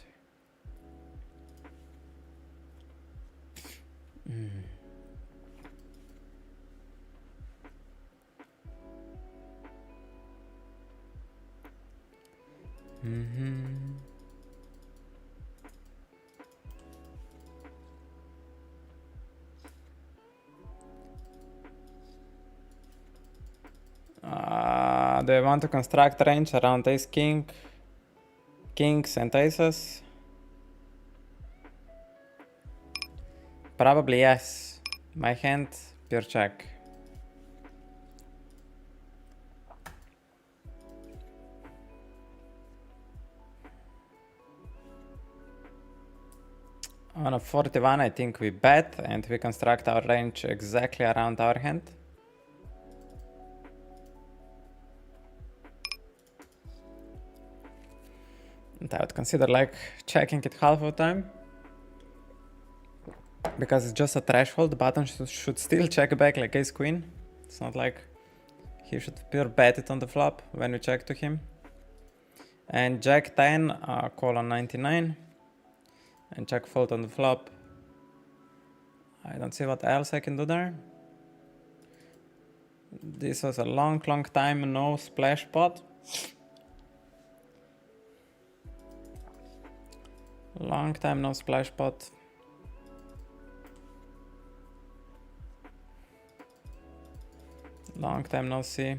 Do I want to construct range around ace king, kings and aces? Probably yes. My hand, pure check. On a 41 I think we bet and we construct our range exactly around our hand. And I would consider like checking it half of the time. Because it's just a threshold, the button should still check back like ace queen. It's not like he should pure bet it on the flop when we check to him. And jack 10, call on 99. And check fold on the flop. I don't see what else I can do there. This was a long time no splash pot. Long time no splash pot. Long time no see.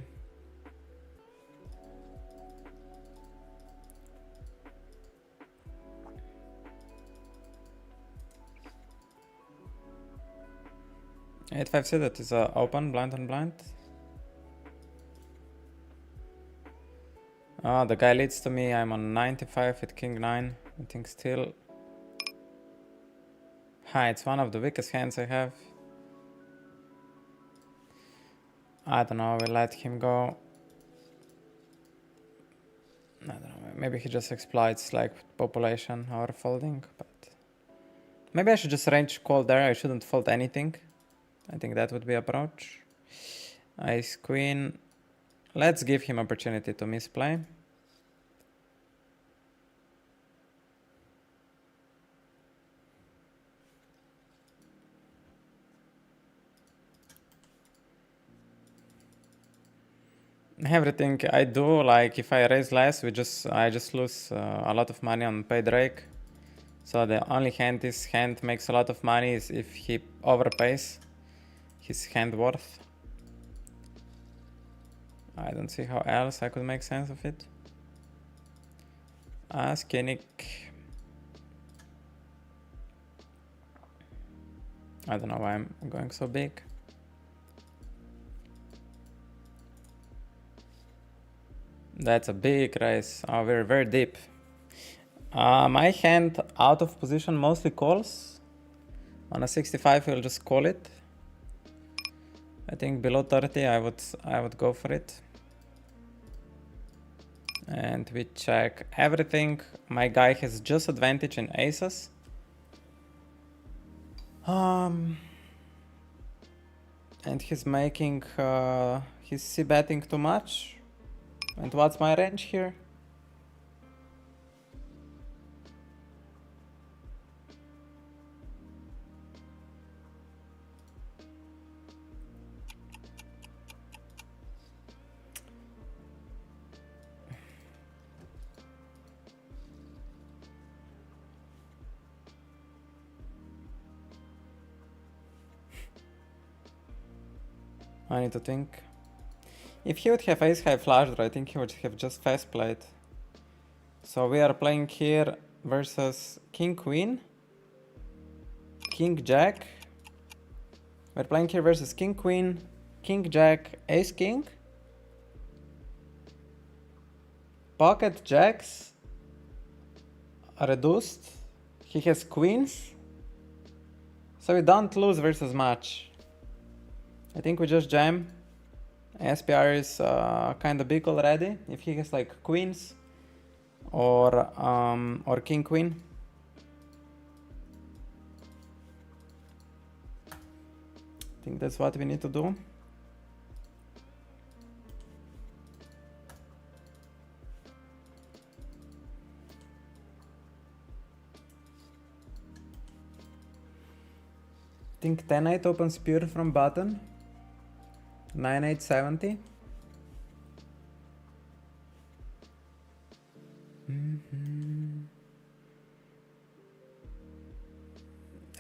Eight five suited is open, blind on blind. Oh, the guy leads to me. I'm on 95 with king 9. I think still. It's one of the weakest hands I have. I don't know, we'll let him go. I don't know, maybe he just exploits like population or folding, but maybe I should just range call there. I shouldn't fold anything. I think that would be approach. Ace queen. Let's give him opportunity to misplay. Everything I do, like if I raise less, I just lose a lot of money on paid rake. So the only hand this hand makes a lot of money is if he overpays his hand worth. I don't see how else I could make sense of it. Skinnick. I don't know why I'm going so big. That's a big raise. Oh, we're very deep. My hand out of position mostly calls. On a 65 we'll just call it. I think below 30 I would go for it. And we check everything. My guy has just advantage in aces. And he's making, he's c-betting too much. And what's my range here? I need to think. If he would have ace high flush draw, I think he would have just fast played. So we are playing here versus king queen, king jack. We're playing here versus king queen, king jack, ace king, pocket jacks, reduced. He has queens, so we don't lose versus match. I think we just jam. SPR is kind of big already. If he has like queens or king queen. I think that's what we need to do. I think 10-8 opens pure from button. 9-8 70.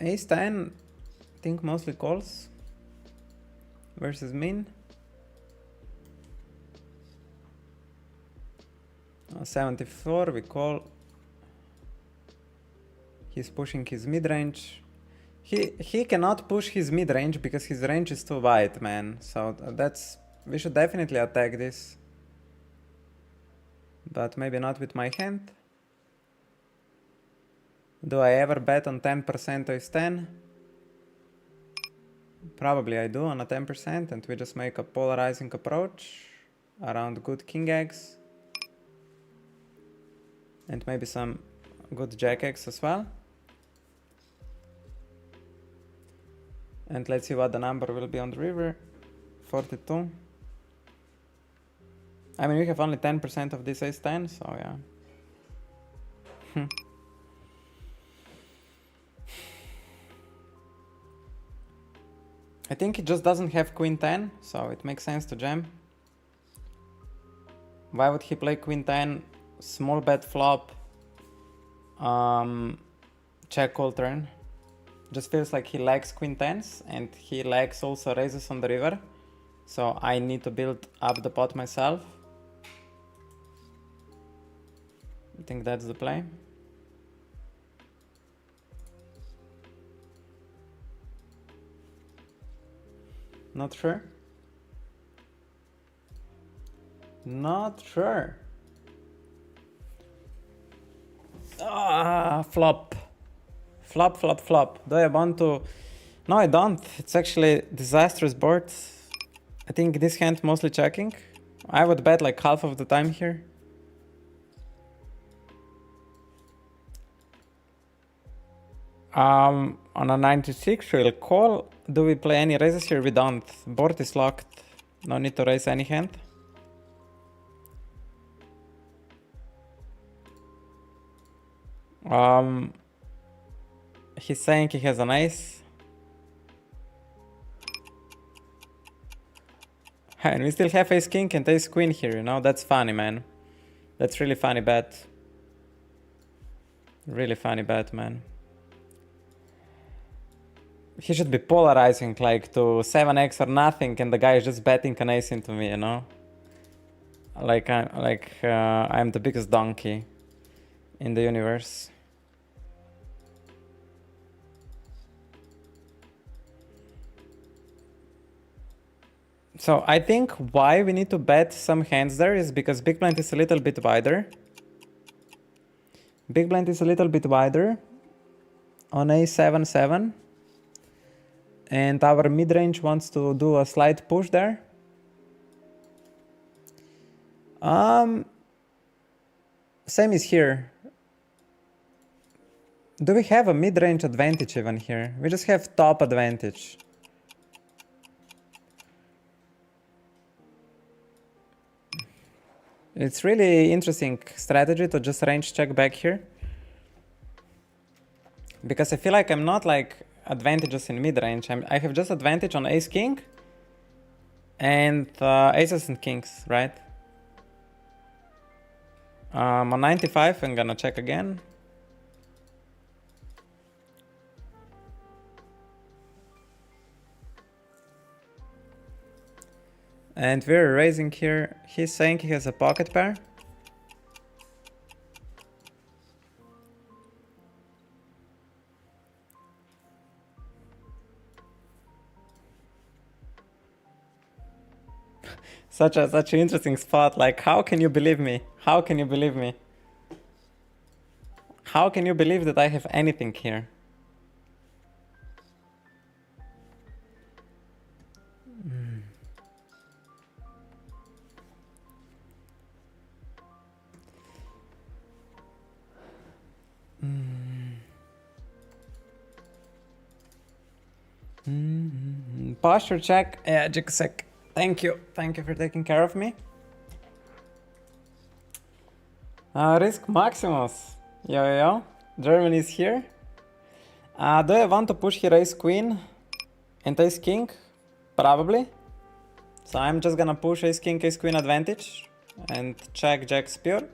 Ace 10, I think mostly calls versus min. 74 we call. He's pushing his mid-range. He cannot push his mid-range because his range is too wide, man. So we should definitely attack this. But maybe not with my hand. Do I ever bet on 10% ace 10? Probably I do on a 10%, and we just make a polarizing approach around good king eggs. And maybe some good jack eggs as well. And let's see what the number will be on the river. 42. I mean, we have only 10% of this ace 10, so yeah. I think it just doesn't have queen 10, so it makes sense to jam. Why would he play queen 10, small bet flop, check call turn? Just feels like he likes queen 10s and he likes also raises on the river. So I need to build up the pot myself. I think that's the play. Not sure. Not sure. Ah, flop. Flop, flop, flop. Do I want to... No, I don't. It's actually disastrous board. I think this hand mostly checking. I would bet like half of the time here. On a 96 we'll call. Do we play any raises here? We don't. Board is locked. No need to raise any hand. He's saying he has an ace. And we still have ace king and ace queen here, you know? That's funny, man. That's really funny bet. Really funny bet, man. He should be polarizing like to 7x or nothing, and the guy is just betting an ace into me, you know? I'm the biggest donkey in the universe. So I think why we need to bet some hands there is because big blind is a little bit wider. Big blind is a little bit wider on a7-7. And our mid-range wants to do a slight push there. Same is here. Do we have a mid-range advantage even here? We just have top advantage. It's really interesting strategy to just range check back here. Because I feel like I'm not like advantages in mid-range. I have just advantage on ace-king and aces and kings, right? On 95, I'm gonna check again. And we're raising here. He's saying he has a pocket pair. Such an interesting spot. Like, how can you believe me? How can you believe me? How can you believe that I have anything here? Posture check. Yeah, Jigsek. Thank you. Thank you for taking care of me. Risk Maximus. Yo. Germany is here. Do I want to push here ace queen and ace king? Probably. So I'm just gonna push ace king, ace queen advantage and check jack spear.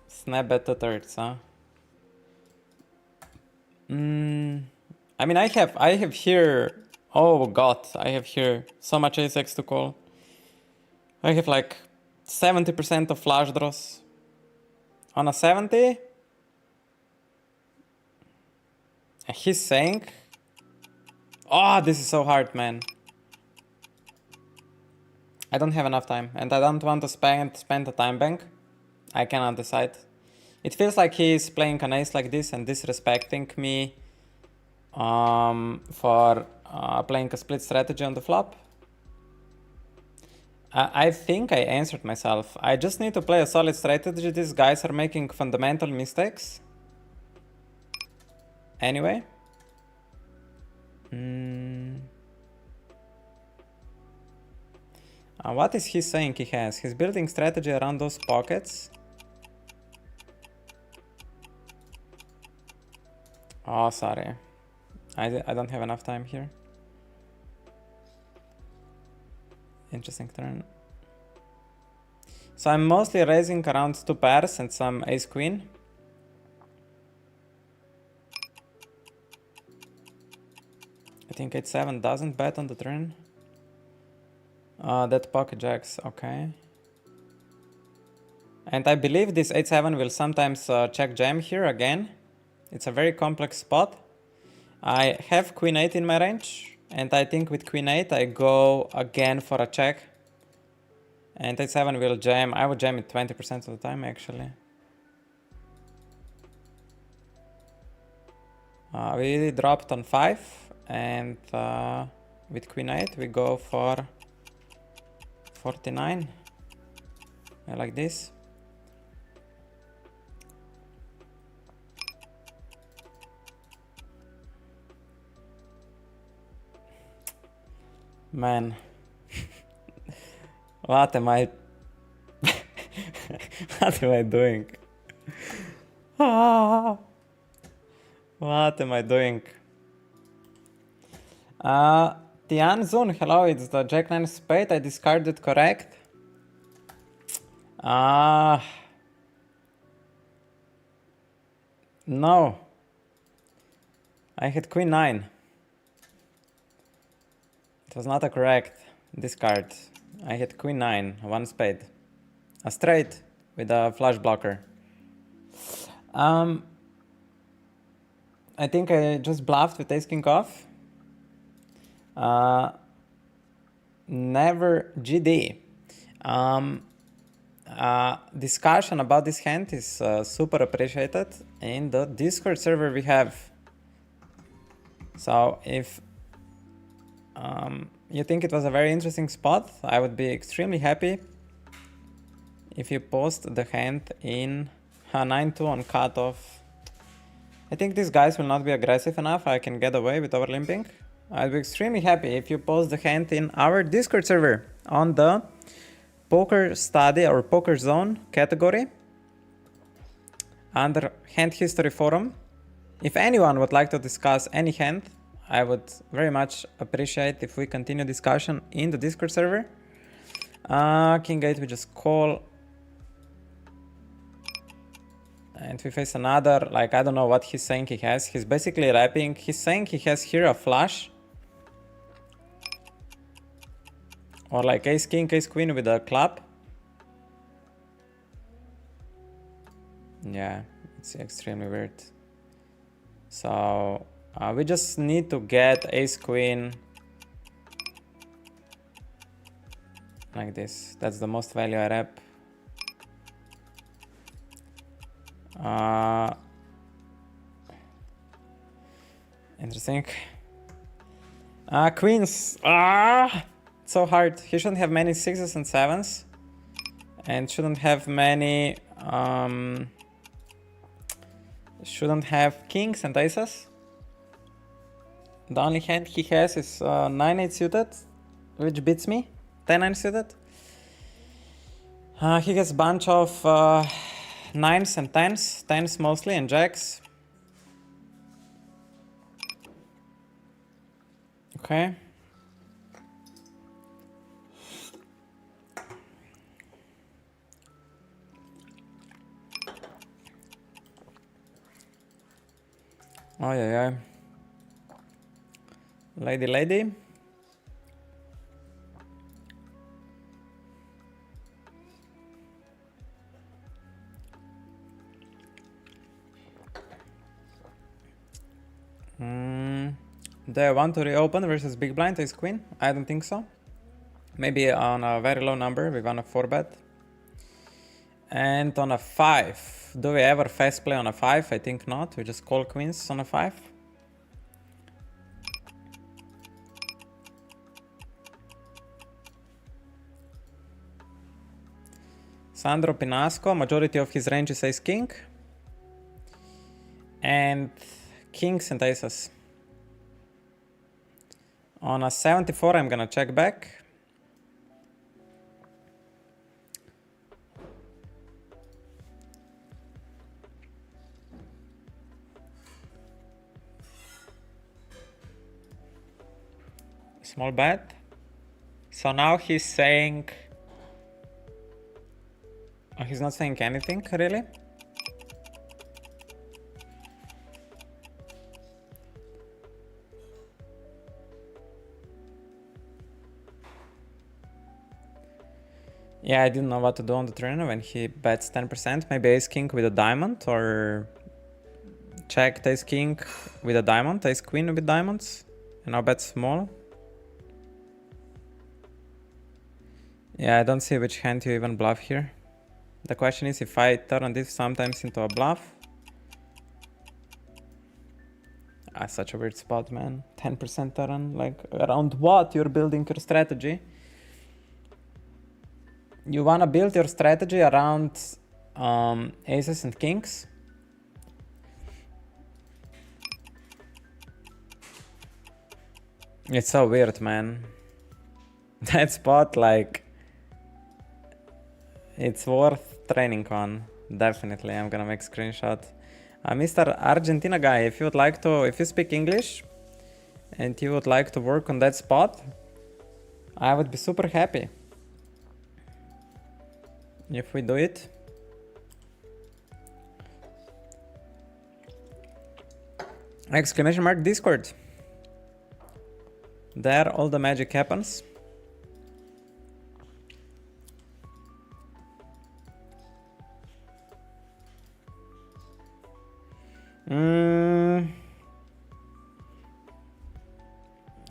Snap bet to thirds, huh? I mean, I have here, oh god, I have here so much ace-x to call. I have like 70% of flush draws. On a 70? He's saying, oh, this is so hard, man. I don't have enough time, and I don't want to spend a time bank. I cannot decide. It feels like he's playing an ace like this and disrespecting me for playing a split strategy on the flop. I think I answered myself. I just need to play a solid strategy. These guys are making fundamental mistakes. Anyway. What is he saying he has? He's building strategy around those pockets. Oh, sorry. I don't have enough time here. Interesting turn. So I'm mostly raising around two pairs and some ace queen. I think 8-7 doesn't bet on the turn. That pocket jacks, okay. And I believe this 8-7 will sometimes check jam here again. It's a very complex spot. I have queen 8 in my range, and I think with queen 8 I go again for a check. And 8-7 will jam. I would jam it 20% of the time actually. We dropped on 5, and with queen 8 we go for 49. Like this. Man, what am I what am I doing? What am I doing? Tian Zun, hello, it's the Jack 9 spade. I discarded correct. No. I had queen 9. It was not a correct discard. I had queen 9, one spade. A straight with a flush blocker. I think I just bluffed with ace king off. Never GD. discussion about this hand is super appreciated in the Discord server we have. So if you think it was a very interesting spot, I would be extremely happy if you post the hand in 9-2 on cutoff. I think these guys will not be aggressive enough. I can get away with overlimping. I'd be extremely happy if you post the hand in our Discord server on the poker study or poker zone category under hand history forum. If anyone would like to discuss any hand, I would very much appreciate if we continue discussion in the Discord server. King 8 we just call. And we face another, like, I don't know what he's saying he has. He's basically wrapping. He's saying he has here a flush. Or like ace king, ace queen with a club. Yeah, it's extremely weird. So we just need to get ace queen like this. That's the most value I rep. Interesting. Queens. So hard. He shouldn't have many 6s and 7s. And shouldn't have many... shouldn't have kings and aces. The only hand he has is 9-8 suited, which beats me. 10-9 suited. He has a bunch of 9s and 10s. 10s mostly and jacks. Okay. Oh yeah. Lady. Do I want to reopen versus big blind ace queen? I don't think so. Maybe on a very low number we want a 4-bet. And on a 5. Do we ever fast play on a 5? I think not. We just call queens on a 5. Sandro Pinasco, majority of his range is ace king. And kings and aces. On a 74 I'm gonna check back. Small bet. So now he's saying... Oh, he's not saying anything, really? Yeah, I didn't know what to do on the turn when he bets 10%. Maybe ace king with a diamond, or checked ace king with a diamond, ace queen with diamonds, and now bet small. Yeah, I don't see which hand you even bluff here. The question is if I turn this sometimes into a bluff. Such a weird spot, man. 10% turn, like around what you're building your strategy? You wanna build your strategy around aces and kings. It's so weird, man. That spot, like, it's worth training on. Definitely, I'm gonna make screenshot. Mr. Argentina guy, if you would like to, if you speak English and you would like to work on that spot, I would be super happy if we do it. Exclamation mark Discord. There all the magic happens.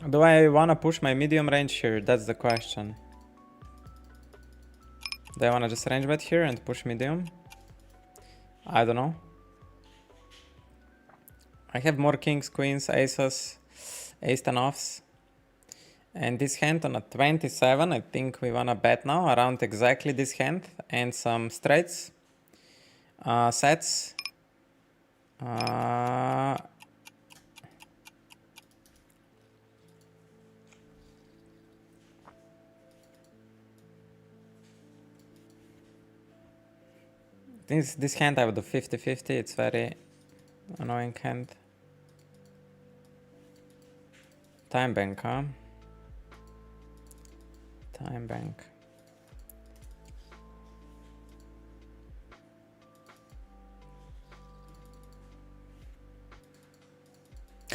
Do I wanna push my medium range here? That's the question. Do I wanna just range bet here and push medium? I don't know. I have more kings, queens, aces, ace 10 offs. And this hand on a 27, I think we wanna bet now around exactly this hand and some straights, sets. This hand I would do 50-50, it's very annoying hand. Time bank, huh? Time bank.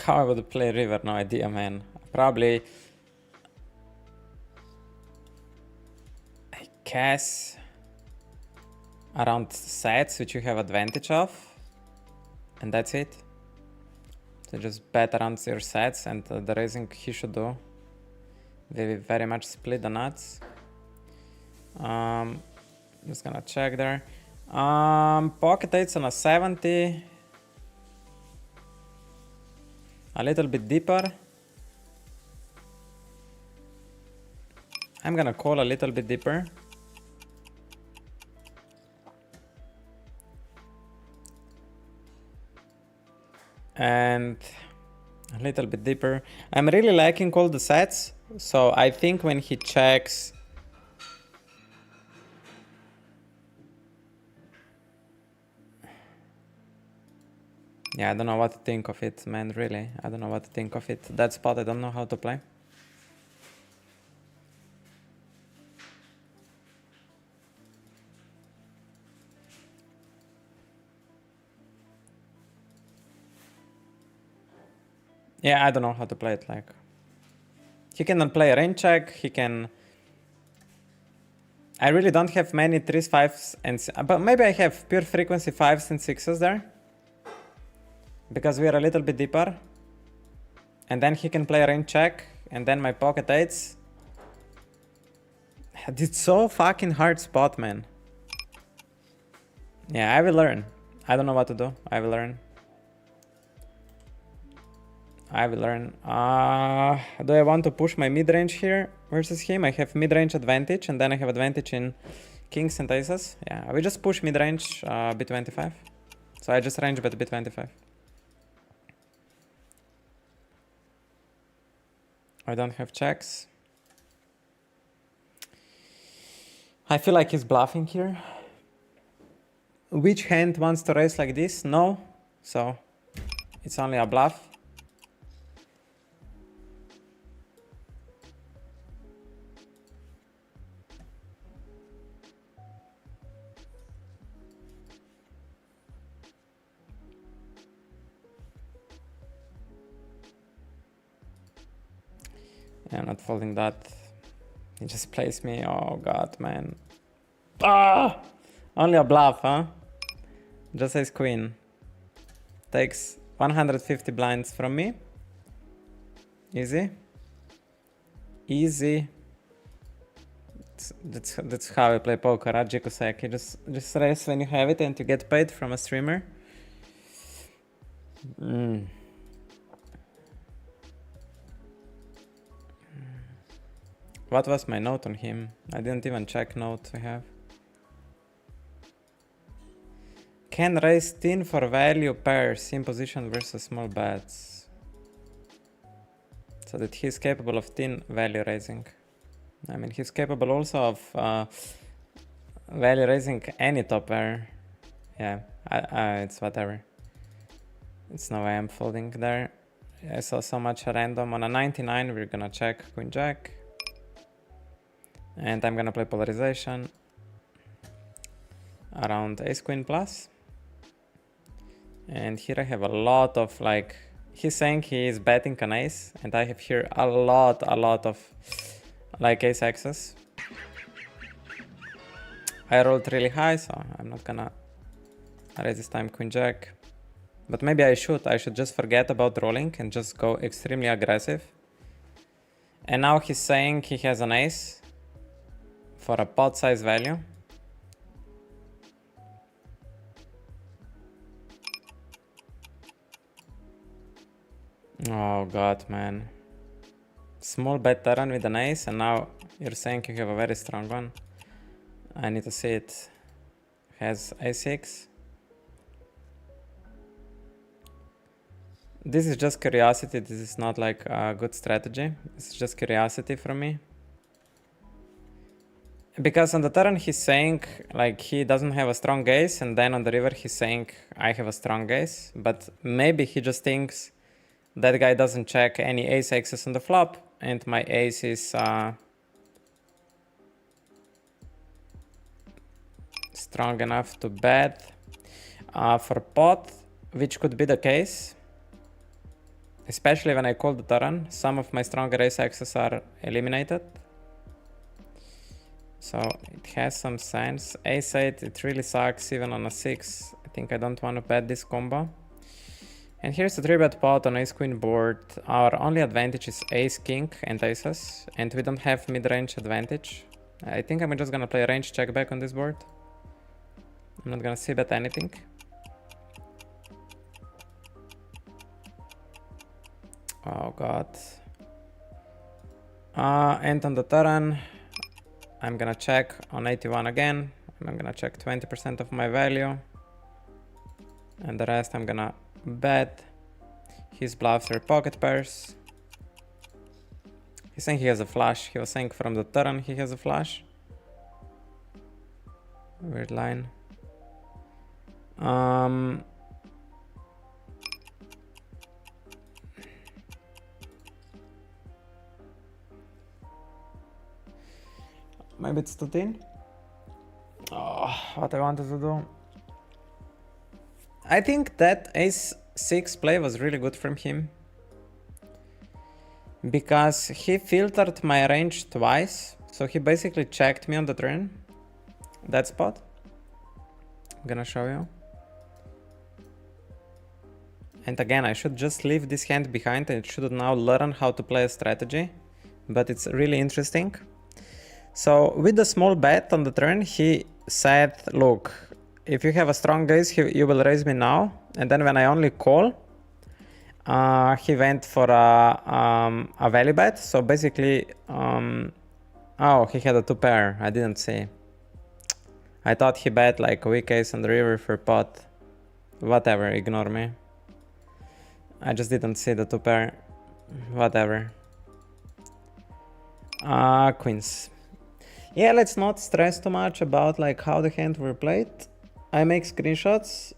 How I would play river, no idea, man. Probably I guess around sets which you have advantage of, and that's it. So just bet around your sets, and the raising he should do. They very much split the nuts. Just gonna check there. Pocket eights on a 70. A little bit deeper. I'm gonna call a little bit deeper. And a little bit deeper. I'm really liking all the sets. So I think when he checks, yeah, I don't know what to think of it, man, really. I don't know what to think of it. That spot, I don't know how to play. Yeah, I don't know how to play it, like. He cannot play a range check, he can... I really don't have many 3s, 5s, and... But maybe I have pure frequency 5s and 6s there. Because we are a little bit deeper. And then he can play a range check, and then my pocket 8s. It's so fucking hard spot, man. Yeah, I will learn. I don't know what to do. I will learn. I will learn. Do I want to push my mid-range here versus him? I have mid-range advantage, and then I have advantage in kings and aces. Yeah, we just push mid-range B25. So I just range bet B25. I don't have checks. I feel like he's bluffing here. Which hand wants to raise like this? No. So it's only a bluff. I'm not folding that. He just plays me. Oh god, man. Ah! Only a bluff, huh? Just ace queen. Takes 150 blinds from me. Easy. Easy. That's how I play poker, right, Jikuseki? Just raise when you have it and you get paid from a streamer. What was my note on him? I didn't even check note I have. Can raise tin for value pairs in position versus small bets. So that he's capable of tin value raising. I mean, he's capable also of value raising any top pair. Yeah, it's whatever. It's no way I'm folding there. I saw so much random. On a 99, we're gonna check queen jack. And I'm gonna play polarization around ace queen plus. And here I have a lot of like, he's saying he is betting an ace, and I have here a lot of like ace x's. I rolled really high, so I'm not gonna raise this time queen jack. But maybe I should just forget about rolling and just go extremely aggressive. And now he's saying he has an ace for a pot size value. Oh god, man. Small bet turn with an ace, and now you're saying you have a very strong one. I need to see it. Has a6. This is just curiosity. This is not like a good strategy. It's just curiosity from me. Because on the turn he's saying like he doesn't have a strong ace, and then on the river he's saying I have a strong ace. But maybe he just thinks that guy doesn't check any ace axes on the flop, and my ace is strong enough to bet for pot, which could be the case. Especially when I call the turn, some of my stronger ace axes are eliminated. So it has some sense. Ace 8, it really sucks even on a 6. I think I don't want to bet this combo. And here's the 3-bet pot on ace queen board. Our only advantage is ace king and aces, and we don't have mid-range advantage. I think I'm just gonna play range check back on this board. I'm not gonna c-bet anything. Oh god. And on the turn, I'm gonna check on 81 again. I'm gonna check 20% of my value. And the rest I'm gonna bet. His bluffs are pocket pairs. He's saying he has a flush. He was saying from the turn he has a flush. Weird line. Maybe it's too thin. Oh, what I wanted to do. I think that ace 6 play was really good from him, because he filtered my range twice. So he basically checked me on the turn. That spot. I'm gonna show you. And again, I should just leave this hand behind and should now learn how to play a strategy. But it's really interesting. So with the small bet on the turn, he said, look, if you have a strong ace, you will raise me now. And then when I only call, he went for a value bet. So basically, oh, he had a 2 pair. I didn't see. I thought he bet like a weak ace on the river for pot. Whatever, ignore me. I just didn't see the 2 pair. Whatever. Queens. Yeah, let's not stress too much about like how the hand were played. I make screenshots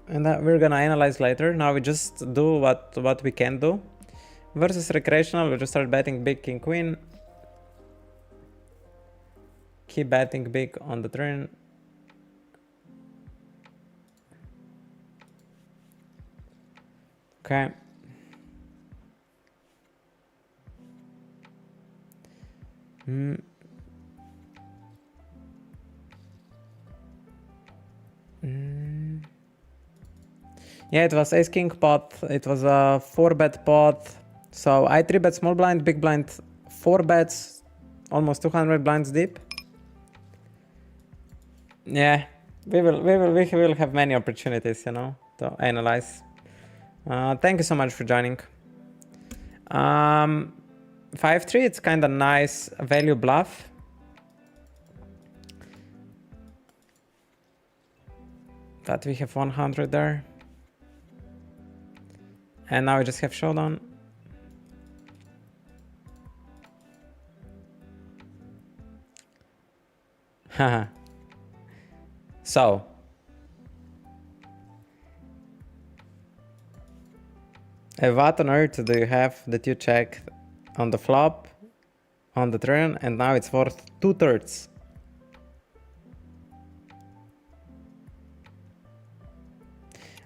and we're gonna analyze later. Now we just do what we can do. Versus recreational, we just start betting big king queen. Keep betting big on the turn. Okay. Yeah, it was ace king pot. It was a 4-bet pot. So I 3-bet small blind, big blind 4 bets, almost 200 blinds deep. Yeah, we will have many opportunities, you know, to analyze. Thank you so much for joining. 5-3, it's kind of nice value bluff. But we have 100 there. And now we just have showdown. Haha. So. What on earth do you have that you check on the flop, on the turn, and now it's worth 2/3?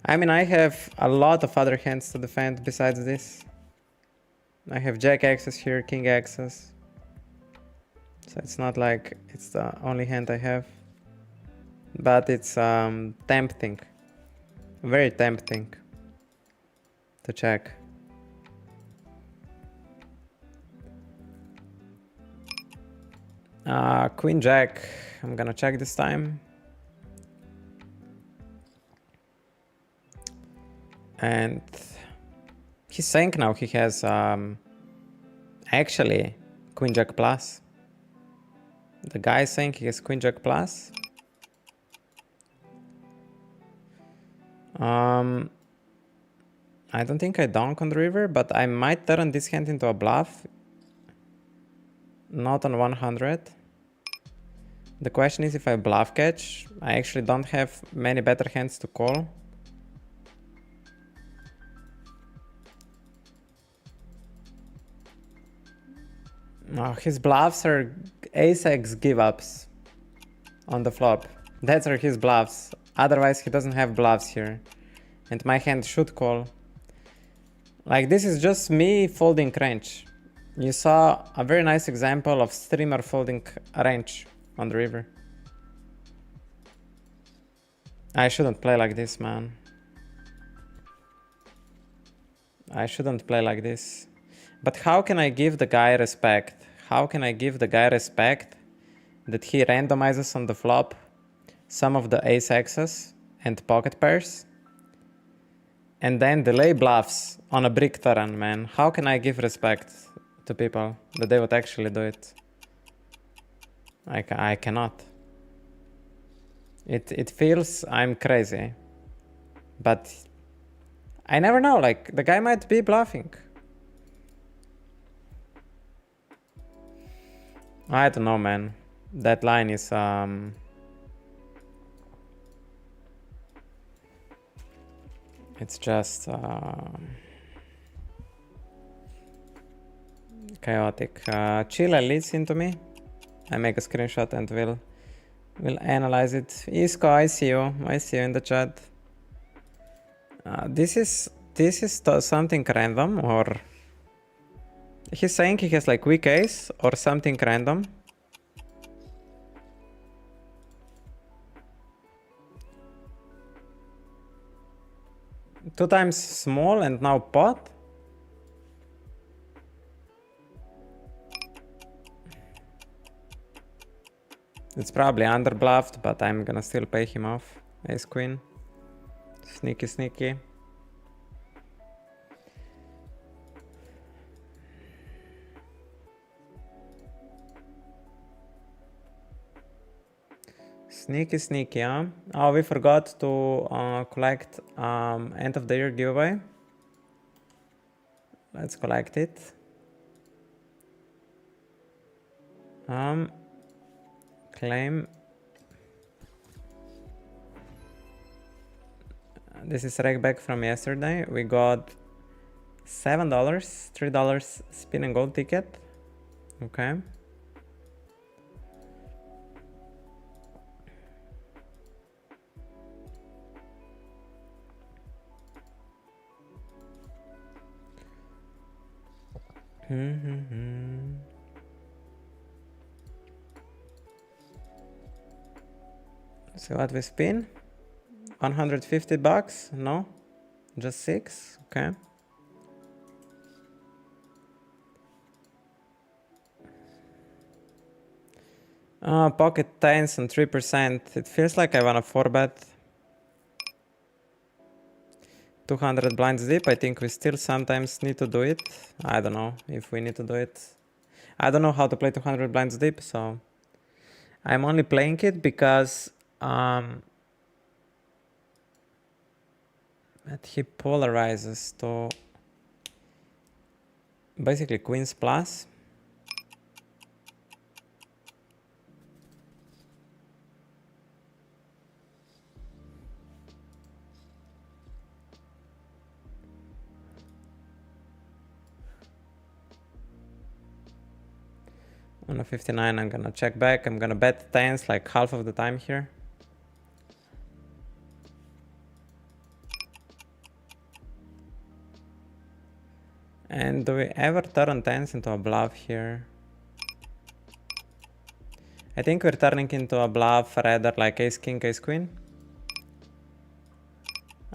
I mean, I have a lot of other hands to defend besides this. I have jack axes here, king axes. So it's not like it's the only hand I have. But it's tempting. Very tempting to check. Queen jack. I'm gonna check this time. And He's saying now he has actually Queen Jack plus. The guy is saying he has Queen Jack plus. I don't think I donk on the river, but I might turn this hand into a bluff. Not on 100. The question is if I bluff catch. I actually don't have many better hands to call. Oh, his bluffs are ace-x give-ups on the flop. That's are his bluffs. Otherwise he doesn't have bluffs here. And my hand should call. Like, this is just me folding range. You saw a very nice example of streamer folding range on the river. I shouldn't play like this, man. I shouldn't play like this. But how can I give the guy respect? How can I give the guy respect that he randomizes on the flop some of the ace-x's and pocket pairs? And then delay bluffs on a brick turn, man. How can I give respect to people that they would actually do it? I cannot. It feels I'm crazy. But I never know, like, the guy might be bluffing. I don't know, man. That line is it's just chaotic. Chile leads into me. I make a screenshot and we'll analyze it. Isco, I see you. I see you in the chat. This is something random, or he's saying he has like weak ace or something random. Two times small and now pot. It's probably underbluffed, but I'm gonna still pay him off. Ace queen. Sneaky, sneaky. Sneaky, sneaky, huh? Oh, we forgot to collect end of the year giveaway. Let's collect it. Claim. This is reg back from yesterday. We got $7, $3 spin and gold ticket. Okay. So what we spin? 150 bucks? No? Just 6? Okay. Pocket 10s and 3%. It feels like I wanna 4-bet. 200 blinds deep. I think we still sometimes need to do it. I don't know if we need to do it. I don't know how to play 200 blinds deep, so I'm only playing it because that he polarizes to basically queens plus. On a 59, I'm gonna check back. I'm gonna bet 10s like half of the time here. And do we ever turn 10s into a bluff here? I think we're turning into a bluff rather like ace king, ace queen.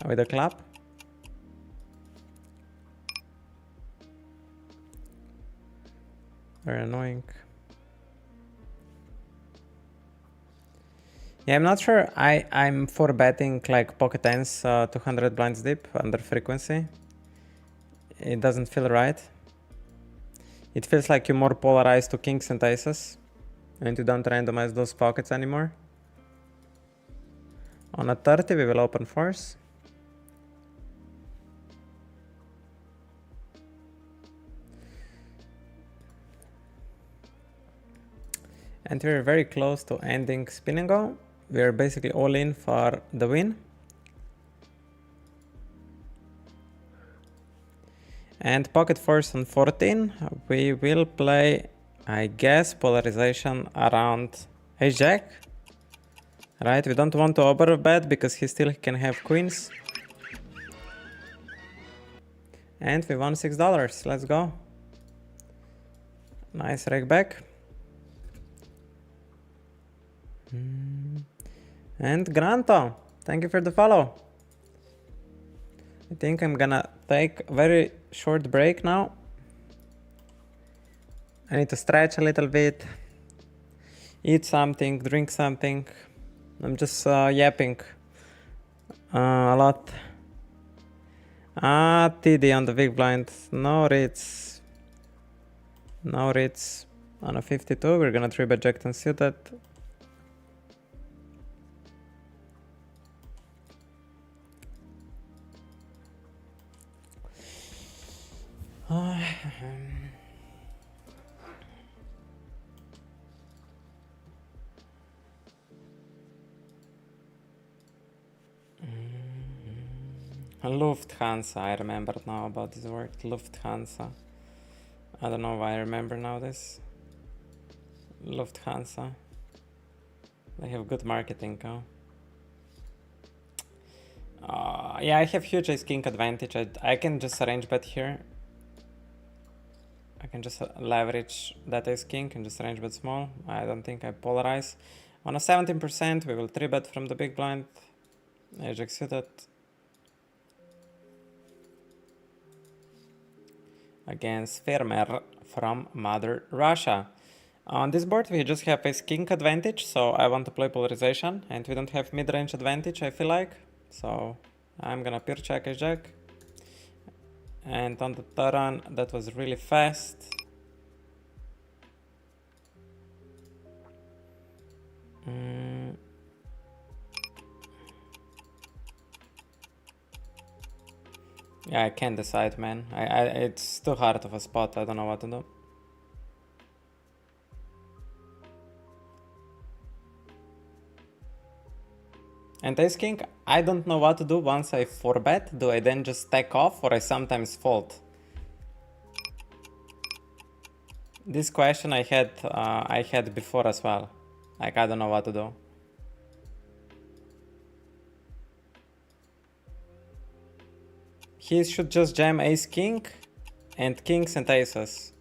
With a club. Very annoying. Yeah, I'm not sure. I'm for betting like pocket tens 200 blinds deep under frequency. It doesn't feel right. It feels like you're more polarized to kings and aces, and you don't randomize those pockets anymore. On a 30, we will open fours. And we're very close to ending spin and go. We're basically all in for the win. And pocket fours on 14. We will play, I guess, polarization around ace-jack. Right, we don't want to overbet because he still can have queens. And we won $6. Let's go. Nice rake back. And Granto, thank you for the follow. I think I'm gonna take a very short break now. I need to stretch a little bit, eat something, drink something. I'm just yapping a lot. TD on the big blind. No reads. No reads. On a 52, we're gonna 3-bet jack and suited. Lufthansa, I remembered now about this word, Lufthansa. I don't know why I remember now this. Lufthansa. They have good marketing, huh? Yeah, I have huge ace king advantage. I can just arrange bet here. I can just leverage that ace king and just arrange bet small. I don't think I polarize. On a 17%, we will 3-bet from the big blind. Ajax suited. Against Firmer from Mother Russia. On this board, we just have ace king advantage, so I want to play polarization, and we don't have mid-range advantage, I feel like. So I'm gonna pure check ace jack. And on the turn, that was really fast. Yeah, I can't decide, man. It's too hard of a spot. I don't know what to do. And ace king, I don't know what to do once I 4-bet. Do I then just stack off, or I sometimes fold? This question I had before as well. Like, I don't know what to do. He should just jam ace king and kings and aces.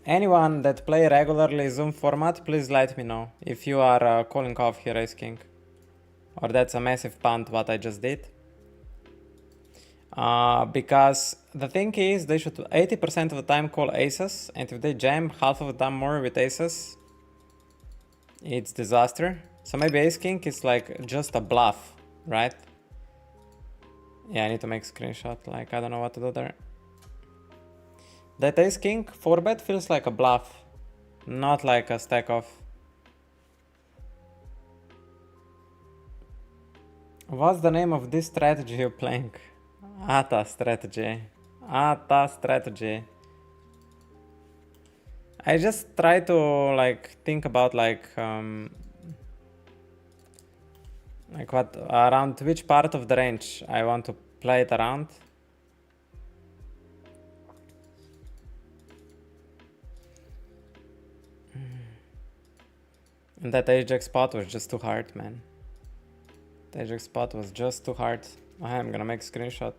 Anyone that play regularly Zoom format, please let me know if you are calling off here ace king. Or that's a massive punt what I just did. Because the thing is, they should 80% of the time call aces, and if they jam half of the time more with aces, it's disaster. So maybe ace king is like just a bluff, right? Yeah, I need to make a screenshot, like I don't know what to do there. That ace king 4-bet feels like a bluff, not like a stack off. What's the name of this strategy you're playing? ATA strategy. ATA strategy. I just try to like think about like what around which part of the range I want to play it around. And that ajax spot was just too hard, man. The ajax spot was just too hard. I'm gonna make a screenshot.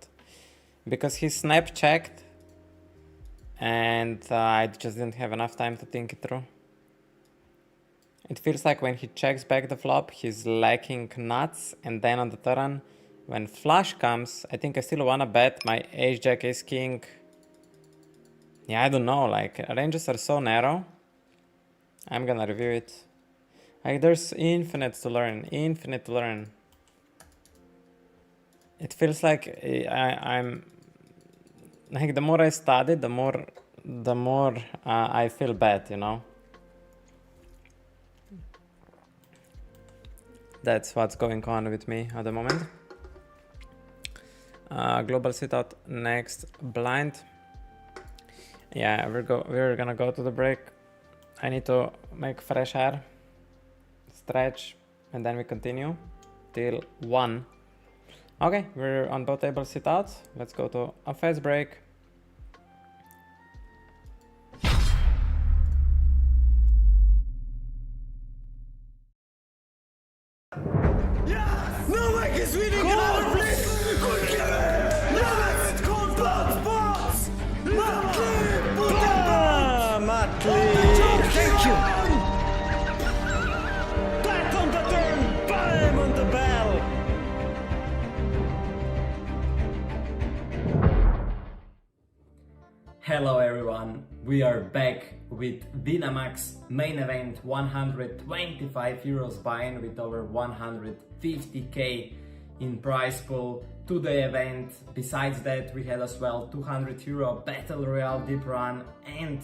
Because he snap checked and I just didn't have enough time to think it through. It feels like when he checks back the flop, he's lacking nuts, and then on the turn, when flush comes, I think I still wanna bet my ace jack, ace king. Yeah, I don't know, like ranges are so narrow. I'm gonna review it. Like there's infinite to learn, infinite to learn. It feels like I'm like the more I study, the more I feel bad, you know. That's what's going on with me at the moment. Global sitout next blind. Yeah, we're gonna go to the break. I need to make fresh air, stretch, and then we continue till 1. Okay, we're on both tables sit-outs. Let's go to a fast break. Yes! Novak is winning another place! Quickly! Yes! It's called blood spots! Matli! Thank you! Back on the turn! Bam on the bell! Hello everyone, we are back with Winamax main event, 125 euros buy-in with over 150k in prize pool to the event. Besides that, we had as well 200 euro battle royale deep run and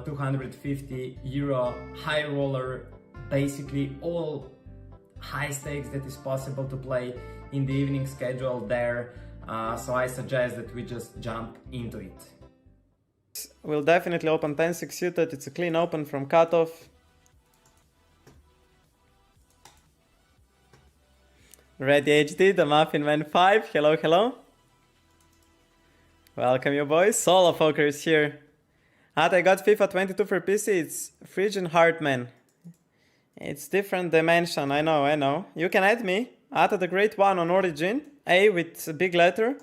250 euro high roller, basically all high stakes that is possible to play in the evening schedule there. So I suggest that we just jump into it. We'll definitely open 10-6 suited. It's a clean open from cutoff. Ready HD, the Muffin Man 5. Hello, hello. Welcome you boys. Solo Poker is here. I got FIFA 22 for PC. It's Phrygian Heartman. It's different dimension. I know. You can add me. AtaTheGreat 1 on Origin. A with a big letter.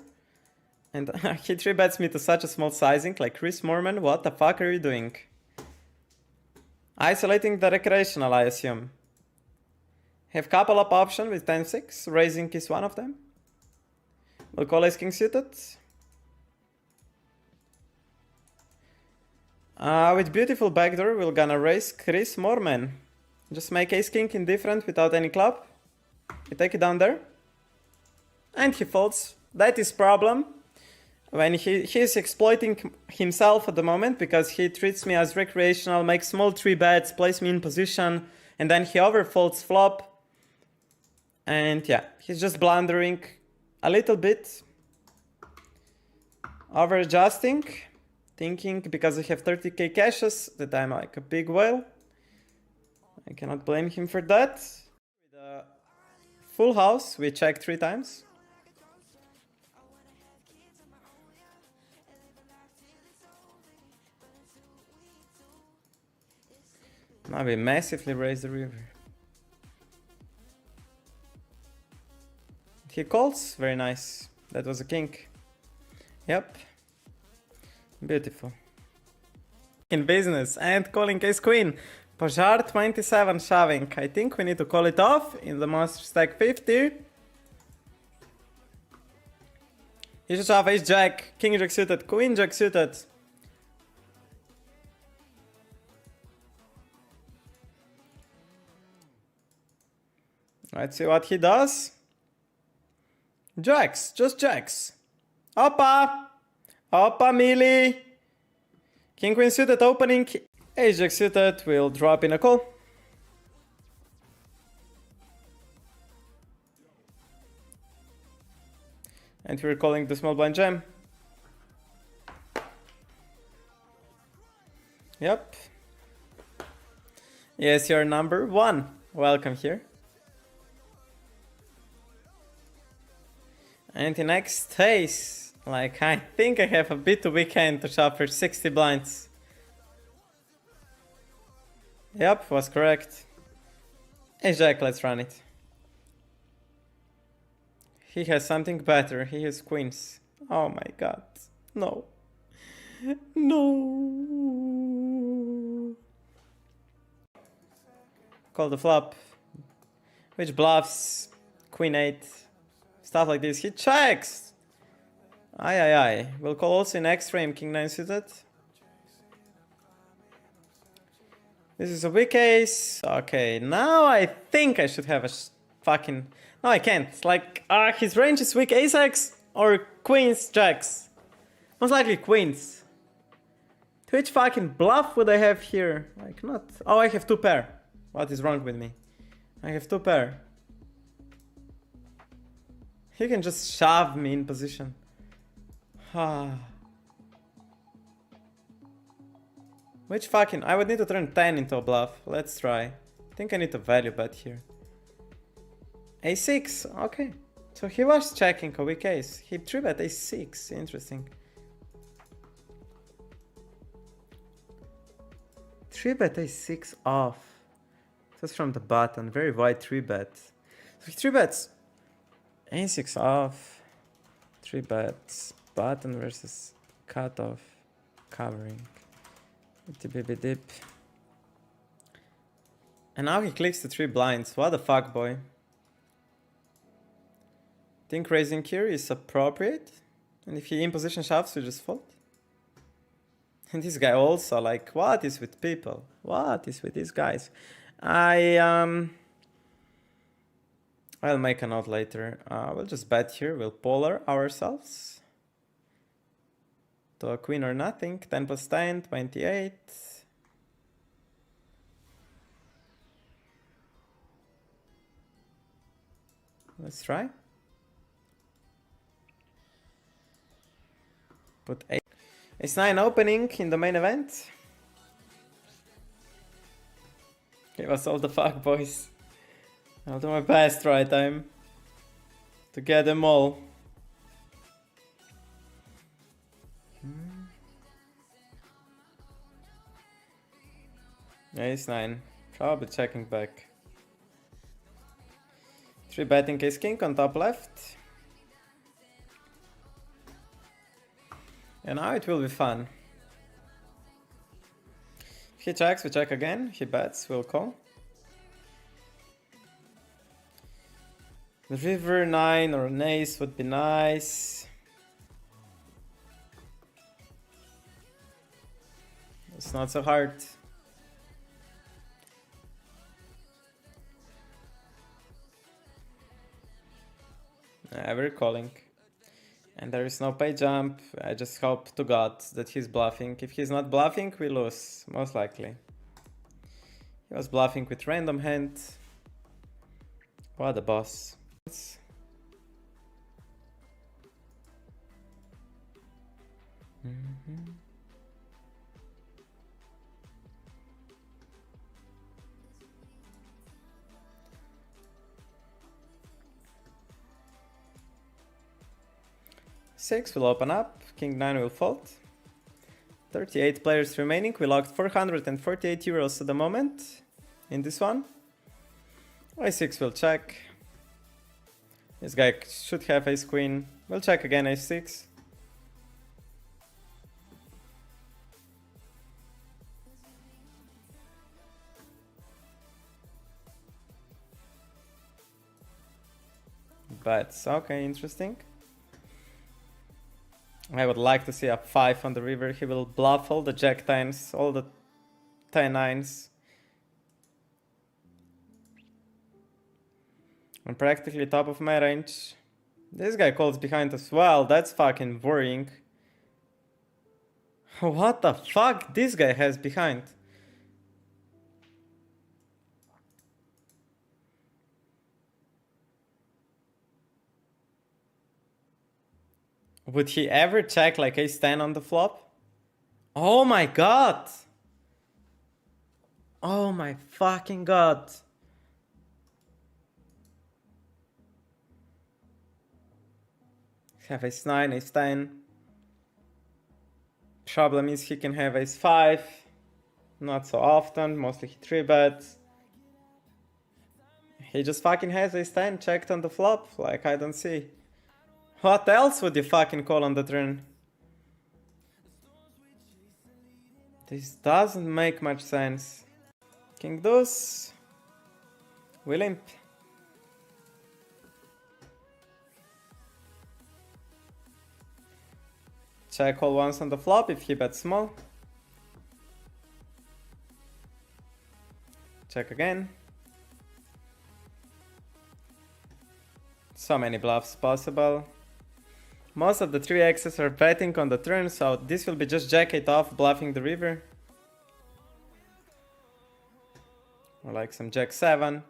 And he 3-bets me to such a small sizing, like Chris Moorman. What the fuck are you doing? Isolating the recreational, I assume. Have couple of options with 10-6. Raising is one of them. We'll call ace king suited. With beautiful backdoor, we're gonna raise Chris Moorman. Just make ace king indifferent without any club. We take it down there. And he folds. That is problem. When he's exploiting himself at the moment because he treats me as recreational, makes small 3-bets, plays me in position, and then he overfolds flop. And yeah, he's just blundering a little bit. Over adjusting, thinking because I have 30k cashes that I'm like a big whale. I cannot blame him for that. With a full house, we check 3 times. Now we massively raise the river. He calls, very nice. That was a king. Yep. Beautiful. In business and calling ace queen. Pojar 27 shoving. I think we need to call it off in the monster stack 50. He should shove ace jack, king jack suited, queen jack suited. Let's see what he does. Jacks, just jacks. Opa! Opa, melee! King queen suited opening. Ace jack suited will drop in a call. And we're calling the small blind jam. Yep. Yes, you're number 1. Welcome here. And the next ace, like I think I have a bit too weak hand to shove for 60 blinds. Yep, was correct. Ace jack, let's run it. He has something better, he has queens. Oh my god, no. No. Call the flop. Which bluffs? Queen 8. Stuff like this. He checks! Aye. We'll call also in extreme king 9 suited. This is a weak ace. Okay, now I think I should have a fucking No, I can't. Like, his range is weak ace-x or queens, jacks. Most likely queens. Which fucking bluff would I have here? Like, not... Oh, I have 2 pair. What is wrong with me? I have 2 pair. He can just shove me in position. Which fucking... I would need to turn 10 into a bluff. Let's try. I think I need to value bet here. A6, okay. So he was checking a weak ace. He 3-bet A6, interesting. 3-bet A6 off. Just from the button, very wide 3-bet. So he 3-bets A6 off. 3-bets, button versus cutoff, covering. Dip. And now he clicks the 3 blinds. What the fuck, boy? Think raising here is appropriate. And if he in position shoves, we just fold. And this guy also, like, what is with people? What is with these guys? I'll make a note later. We'll just bet here. We'll polar ourselves. To a queen or nothing. 10 plus 10, 28. Let's try. Put Ace-9 opening in the main event. Give us all the fuck, boys. I'll do my best right time to get them all. Ace-9, probably checking back. 3-betting ace-king on top left. And now it will be fun. If he checks, we check again. He bets, we'll call. The river 9 or an ace would be nice. It's not so hard. We're calling. And there is no pay jump. I just hope to God that he's bluffing. If he's not bluffing, we lose, most likely. He was bluffing with random hand. What a boss. Six will open up, King 9 will fold. 38 players remaining. We logged 448 euros at the moment in this one. A6 will check. This guy should have ace queen. We'll check again a6. Bets, okay, interesting. I would like to see a 5 on the river. He will bluff all the jack 10s, all the 10 9s. I'm practically top of my range. This guy calls behind as well. That's fucking worrying. What the fuck this guy has behind? Would he ever check like ace 10 on the flop? Oh my god! Oh my fucking god! Have ace 9, ace 10. Problem is he can have ace 5. Not so often, mostly he 3-bets. He just fucking has ace 10 checked on the flop, like I don't see. What else would you fucking call on the turn? This doesn't make much sense. King deuce. We limp. Check all once on the flop if he bets small. Check again. So many bluffs possible. Most of the 3x's are betting on the turn, so this will be just jack 8 off bluffing the river. Or like some jack 7.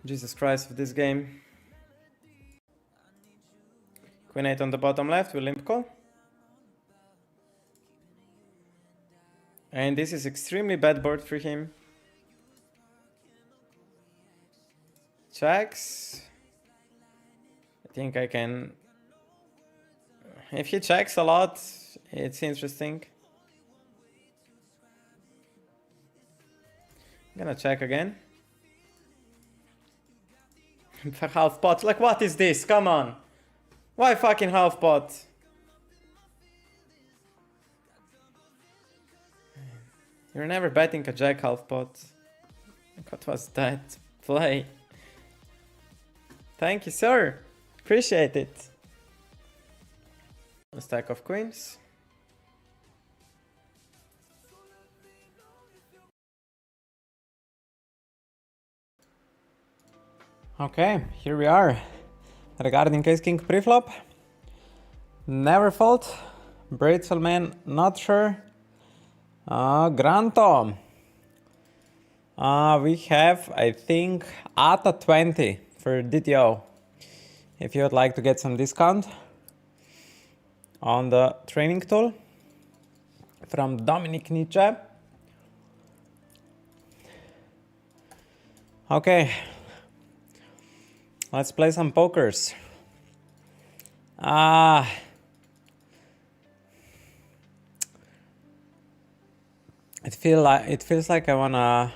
Jesus Christ of this game. Queen 8 on the bottom left, we limp call. And this is extremely bad board for him. Checks. I think I can... If he checks a lot, it's interesting. I'm gonna check again. Half pot. Like, what is this? Come on. Why fucking half pot? You're never betting a jack half pot. What was that play? Thank you, sir. Appreciate it. A stack of queens. Okay, here we are. Regarding ace king preflop. Never fold. Bratzel man, not sure. Granto. We have, I think, ATA20 for DTO. If you would like to get some discount on the training tool from Dominic Nietzsche. Okay, let's play some pokers. It feels like I wanna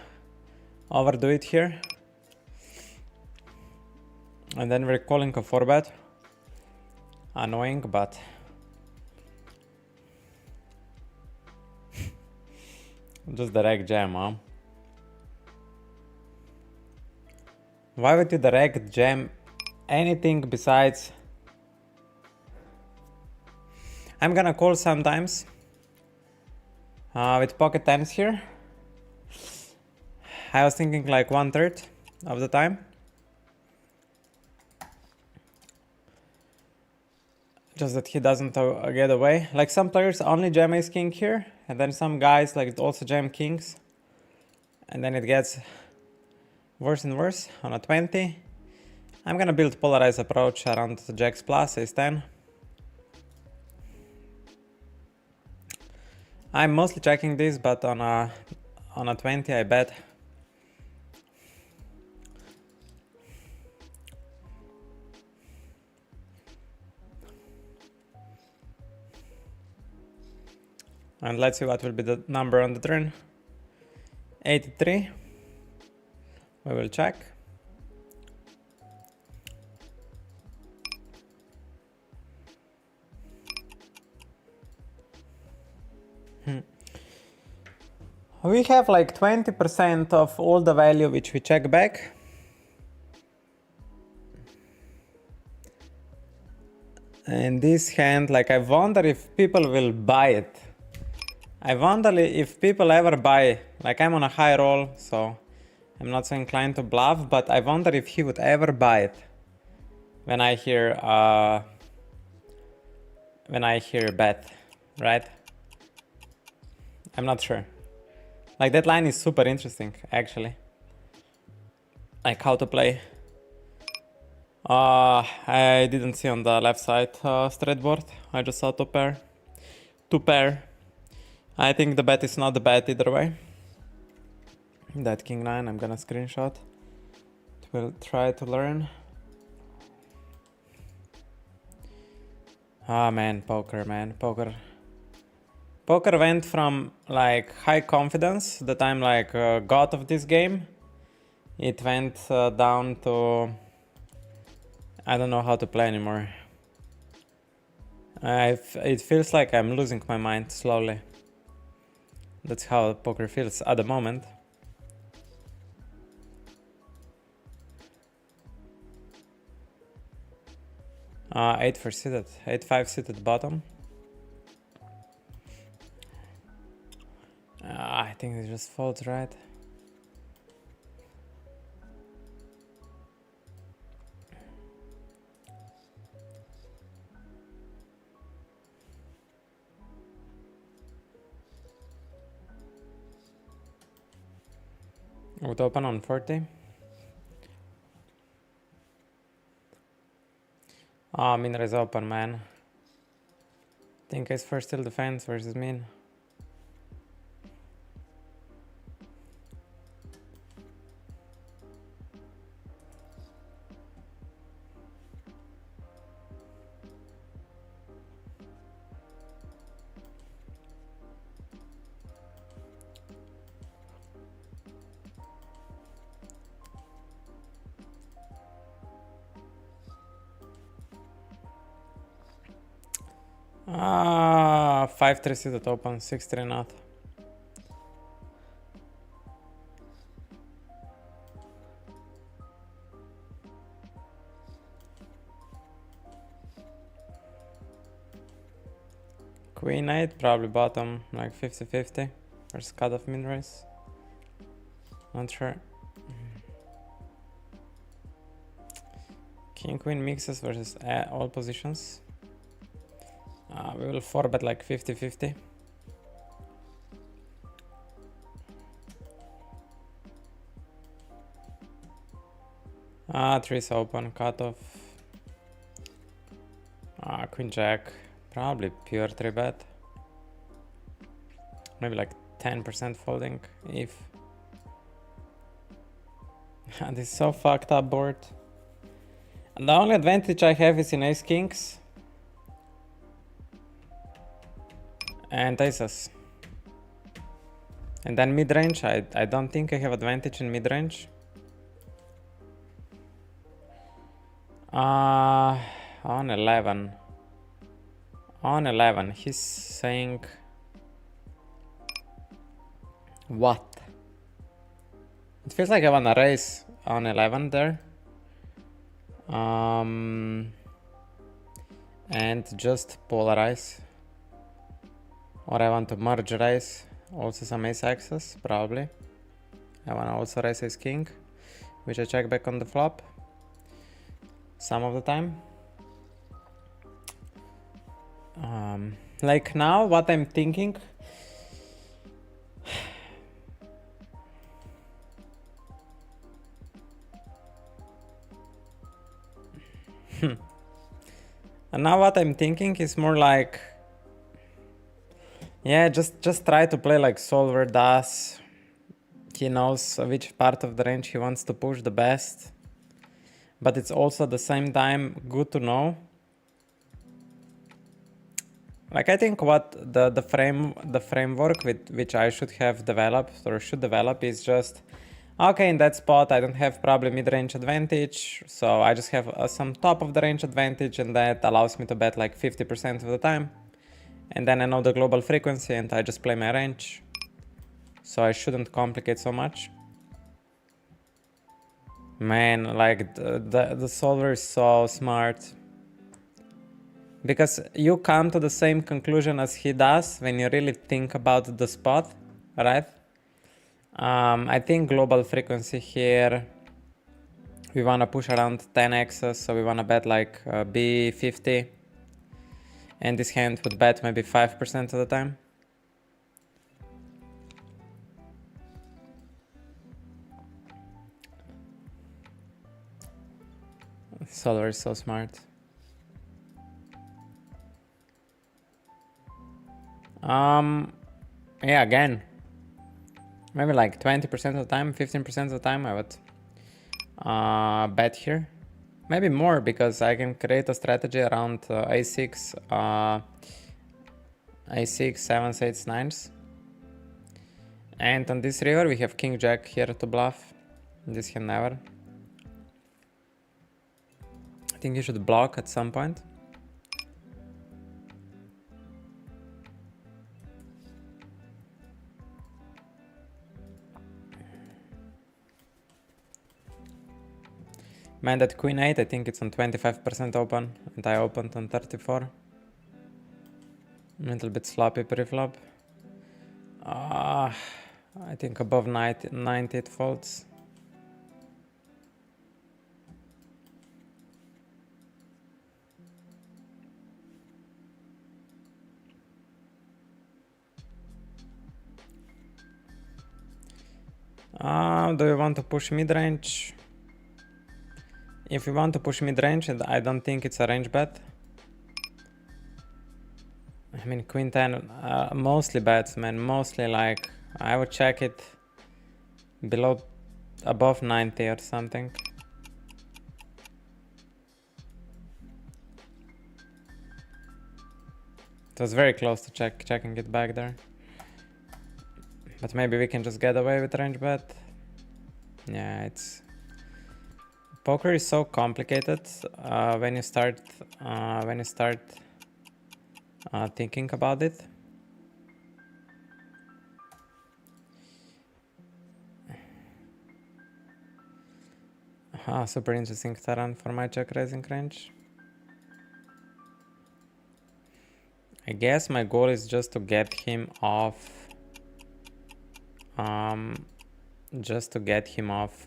overdo it here. And then we're calling a 4-bet. Annoying, but just direct jam, huh? Why would you direct jam anything besides? I'm gonna call sometimes with pocket tens here. I was thinking like 1/3 of the time. Just that he doesn't get away. Like some players only jam ace king here, and then some guys like also jam kings, and then it gets worse and worse on a 20. I'm gonna build polarized approach around the jacks plus ace 10. I'm mostly checking this, but on a 20 I bet. And let's see what will be the number on the turn. 83. We will check. We have like 20% of all the value which we check back. And this hand, like I wonder if people will buy it. I wonder if people ever buy, like I'm on a high roll, so I'm not so inclined to bluff, but I wonder if he would ever buy it when I hear bet, right? I'm not sure. Like that line is super interesting, actually. Like how to play. I didn't see on the left side straight board. I just saw two pair. Two pair. I think the bet is not the bet either way. That king 9, I'm gonna screenshot. We'll try to learn. Ah man, poker. Poker went from like high confidence that I'm like god of this game. It went down to I don't know how to play anymore. It feels like I'm losing my mind slowly. That's how poker feels at the moment. Eight for seated, 8-5 seated bottom. I think it just folds, right? Would open on 40. Ah, min is open, man. Think ace first still defense versus min. Ah, 5-3 suited open, 6-3 not. Queen 8, probably bottom, like 50-50 versus cut off min raise. Not sure. King Queen mixes versus all positions. We will 4-bet like 50-50. Three's open, cutoff. Queen Jack, probably pure 3-bet. Maybe like 10% folding if. This is so fucked up board. And the only advantage I have is in ace kings and aces. And then mid-range, I don't think I have advantage in mid-range. On 11. On 11, he's saying... What? It feels like I wanna raise on 11 there. And just polarize. Or I want to merge raise. Also some ace axes, probably. I wanna also raise ace king, which I check back on the flop. Some of the time. Like now, what I'm thinking... And now what I'm thinking is more like... Yeah, just try to play like solver does. He knows which part of the range he wants to push the best. But it's also at the same time good to know. Like I think what the framework with which I should have developed or should develop is just okay, in that spot I don't have probably mid-range advantage, so I just have some top of the range advantage, and that allows me to bet like 50% of the time. And then I know the global frequency and I just play my range. So I shouldn't complicate so much. Man, like the solver is so smart. Because you come to the same conclusion as he does when you really think about the spot, right? I think global frequency here, we wanna push around 10x's, so we wanna bet like B50. And this hand would bet maybe 5% of the time. Solver is so smart. Yeah, again, maybe like 20% of the time, 15% of the time I would bet here. Maybe more, because I can create a strategy around a6, a6, 7s, 8s, 9s. And on this river we have king jack here to bluff. This can never. I think you should block at some point. Man, that queen 8, I think it's on 25% open, and I opened on 34. A little bit sloppy pre-flop. I think above 90 it folds. Do we want to push mid-range? If we want to push mid-range, I don't think it's a range bet. I mean, queen 10, mostly bets, man, mostly like, I would check it below, above 90 or something. It was very close to checking it back there. But maybe we can just get away with range bet. Yeah, it's... Poker is so complicated when you start thinking about it. Super interesting terrain for my check raising range. I guess my goal is just to get him off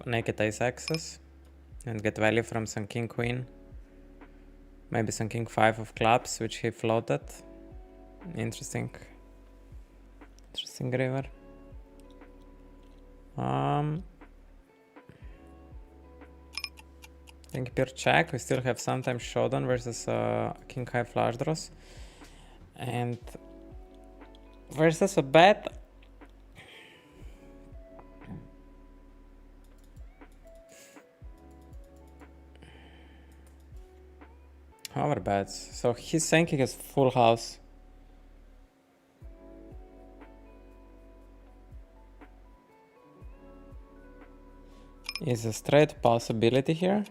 naked ace axis and get value from some king queen, maybe some king 5 of clubs, which he floated. Interesting river. I think pure check. We still have sometimes showdown versus king high flush draws, and versus a bet. However bets. So he's saying he has full house. Is a straight possibility here.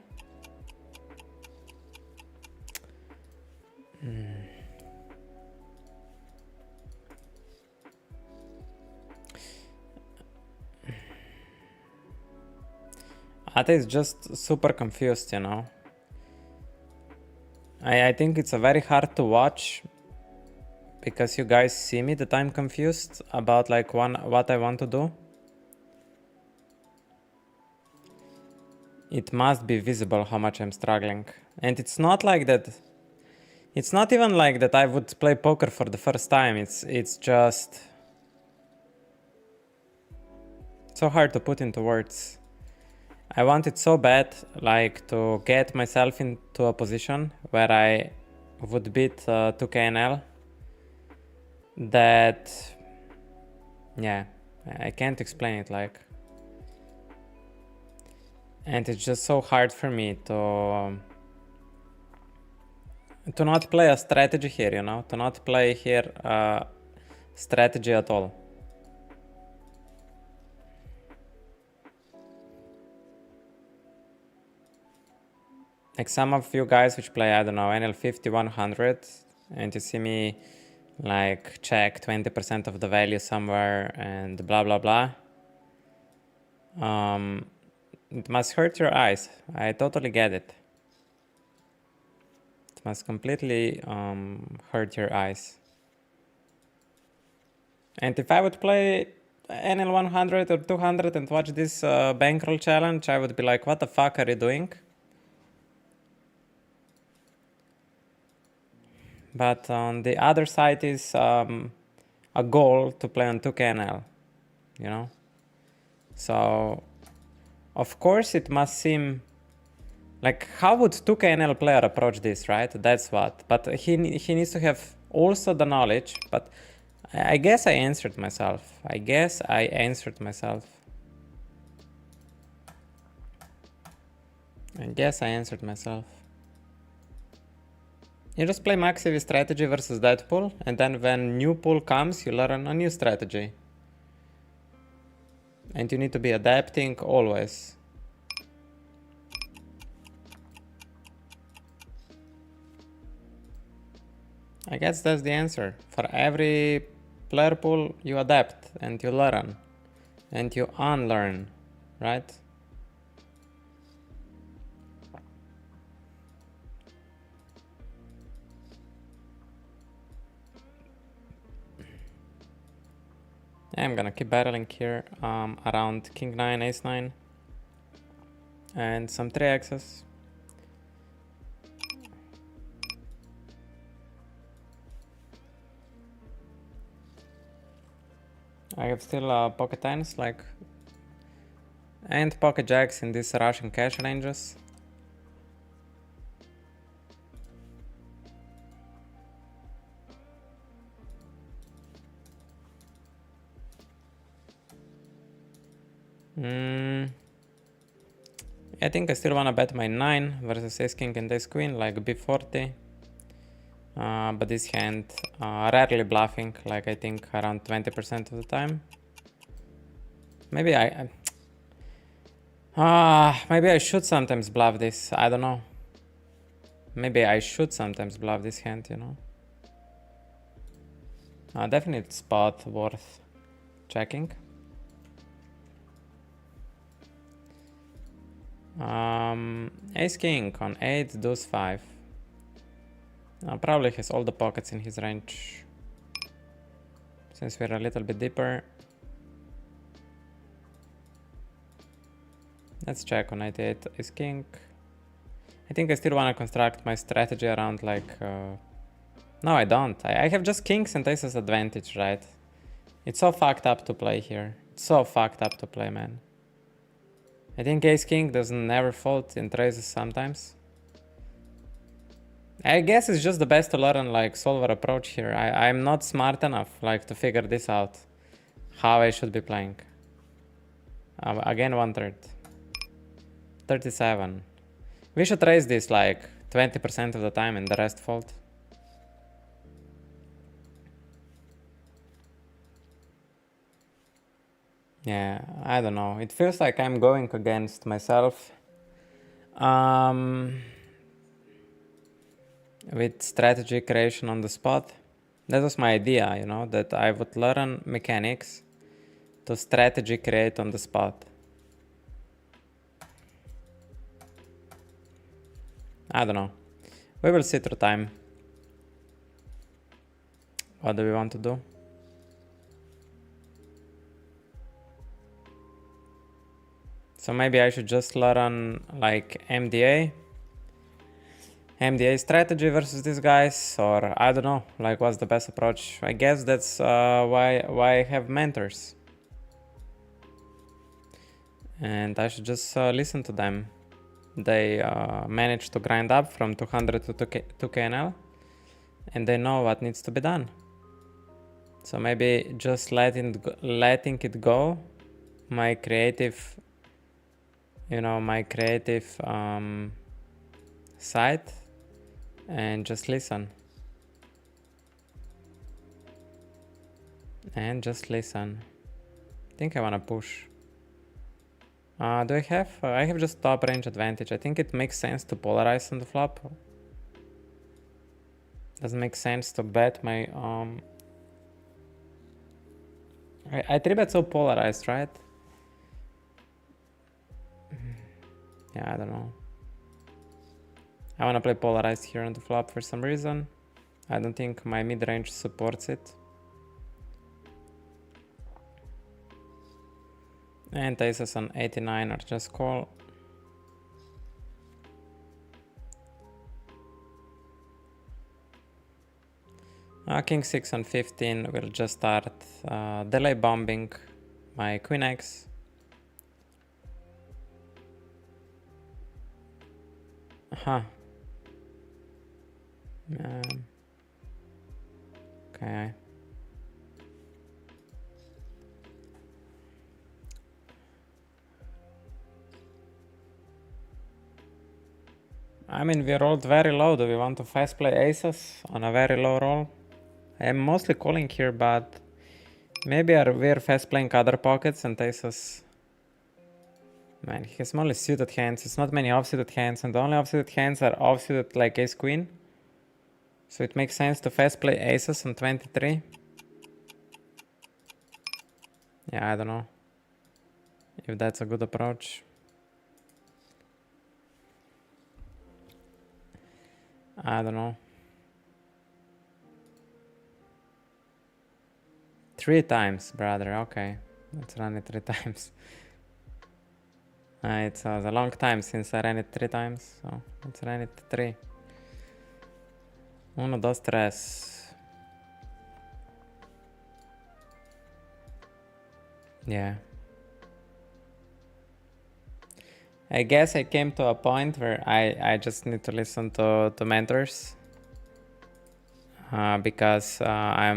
Ate is just super confused, you know. I think it's a very hard to watch because you guys see me that I'm confused about like what I want to do. It must be visible how much I'm struggling. And it's not like that. It's not even like that I would play poker for the first time. It's just so hard to put into words. I want it so bad, like to get myself into a position where I would beat 2K NL, that, yeah, I can't explain it, like. And it's just so hard for me to not play a strategy here, you know, to not play here strategy at all. Like some of you guys which play, I don't know, NL50, 100, and you see me like check 20% of the value somewhere and blah, blah, blah. It must hurt your eyes. I totally get it. It must completely hurt your eyes. And if I would play NL 100 or 200 and watch this bankroll challenge, I would be like, what the fuck are you doing? But on the other side is a goal to play on 2KNL, you know? So, of course it must seem like, how would 2KNL player approach this, right? That's what. But he needs to have also the knowledge, but I guess I answered myself. You just play max EV strategy versus that pool, and then when new pool comes, you learn a new strategy. And you need to be adapting always. I guess that's the answer. For every player pool, you adapt and you learn and you unlearn, right? I'm gonna keep battling here around king 9, ace 9 and some 3x's. I have still pocket tens, like and pocket jacks in these Russian cash ranges. I think I still wanna bet my 9 versus ace king and ace queen, like b40. But this hand rarely bluffing, like I think around 20% of the time. Maybe maybe I should sometimes bluff this. I don't know. Maybe I should sometimes bluff this hand, you know. Definite spot worth checking. Ace king on 8, deuce 5. Probably has all the pockets in his range. Since we're a little bit deeper. Let's check on 88 ace king. I think I still want to construct my strategy around like... No, I don't. I have just kings and aces advantage, right? It's so fucked up to play here. It's so fucked up to play, man. I think ace king doesn't never fold in raises sometimes. I guess it's just the best to learn like solver approach here. I'm not smart enough like to figure this out. How I should be playing. Again 1/3. 37. We should raise this like 20% of the time and the rest fold. Yeah, I don't know. It feels like I'm going against myself. With strategy creation on the spot. That was my idea, you know, that I would learn mechanics to strategy create on the spot. I don't know. We will see through time. What do we want to do? So maybe I should just learn like MDA strategy versus these guys, or I don't know, like what's the best approach. I guess that's why I have mentors. And I should just listen to them. They managed to grind up from 200 to 2K NL, and they know what needs to be done. So maybe just letting it go, my creative, you know, my creative side, and just listen. And just listen. I think I wanna push. Do I have? I have just top range advantage. I think it makes sense to polarize on the flop. Doesn't make sense to bet my I 3-bet so polarized, right? Yeah, I don't know. I wanna play polarized here on the flop for some reason. I don't think my mid-range supports it. And aces on 89 are just call. King 6 on 15 will just start delay bombing my queen X. Okay. I mean, we rolled very low. Do we want to fast play aces on a very low roll? I am mostly calling here, but maybe we're fast playing other pockets and aces. Man, he has only suited hands. It's not many offsuited hands, and the only offsuited hands are offsuited like ace queen. So it makes sense to fast play aces on 23. Yeah, I don't know if that's a good approach. I don't know. 3 times, brother. Okay, let's run it 3 times. It's a long time since I ran it 3 times, so let's run it 3. 1, 2, 3. Yeah. I guess I came to a point where I just need to listen to mentors. Because I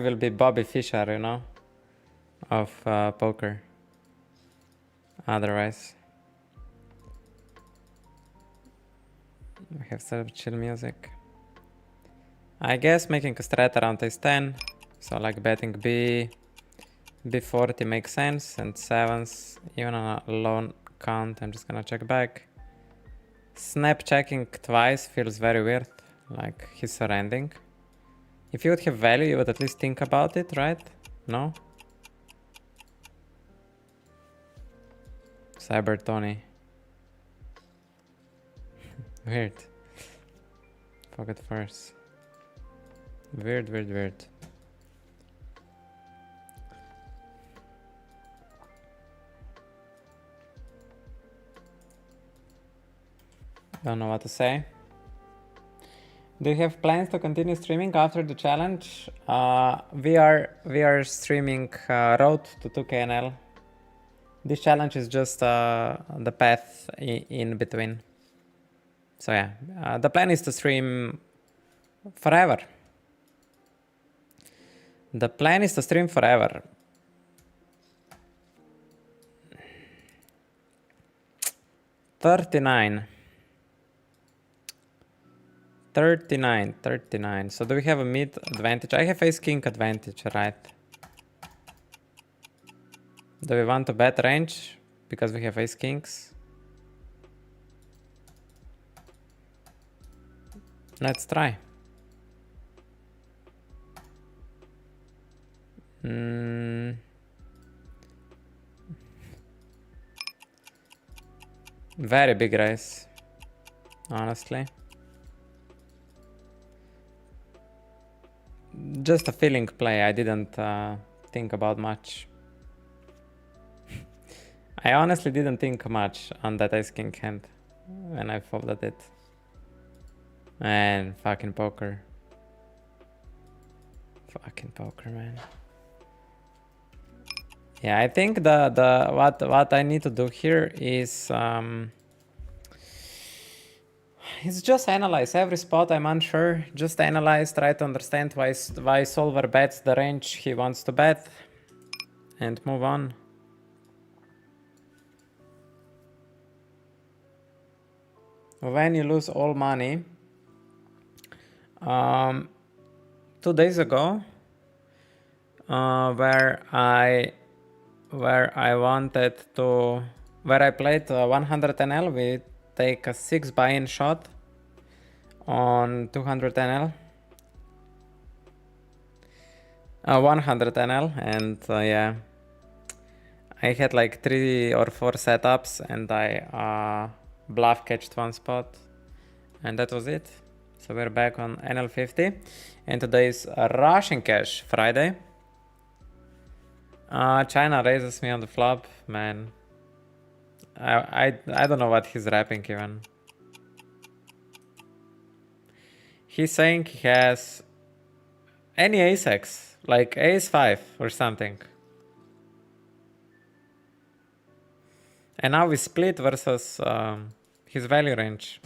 will be Bobby Fischer, you know, of poker. Otherwise, we have some chill music. I guess making a strat around ace 10, so like betting B40 makes sense, and sevens, even on a low count, I'm just gonna check back. Snap checking twice feels very weird, like he's surrendering. If you would have value, you would at least think about it, right? No? Cyber Tony. Weird. Pocket first. Weird. Don't know what to say. Do you have plans to continue streaming after the challenge? We are streaming Road to 2KNL. This challenge is just the path in between. So yeah, the plan is to stream forever. The plan is to stream forever. $39. So do we have a mid advantage? I have ace king advantage, right? Do we want to bet range because we have ace kings? Let's try. Very big raise, honestly. Just a feeling play. I didn't think about much. I honestly didn't think much on that ace king hand when I folded it. Man, fucking poker. Fucking poker, man. Yeah, I think what I need to do here is just analyze every spot I'm unsure. Just analyze, try to understand why solver bets the range he wants to bet, and move on. When you lose all money, 2 days ago, where I played 100 NL, we take a 6 buy-in shot on 200 NL, 100 NL, and yeah, I had like 3 or 4 setups, and I bluff catched one spot, and that was it. So we're back on NL50, and today is Russian Cash Friday. China raises me on the flop, man. I don't know what he's rapping even. He's saying he has any ace-x, like ace-5 or something. And now we split versus his value range.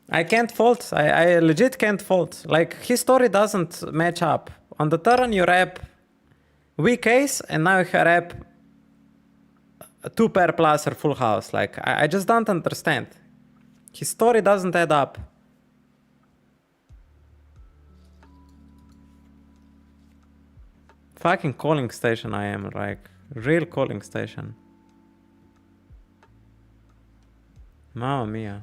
I can't fold. I legit can't fold. Like, his story doesn't match up. On the turn you rep weak ace, and now you rep 2 pair plus or full house. Like, I just don't understand. His story doesn't add up. Fucking calling station I am, like, real calling station. Mamma mia.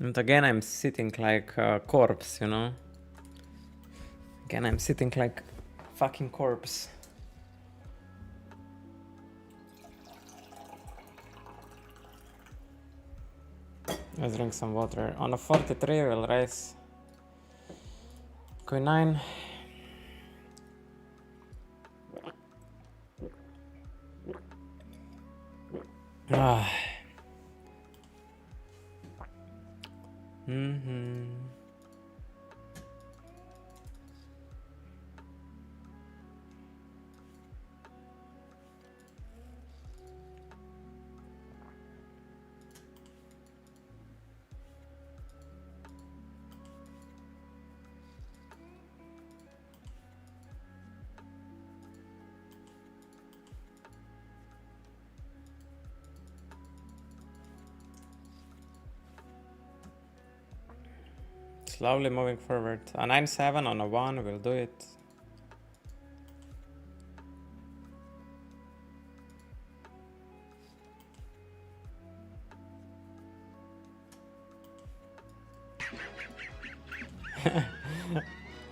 And again, I'm sitting like a corpse, you know? Again, I'm sitting like fucking corpse. Let's drink some water. On a 43, we'll raise Queen 9. Ah. Mm-hmm. Slowly moving forward. A 9-7 on a 1 will do it.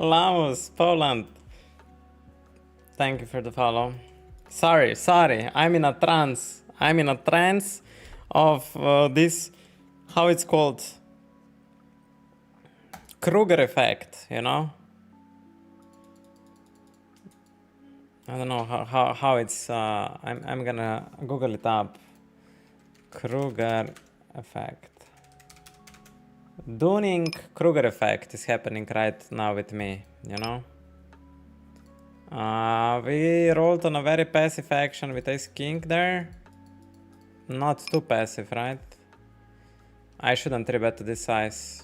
Laos, Poland. Thank you for the follow. Sorry, I'm in a trance. I'm in a trance of this, how it's called? Kruger effect, you know? I don't know how it's, I'm gonna Google it up. Kruger effect. Dunning Kruger effect is happening right now with me, you know? We rolled on a very passive action with ace king there. Not too passive, right? I shouldn't 3-bet to this size.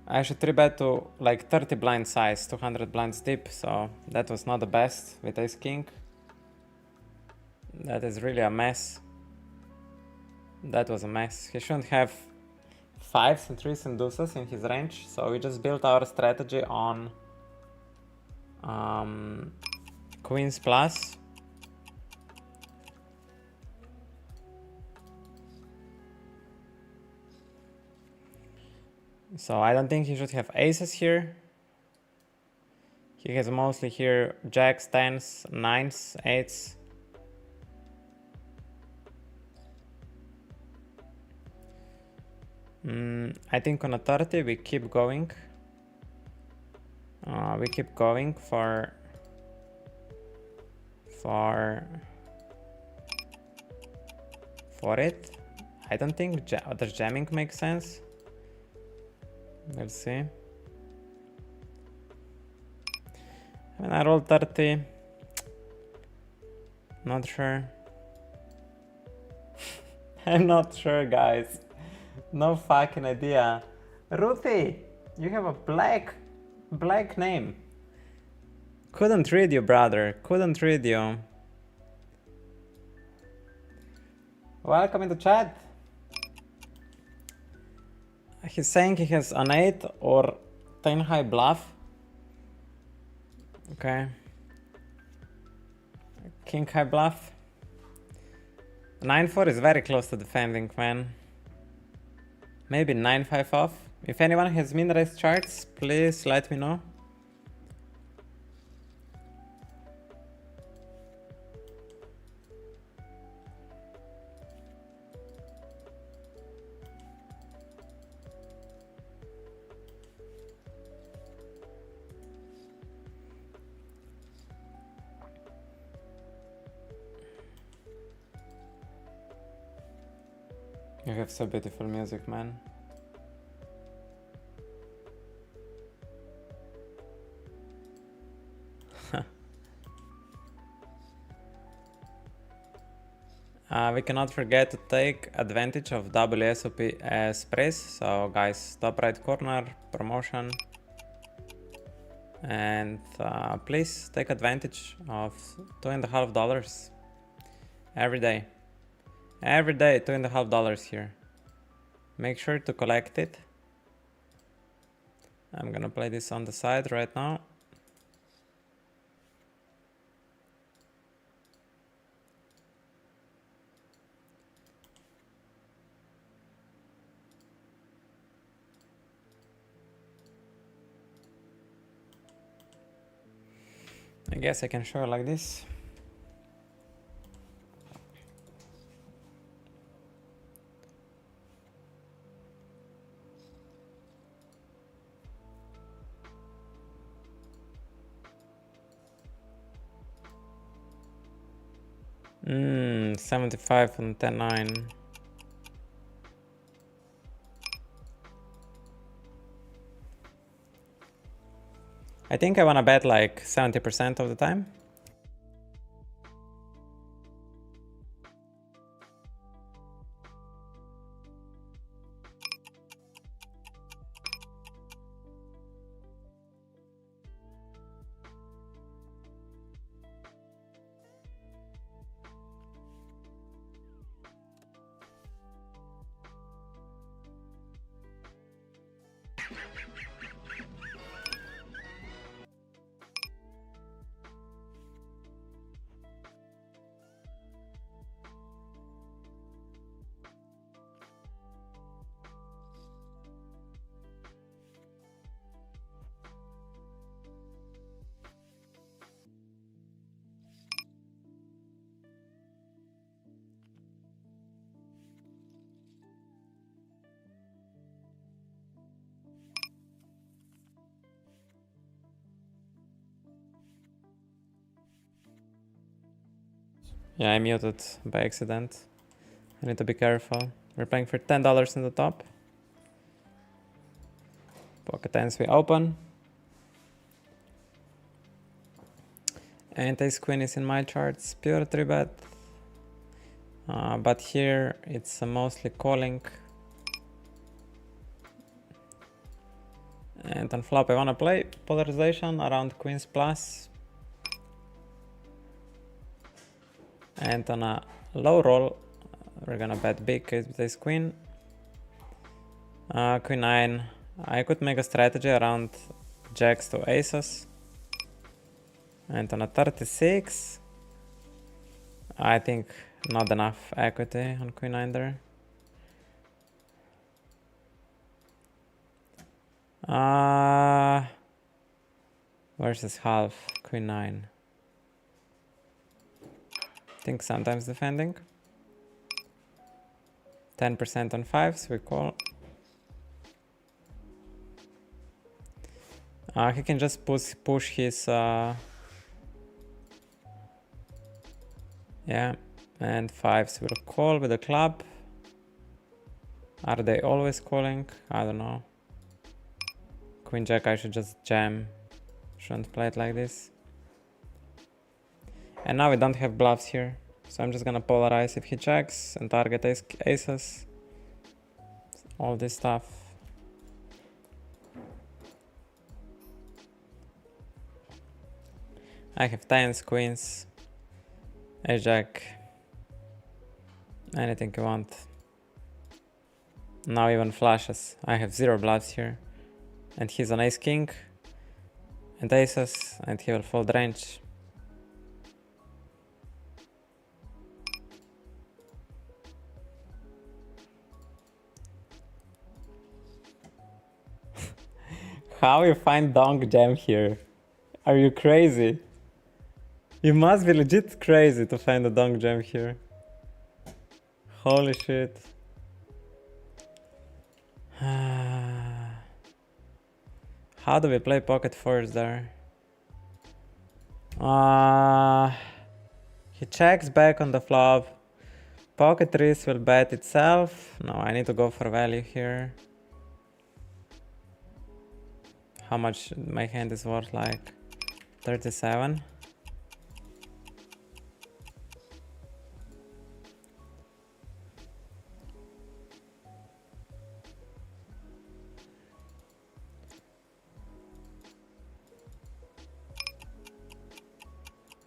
I should 3-bet to like 30 blind size, 200 blinds deep, so that was not the best with ace king. That is really a mess. That was a mess. He shouldn't have 5s and 3s and deuces in his range, so we just built our strategy on queens plus. So I don't think he should have aces here. He has mostly here jacks, 10s, 9s, 8s. I think on a 30 we keep going. We keep going for it. I don't think does jamming make sense. Let's see. When I roll 30, not sure. I'm not sure, guys. No fucking idea. Ruthie, you have a black name. Couldn't read you, brother. Couldn't read you. Welcome into chat. He's saying he has an 8 or 10 high bluff. Okay. King high bluff. 9-4 is very close to defending, man. Maybe 9-5 off. If anyone has min raise charts, please let me know. You have so beautiful music, man. We cannot forget to take advantage of WSOP sprays. So guys, top right corner, promotion. And please take advantage of $2.50 every day. Every day, $2.50 here. Make sure to collect it. I'm gonna play this on the side right now. I guess I can show it like this. 75 on 10-9. I think I wanna bet like 70% of the time. Yeah, I muted by accident. I need to be careful. We're playing for $10 in the top. Pocket tens we open. And ace queen is in my charts. Pure 3-bet. But here it's mostly calling. And on flop I wanna play polarization around queens plus. And on a low roll, we're gonna bet big with ace queen. Queen 9. I could make a strategy around jacks to aces. And on a 36, I think not enough equity on queen 9 there. Versus half, queen 9. I think sometimes defending. 10% on 5s, we call. He can just push his... yeah, and 5s will call with a club. Are they always calling? I don't know. Queen jack, I should just jam. Shouldn't play it like this. And now we don't have bluffs here. So I'm just gonna polarize if he checks and target aces. All this stuff. I have tens, queens, ace jack, anything you want. Now even flushes. I have 0 bluffs here. And he's on ace king and aces, and he will fold range. How you find donk jam here? Are you crazy? You must be legit crazy to find a donk jam here. Holy shit. How do we play pocket fours there? He checks back on the flop. Pocket threes will bet itself. No, I need to go for value here. How much my hand is worth, like 37.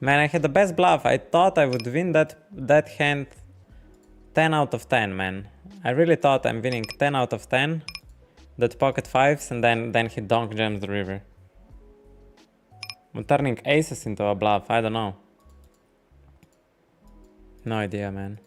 Man, I had the best bluff. I thought I would win that hand 10 out of 10, man. I really thought I'm winning 10 out of 10. That pocket fives, and then he donk jams the river. I'm turning aces into a bluff. I don't know. No idea, man.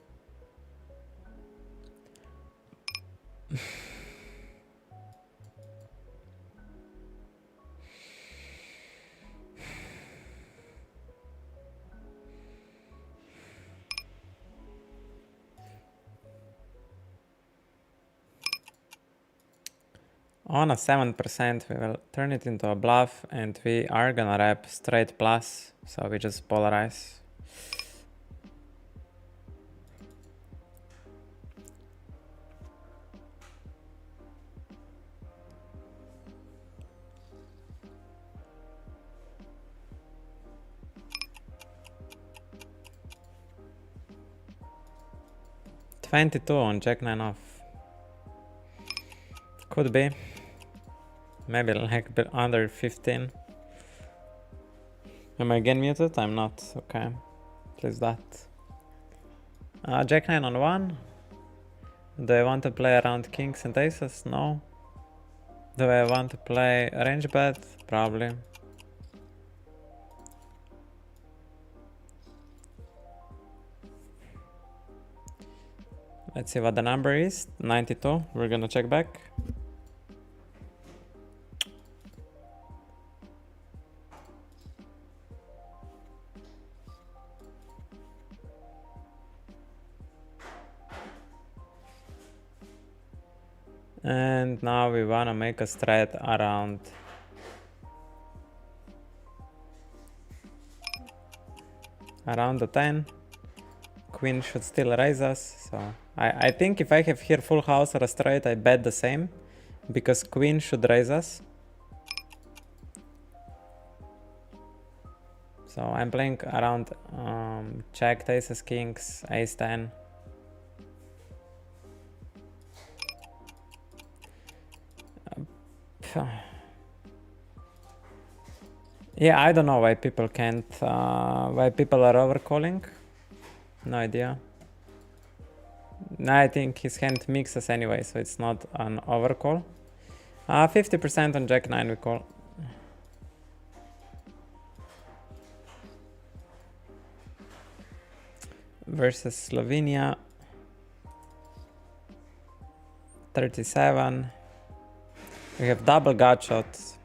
On a 7%, we will turn it into a bluff, and we are gonna rep straight plus, so we just polarize. 22 on Jack 9 off. Could be. Maybe like under 15. Am I again muted? I'm not. Okay. Please that. Jack 9 on 1. Do I want to play around kings and aces? No. Do I want to play range bet? Probably. Let's see what the number is. 92. We're gonna check back. And now we wanna make a strat around the 10. Queen should still raise us, so I think if I have here full house or a straight, I bet the same, because queen should raise us. So I'm playing around check, aces, kings, ace 10. Yeah, I don't know why people can't, why people are overcalling. No idea. I think his hand mixes anyway, so it's not an overcall. 50% on Jack 9 we call. Versus Slovenia. 37. We have double gut shots.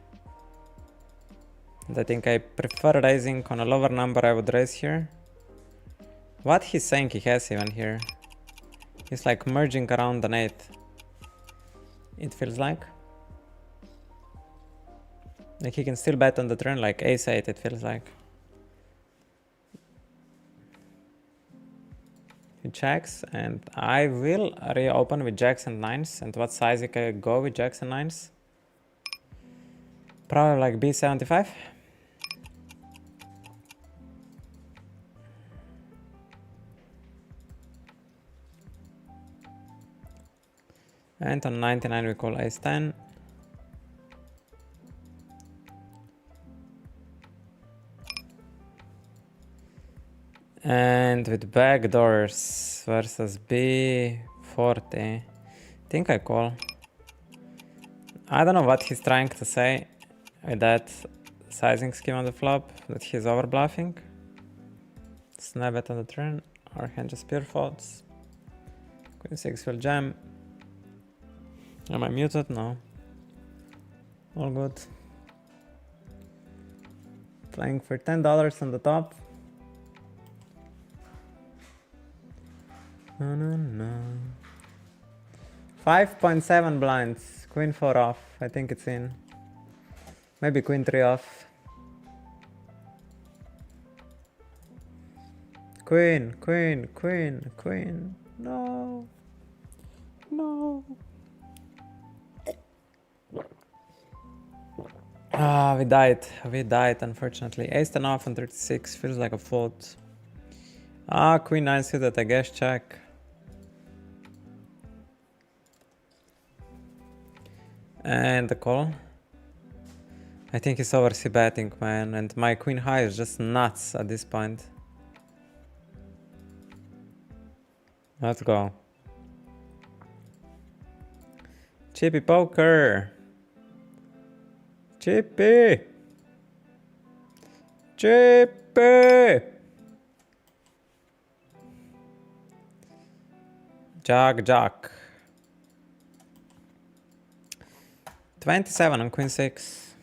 I think I prefer raising on a lower number. I would raise here. What he's saying he has even here. He's like merging around an 8. It feels like. Like he can still bet on the turn like ace 8, it feels like. He checks and I will reopen with jacks and 9s. And what size you can go with jacks and 9s? Probably like B75. And on 99 we call ace 10. And with backdoors versus B40, I think I call. I don't know what he's trying to say with that sizing scheme on the flop, that he's over bluffing. Snap it on the turn, our hand just pure faults. Queen 6 will jam. Am I muted? No. All good. Playing for $10 on the top. No. 5.7 blinds. Queen 4 off. I think it's in. Maybe queen 3 off. Queen. No. We died unfortunately. Ace 10 off on 36 feels like a fault. Queen 9 suited, I guess check. And the call. I think he's over c-betting, man, and my queen high is just nuts at this point. Let's go. Chippy poker. Chippy. Jack. 27 on queen 6.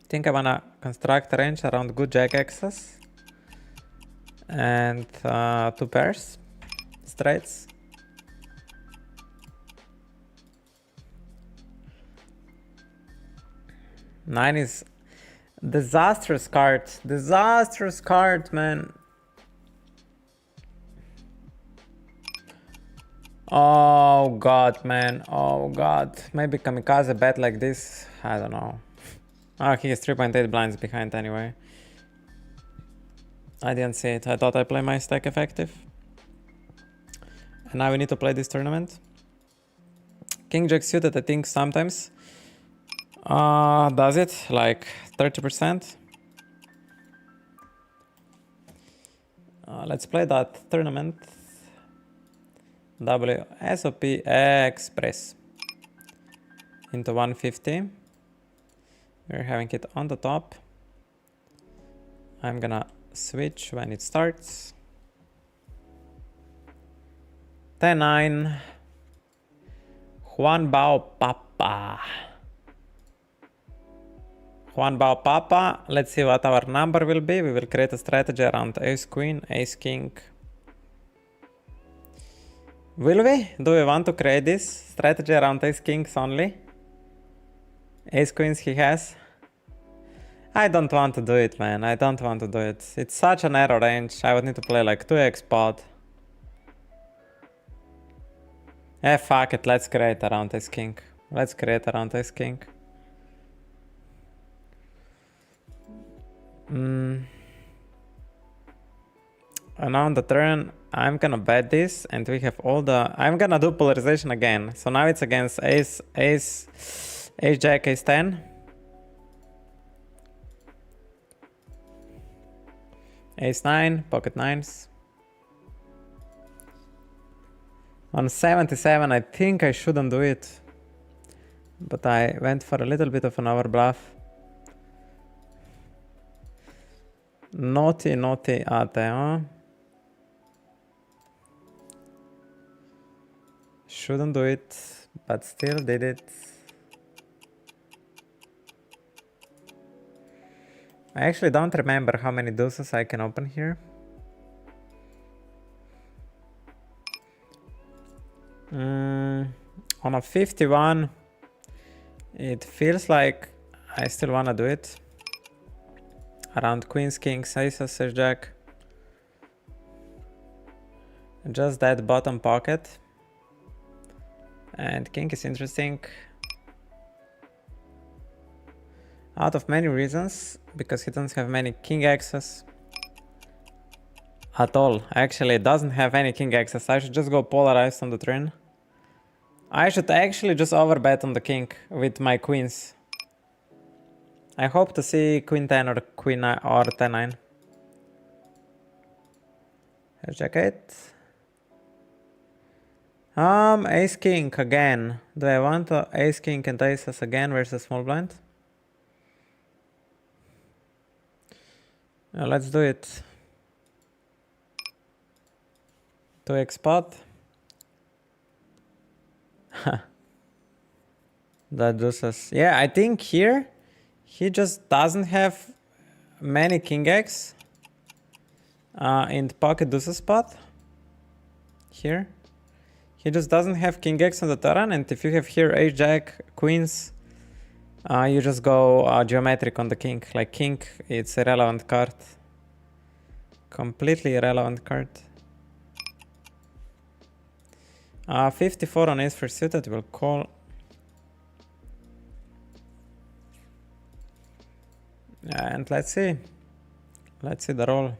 Think I wanna construct a range around good jack X's and 2 pairs, straights. Nine is disastrous card, man. Oh god, man, oh god. Maybe kamikaze bet like this, I don't know. He is 3.8 blinds behind anyway. I didn't see it. I thought I play my stack effective. And now we need to play this tournament. King Jack suited, I think sometimes does it, like 30%. Let's play that tournament. WSOP Express into 150. We're having it on the top. I'm gonna switch when it starts. 10-9. Juan Bao Papa. Juan Bao Papa. Let's see what our number will be. We will create a strategy around Ace Queen, Ace King. Will we? Do we want to create this strategy around Ace Kings only? Ace Queens he has? I don't want to do it, man. I don't want to do it. It's such a narrow range. I would need to play like 2x pot. Fuck it. Let's create around Ace King. Let's create around Ace King. And on the turn, I'm gonna bet this, and we have all the... I'm gonna do polarization again. So now it's against Ace Jack, Ace 10. Ace 9, pocket 9s. On 77, I think I shouldn't do it. But I went for a little bit of an overbluff. Naughty Ate, huh? Shouldn't do it, but still did it. I actually don't remember how many deuces I can open here. On a 51, it feels like I still wanna do it. Around Queens, Kings, Aces, Ace Jack. Just that bottom pocket. And King is interesting. Out of many reasons, because he doesn't have many King X's at all. Actually, it doesn't have any King X's. I should just go polarized on the turn. I should actually just overbet on the King with my Queens. I hope to see Queen 10 or Queen 9 or 10-9. Here's Jack 8. Ace King again. Do I want Ace King and Aces again versus small blind? Let's do it. 2x pot. That deuces. Yeah, I think here he just doesn't have many King X in the pocket deuces spot. Here. He just doesn't have King X on the turn, and if you have here Ace Jack, Queens, you just go geometric on the King. Like King, it's a irrelevant card. Completely irrelevant card. 54 on Ace for suited, will call. And let's see. Let's see the roll.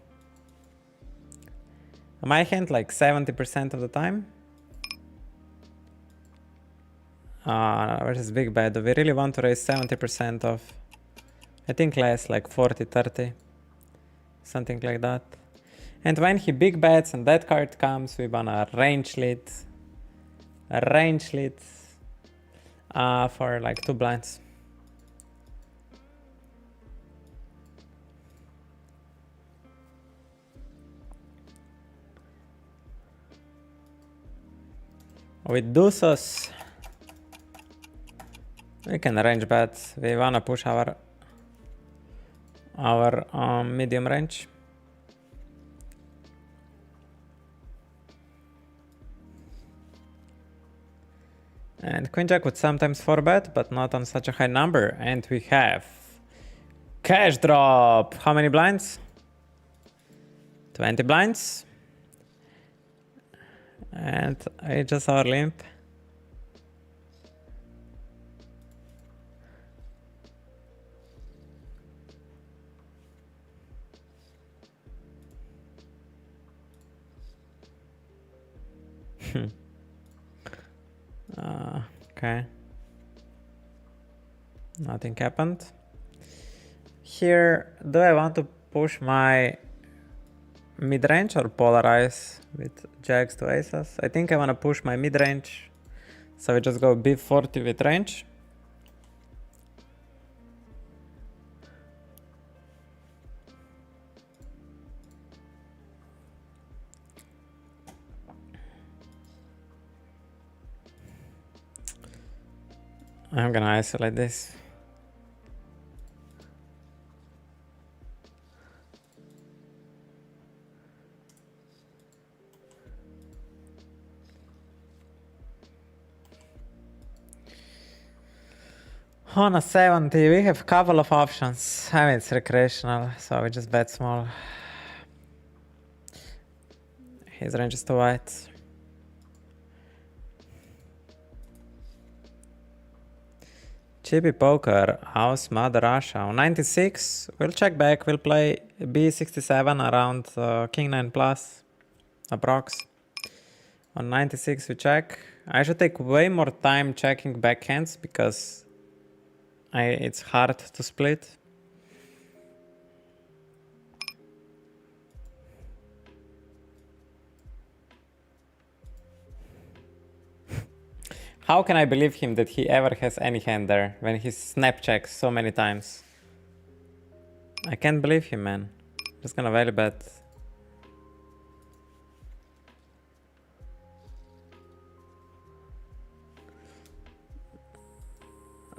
My hand like 70% of the time. Versus big bet. Do we really want to raise 70% of? I think less, like 40, 30. Something like that. And when he big bets and that card comes, we wanna range lead. A range lead for like 2 blinds. With deuces, we can range bet. We wanna push our medium range. And Queen Jack would sometimes 4-bet, but not on such a high number. And we have cash drop. How many blinds? 20 blinds. And I just our limp. Okay. Nothing happened. Here, do I want to push my mid-range or polarize with jacks to aces? I think I want to push my mid-range. So we just go B40 with range. I'm gonna isolate this. On a 70, we have a couple of options. I mean, it's recreational, so we just bet small. His range is too wide. Chippy Poker, House Mother Russia. On 96, we'll check back. We'll play B67 around King 9 plus, approx. On 96, we check. I should take way more time checking backhands because it's hard to split. How can I believe him that he ever has any hand there when he snap checks so many times? I can't believe him, man. Just gonna value bet.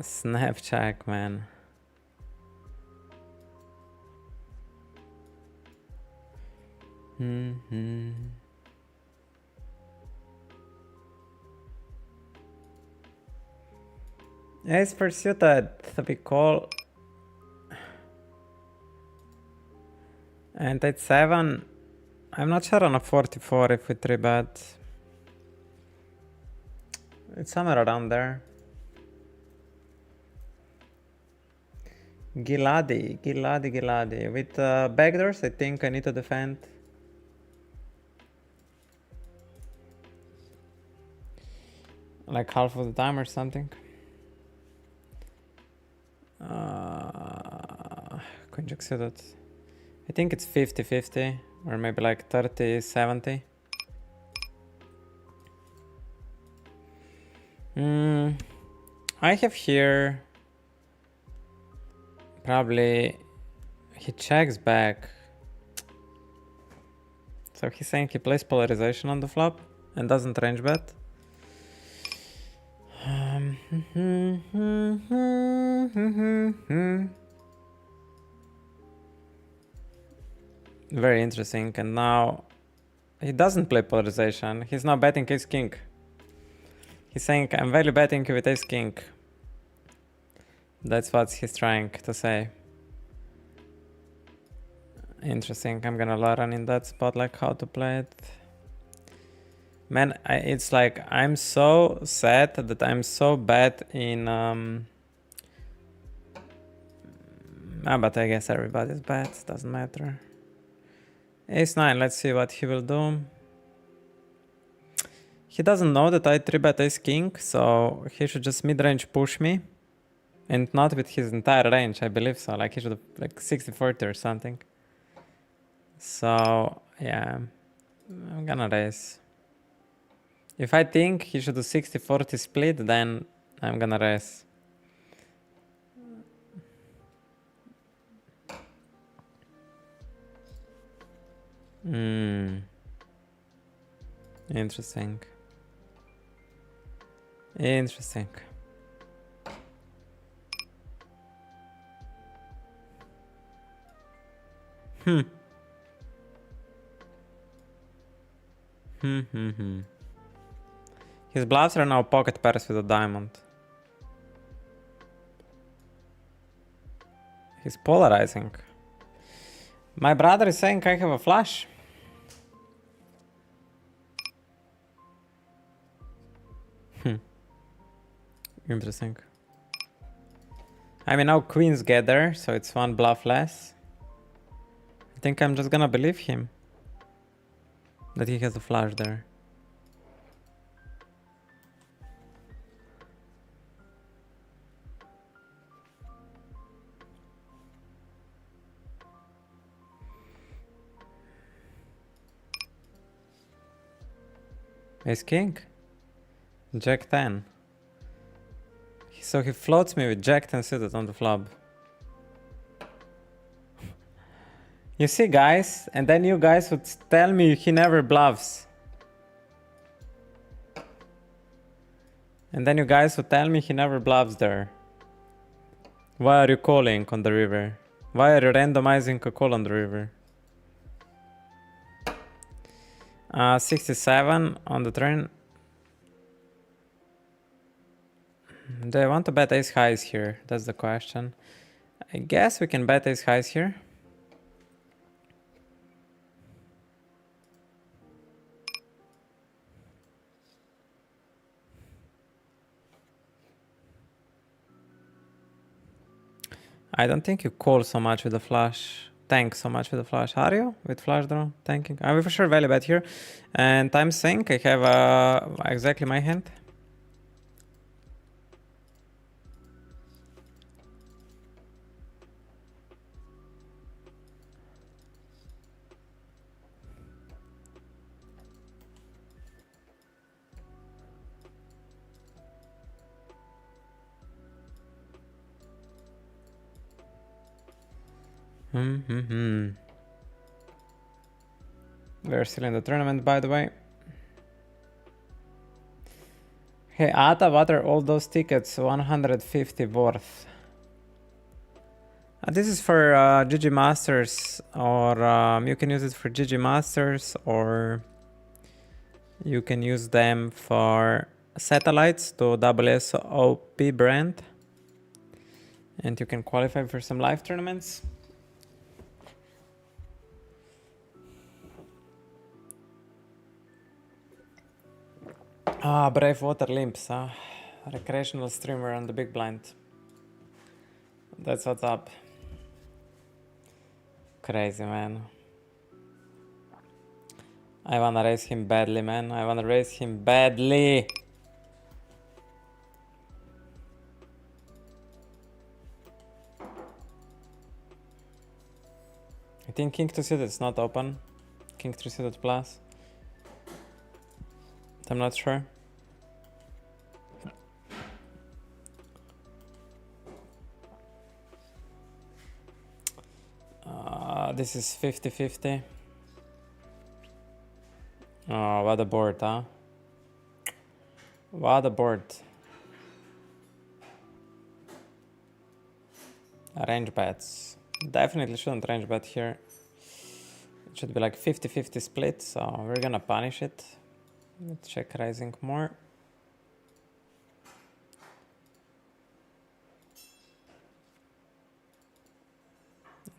Snap check, man. Ace pursuit that we call. And at 7, I'm not sure on a 44 if we 3-bet. It's somewhere around there. Giladi. With backdoors, I think I need to defend. Like half of the time or something. Queen jack suited. I think it's 50-50 or maybe like 30-70. I have here probably he checks back. So he's saying he plays polarization on the flop and doesn't range bet. Very interesting. And now he doesn't play polarization. He's now betting ace king. He's saying I'm value betting with ace king. That's what he's trying to say. Interesting. I'm gonna learn in that spot like how to play it. Man, it's like I'm so sad that I'm so bad in but I guess everybody's bad, doesn't matter. Ace 9, let's see what he will do. He doesn't know that I 3-bet ace king, so he should just mid-range push me. And not with his entire range, I believe so. Like he should have like 60-40 or something. So yeah, I'm gonna raise. If I think he should do 60-40 split, then I'm gonna raise. Interesting. Interesting. His bluffs are now pocket pairs with a diamond. He's polarizing. My brother is saying I have a flush. Interesting. I mean, now queens get there, so it's one bluff less. I think I'm just gonna believe him that he has a flush there. Ace king? Jack 10. So he floats me with Jack 10 suited on the flop. You see, guys, and then you guys would tell me he never bluffs. And then you guys would tell me he never bluffs there. Why are you calling on the river? Why are you randomizing a call on the river? 67 on the turn. Do I want to bet ace highs here? That's the question. I guess we can bet ace highs here. I don't think you call so much with the flush. Tank so much with the flush. Are you? With flush draw? Tanking? I will for sure value bet here. And time sync. I have exactly my hand. We're still in the tournament, by the way. Hey, Ata, what are all those tickets 150 worth? This is for GG Masters, or you can use it for GG Masters, or you can use them for satellites to WSOP brand. And you can qualify for some live tournaments. Brave Water Limps, recreational streamer on the big blind. That's what's up. Crazy, man. I wanna raise him badly, man. I wanna raise him badly. I think King 2 suited is not open. King 3 suited plus. I'm not sure. This is 50-50. Oh, what a board, huh? What a board. Range bets. Definitely shouldn't range bet here. It should be like 50-50 split, so we're gonna punish it. Let's check raising more.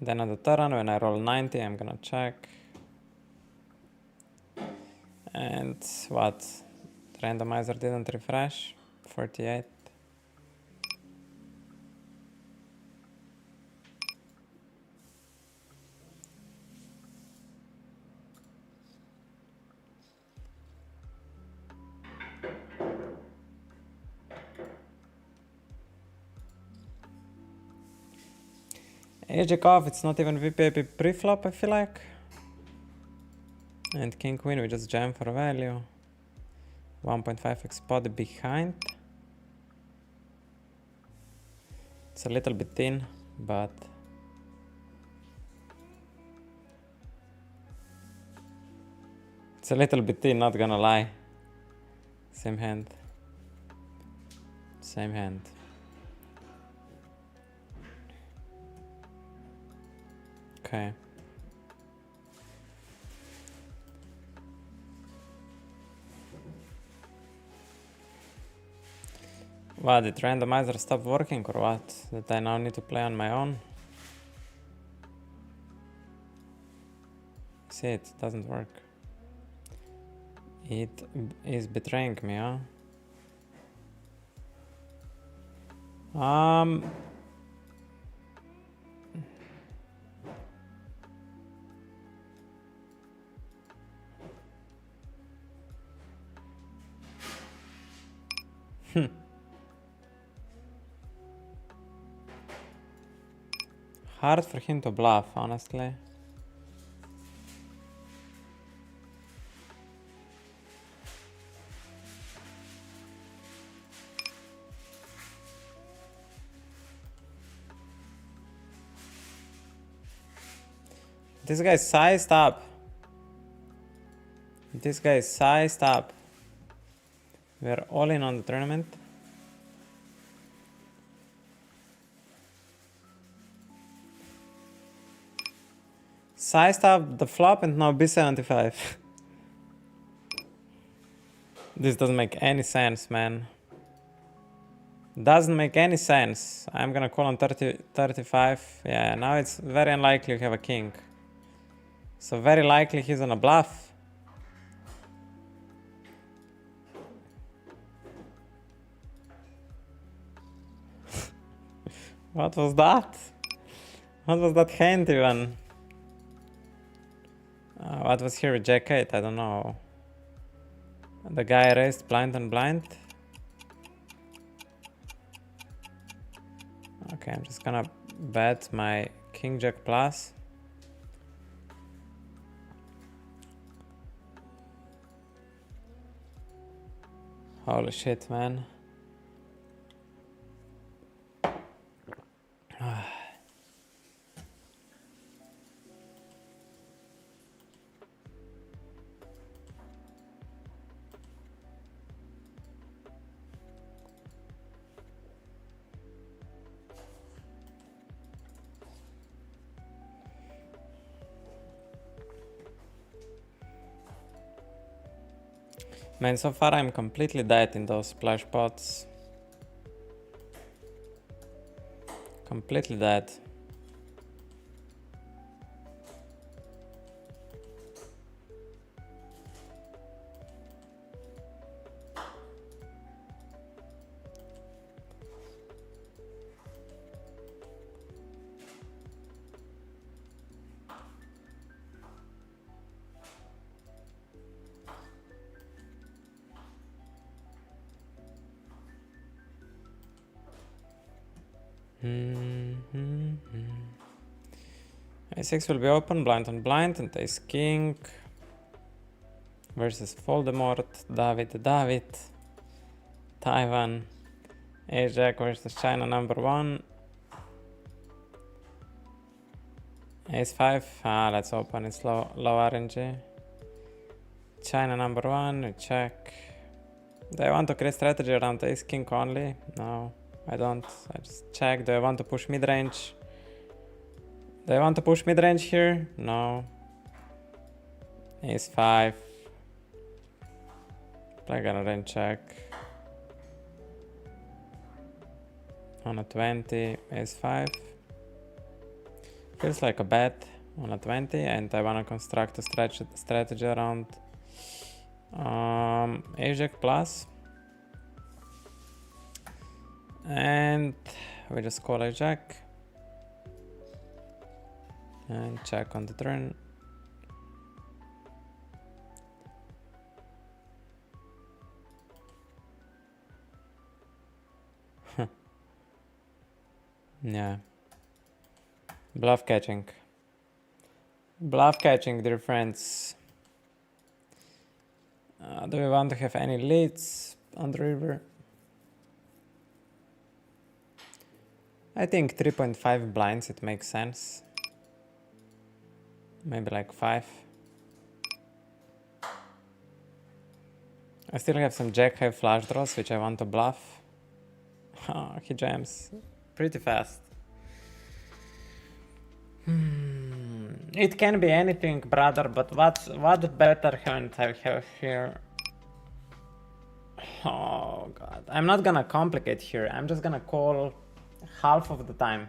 Then on the turn, when I roll 90, I'm gonna check. And what? The randomizer didn't refresh. 48. Ajax off, it's not even VPAP pre-flop, I feel like. And king queen, we just jam for value. 1.5x pot behind. It's a little bit thin, but it's a little bit thin, not gonna lie. Same hand. Same hand. Okay. What, did randomizer stop working or what? That I now need to play on my own? See, it doesn't work. It is betraying me, huh? Hard for him to bluff, honestly. This guy's sized up. This guy is sized up. We're all in on the tournament. Sized up the flop and now B75. This doesn't make any sense, man. Doesn't make any sense. I'm gonna call on 35. Yeah, now it's very unlikely you have a king. So very likely he's on a bluff. What was that? What was that hand even? What was here with Jack 8? I don't know. The guy raised blind on blind. Okay, I'm just gonna bet my King Jack plus. Holy shit, man. Man, so far I'm completely dead in those splash pots. Completely dead. A6 will be open, blind on blind, and ace king versus Voldemort, David, Taiwan, ace jack versus China number 1, ace 5, let's open, it's low RNG, China number 1, we check. Do I want to create strategy around ace king only? No, I don't, I just check. Do I want to push mid-range? Do I want to push mid-range here? No. Ace 5. Play gonna range check. On a 20, ace 5. Feels like a bet on a 20, and I wanna construct a strategy around ace jack plus. And we just call ace jack. And check on the turn. Yeah. Bluff catching. Bluff catching, dear friends. Do we want to have any leads on the river? I think 3.5 blinds, it makes sense. Maybe like 5. I still have some jack high flush draws which I want to bluff. Oh, he jams pretty fast. It can be anything, brother, but what better hand I have here? Oh god, I'm not gonna complicate here. I'm just gonna call half of the time.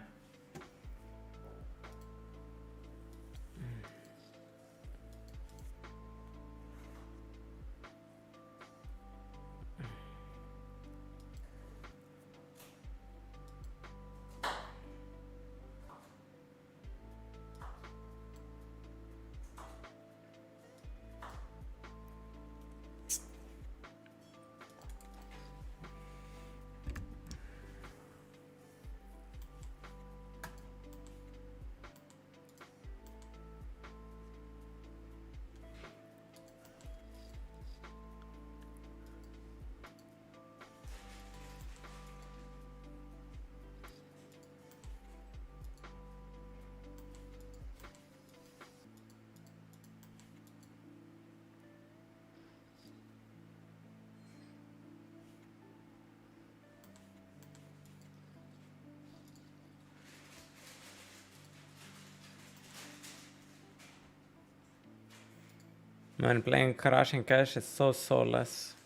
Man, playing Russian Cash is so soulless.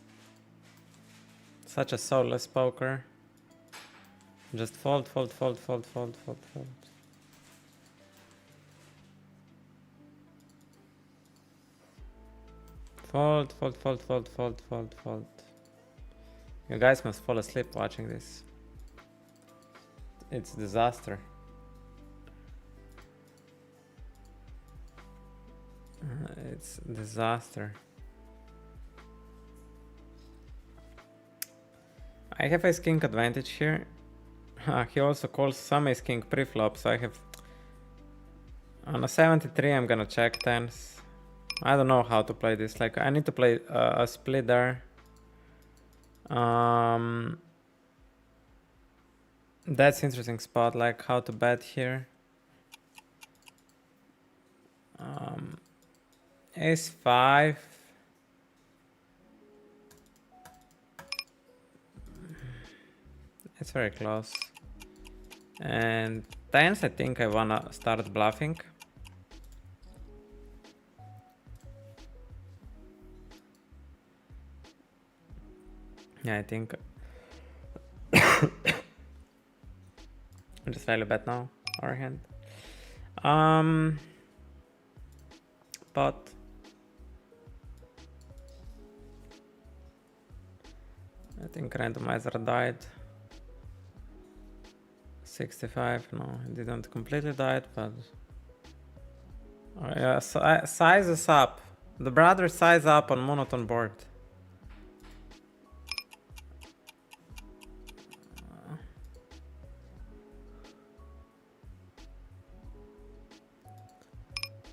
Such a soulless poker. Just fold, fold, fold, fold, fold, fold, fold. Fold, fold, fold, fold, fold, fold, fold. You guys must fall asleep watching this. It's disaster. It's disaster. I have ace king advantage here. He also calls some ace king pre-flop, so I have on a 73 I'm gonna check tens. I don't know how to play this. Like I need to play a split there. That's interesting spot, like how to bet here. Ace 5. It's very close. And tens, I think I wanna start bluffing. Yeah, I think just value bet now, our hand. But I think randomizer died. 65, no, it didn't completely die, but yeah, size is up. The brothers size up on monotone board.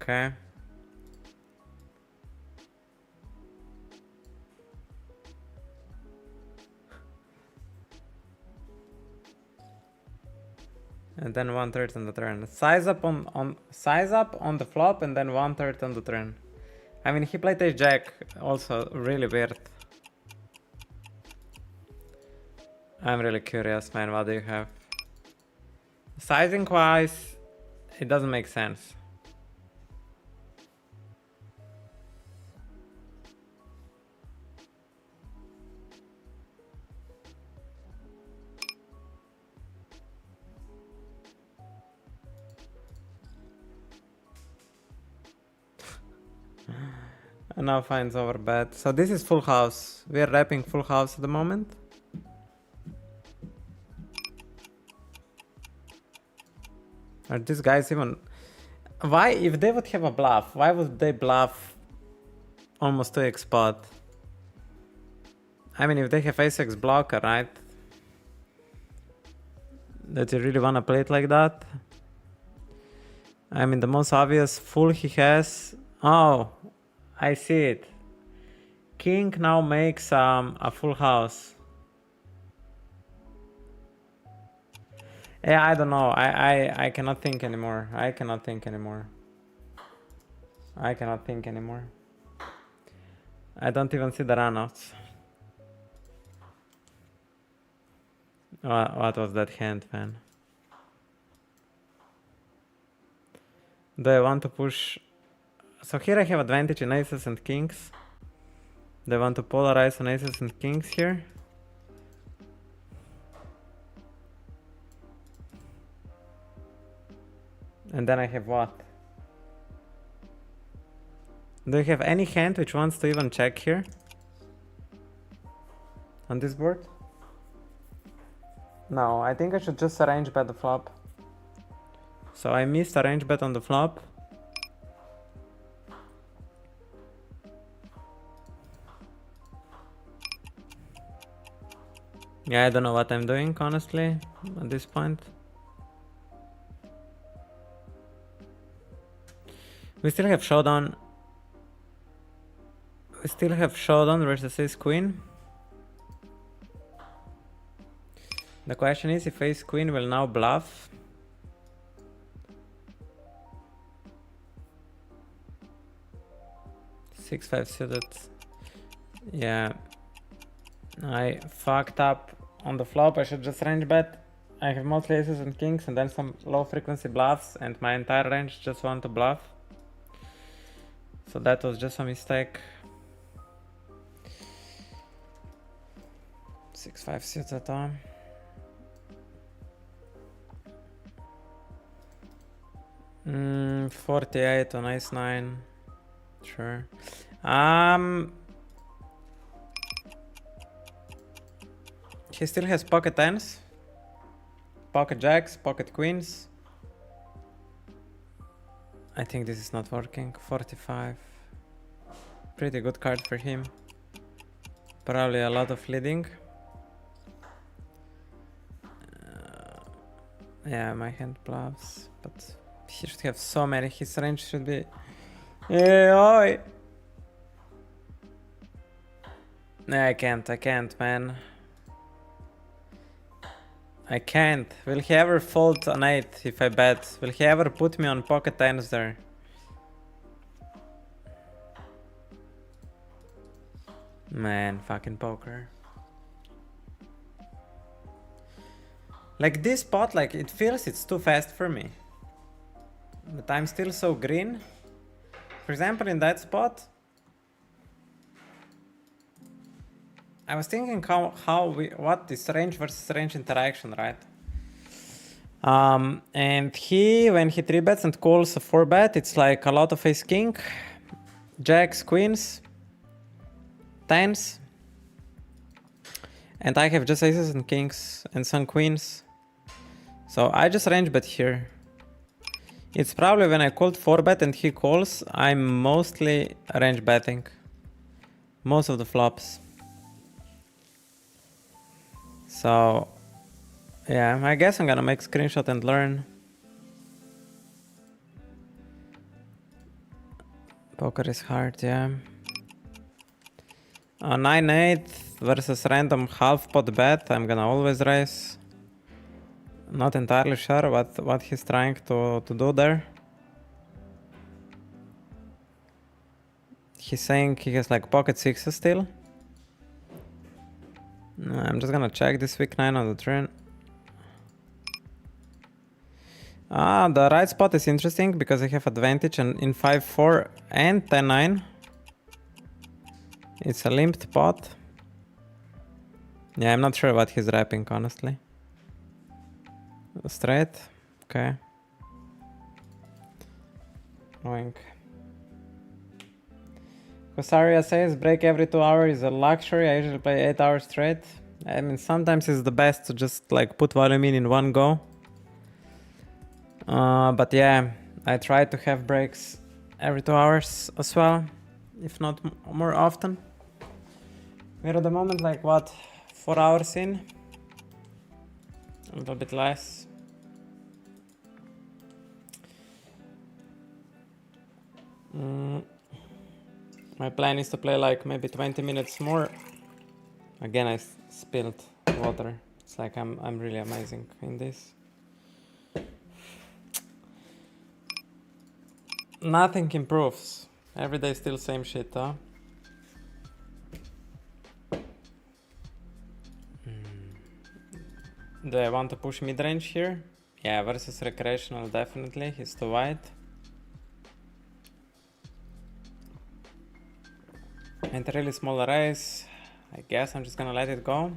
Okay. And then 1/3 on the turn. Size up on the flop and then 1/3 on the turn. I mean, he played ace jack, also really weird. I'm really curious, man. What do you have? Sizing wise, it doesn't make sense. And now finds over bet. So this is full house. We are wrapping full house at the moment. Are these guys even... Why, if they would have a bluff, why would they bluff almost 2x spot? I mean, if they have ace-x blocker, right? That you really wanna play it like that? I mean, the most obvious full he has... Oh, I see it. King now makes a full house. Yeah, I don't know. I cannot think anymore. I cannot think anymore. I cannot think anymore. I don't even see the runouts. What was that hand, man? Do I want to push? So here I have advantage in aces and kings. Do I want to polarize on aces and kings here? And then I have what? Do you have any hand which wants to even check here? On this board? No, I think I should just arrange bet the flop. So I missed arrange bet on the flop. Yeah, I don't know what I'm doing, honestly, at this point. We still have showdown. We still have showdown versus ace queen. The question is if ace queen will now bluff. Six, five suited. Yeah. I fucked up on the flop. I should just range bet. I have mostly aces and kings and then some low frequency bluffs, and my entire range just want to bluff. So that was just a mistake. 6-5 suits at all. Mm, 48 on ace 9. Sure. He still has pocket tens, pocket jacks, pocket queens. I think this is not working. 45. Pretty good card for him. Probably a lot of leading. Yeah, my hand bluffs, but he should have so many. His range should be. Yeah, I can't, man. I can't. Will he ever fold an 8 if I bet? Will he ever put me on pocket tens there? Man, fucking poker. Like this spot, like it feels it's too fast for me. But I'm still so green. For example, in that spot, I was thinking what is range versus range interaction, right? And when he 3-bets and calls a 4-bet, it's like a lot of ace king, jacks, queens, tens, and I have just aces and kings and some queens. So I just range bet here. It's probably when I called 4-bet and he calls, I'm mostly range betting. Most of the flops. So yeah, I guess I'm gonna make screenshot and learn. Poker is hard, yeah. 9-8 versus random half pot bet, I'm gonna always raise. Not entirely sure what he's trying to do there. He's saying he has like pocket sixes still. I'm just gonna check this weak 9 on the turn. The right spot is interesting because I have advantage and in 5-4 and 10-9. It's a limped pot. Yeah, I'm not sure what he's wrapping, honestly. Straight, okay. Wink. Kosaria says break every 2 hours is a luxury. I usually play 8 hours straight. I mean, sometimes it's the best to just like put volume in one go. But yeah, I try to have breaks every 2 hours as well, if not more often. We're at the moment like what, 4 hours in? A little bit less. My plan is to play like maybe 20 minutes more. Again, I spilled water. It's like I'm really amazing in this. Nothing improves. Every day still same shit, huh? Do I want to push mid-range here? Yeah, versus recreational definitely. He's too wide. And a really small raise. I guess I'm just gonna let it go.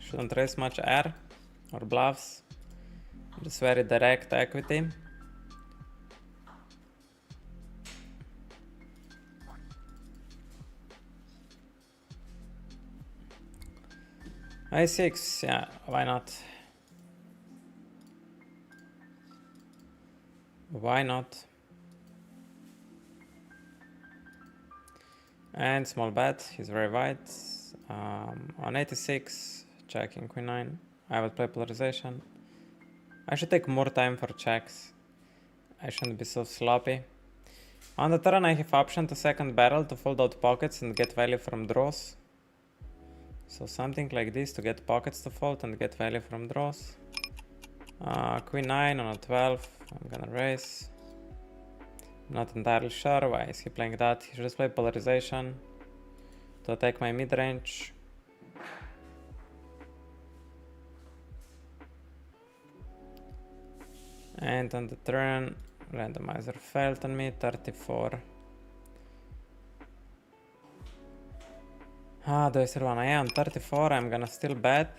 Shouldn't raise much air or bluffs. Just very direct equity. I6, yeah, why not? Why not? And small bet, he's very wide. On 86, checking queen 9. I would play polarization. I should take more time for checks. I shouldn't be so sloppy. On the turn I have option to second barrel to fold out pockets and get value from draws. So something like this to get pockets to fold and get value from draws. Queen 9 on a 12, I'm gonna raise. Not entirely sure why is he playing that. He should just play polarization to attack my mid-range. And on the turn, randomizer failed on me, 34. Do I still wanna? Yeah, on 34 I'm gonna still bet.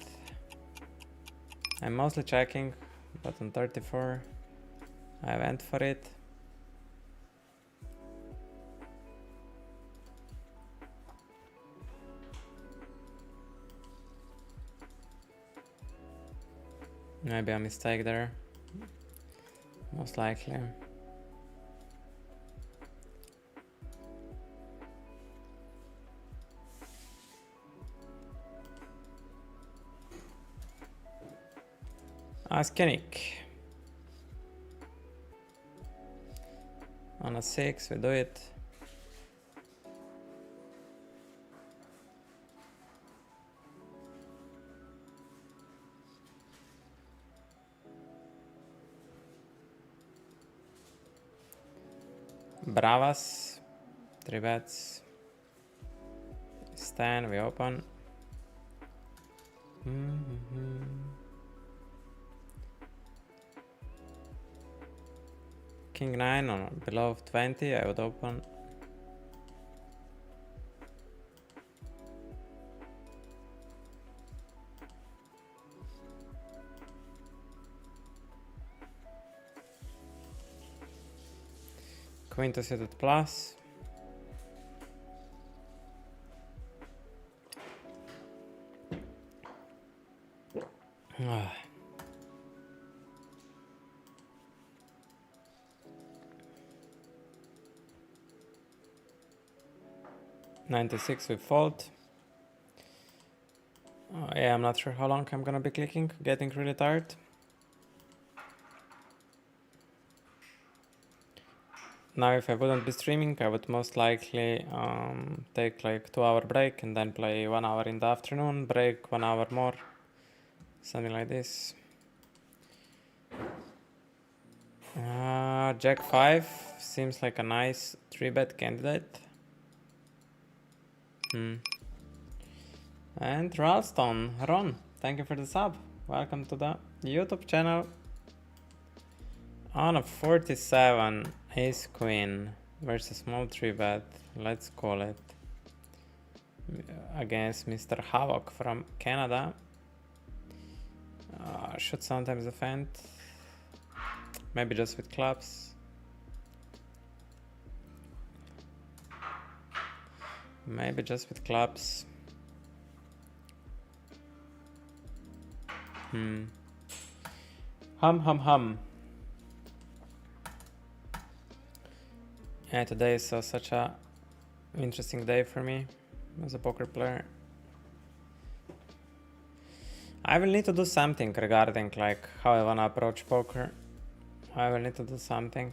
I'm mostly checking, but on 34 I went for it. Maybe a mistake there. Most likely. Askenik. On a 6 we do it. Bravas. 3 bets. Stand, we open. King 9 or below 20, I would open. Queen to suited plus. Ah. 96 we fold. Yeah, I'm not sure how long I'm gonna be clicking, getting really tired. Now if I wouldn't be streaming, I would most likely take like 2-hour break and then play 1 hour in the afternoon, break 1 hour more, something like this. Jack 5 seems like a nice 3-bet candidate. And Ralston, Ron, thank you for the sub. Welcome to the YouTube channel. On a 47, Ace Queen versus small 3-bet. Let's call it. Against Mr. Havoc from Canada. Should sometimes offend. Maybe just with clubs. Maybe just with clubs. Hum. Yeah, today is such a interesting day for me as a poker player. I will need to do something regarding like how I wanna approach poker. I will need to do something.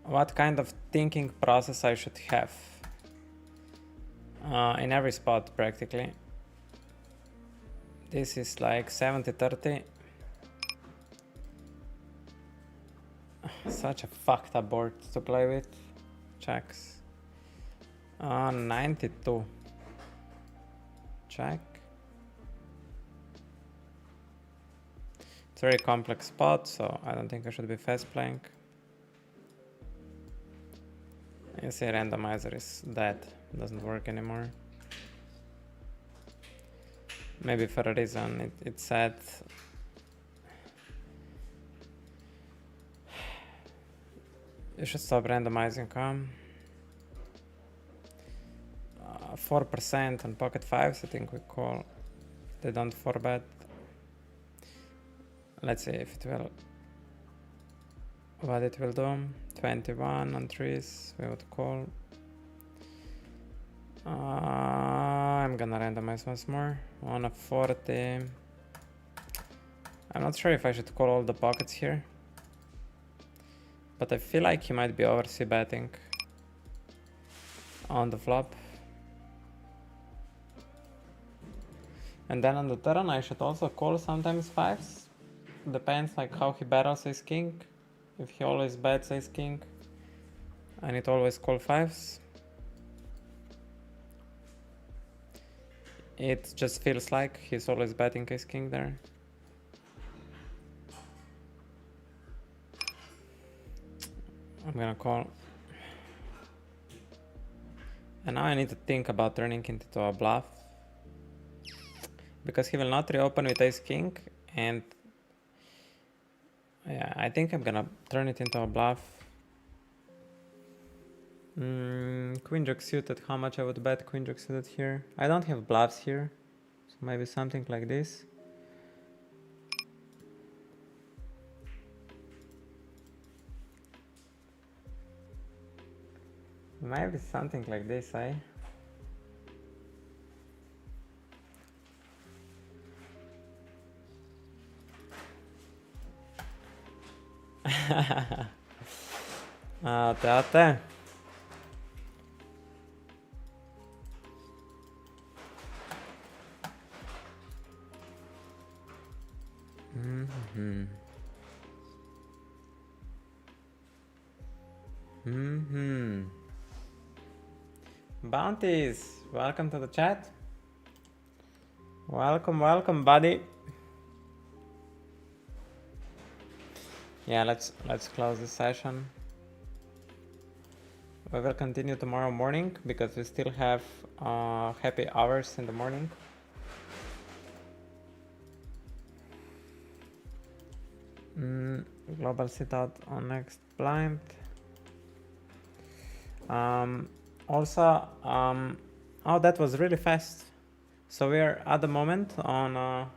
What kind of thinking process I should have in every spot practically. This is like 70-30. Such a fucked up board to play with. Checks. 92. Check. It's a very complex spot, so I don't think I should be fast playing. You see, randomizer is dead, doesn't work anymore. Maybe for a reason it said you should stop randomizing. 4% on pocket fives, I think we call. They don't 4-bet. Let's see if it will. What it will do. 21 on threes, we would call. I'm gonna randomize once more. On a 40. I'm not sure if I should call all the pockets here. But I feel like he might be over c-betting on the flop. And then on the turn I should also call sometimes fives. Depends like how he barrels ace king. If he always bets ace king, I need to always call fives. It just feels like he's always betting ace king there. gonna call. And now I need to think about turning it into a bluff. Because he will not reopen with ace king, and yeah, I think I'm gonna turn it into a bluff. Queen jack suited, how much I would bet queen jack suited here? I don't have bluffs here, so maybe something like this. Maybe something like this, eh? Ate. Bounties, welcome to the chat. Welcome, welcome, buddy. Yeah, let's close this session. We will continue tomorrow morning because we still have happy hours in the morning. Global sit out on next blind. Also, oh, that was really fast. So we are at the moment on,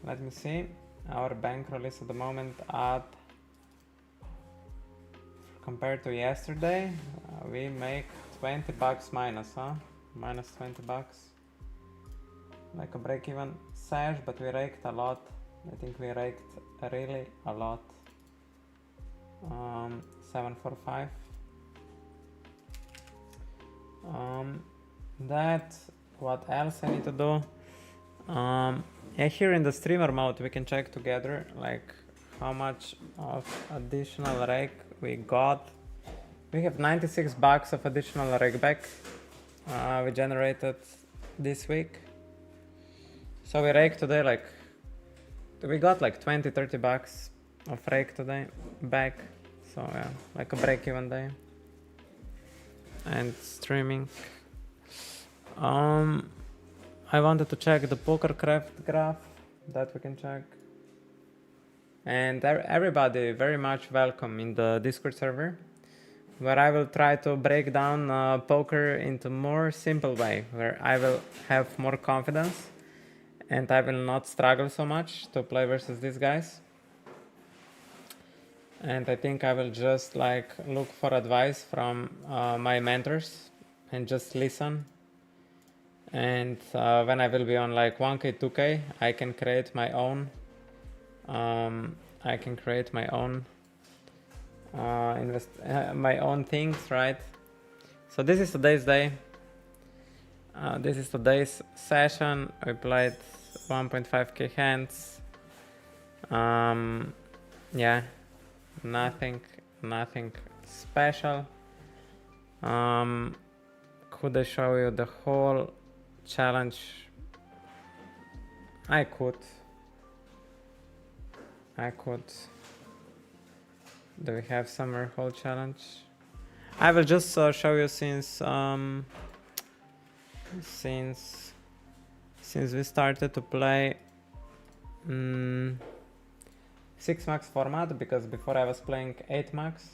let me see, our bankroll is at the moment at, compared to yesterday, we make 20 bucks minus, huh? Minus 20 bucks. Like a break-even sash, but we raked a lot. I think we raked really a lot. 745. That, what else I need to do? Yeah, here in the streamer mode we can check together like how much of additional rake we got. We have 96 bucks of additional rake back we generated this week. So we rake today, like we got like 20-30 bucks of rake today back. So yeah, like a break-even day. And streaming. I wanted to check the PokerCraft graph that we can check. And everybody very much welcome in the Discord server, where I will try to break down poker into more simple way, where I will have more confidence and I will not struggle so much to play versus these guys. And I think I will just like look for advice from my mentors and just listen. And when I will be on like 1k 2k, I can create my own my own things, right? So this is today's day. This is today's session. We played 1.5k hands. Yeah, nothing special. Could I show you the whole challenge? I could. Do we have summer whole challenge? I will just show you since we started to play 6 max format, because before I was playing 8 max.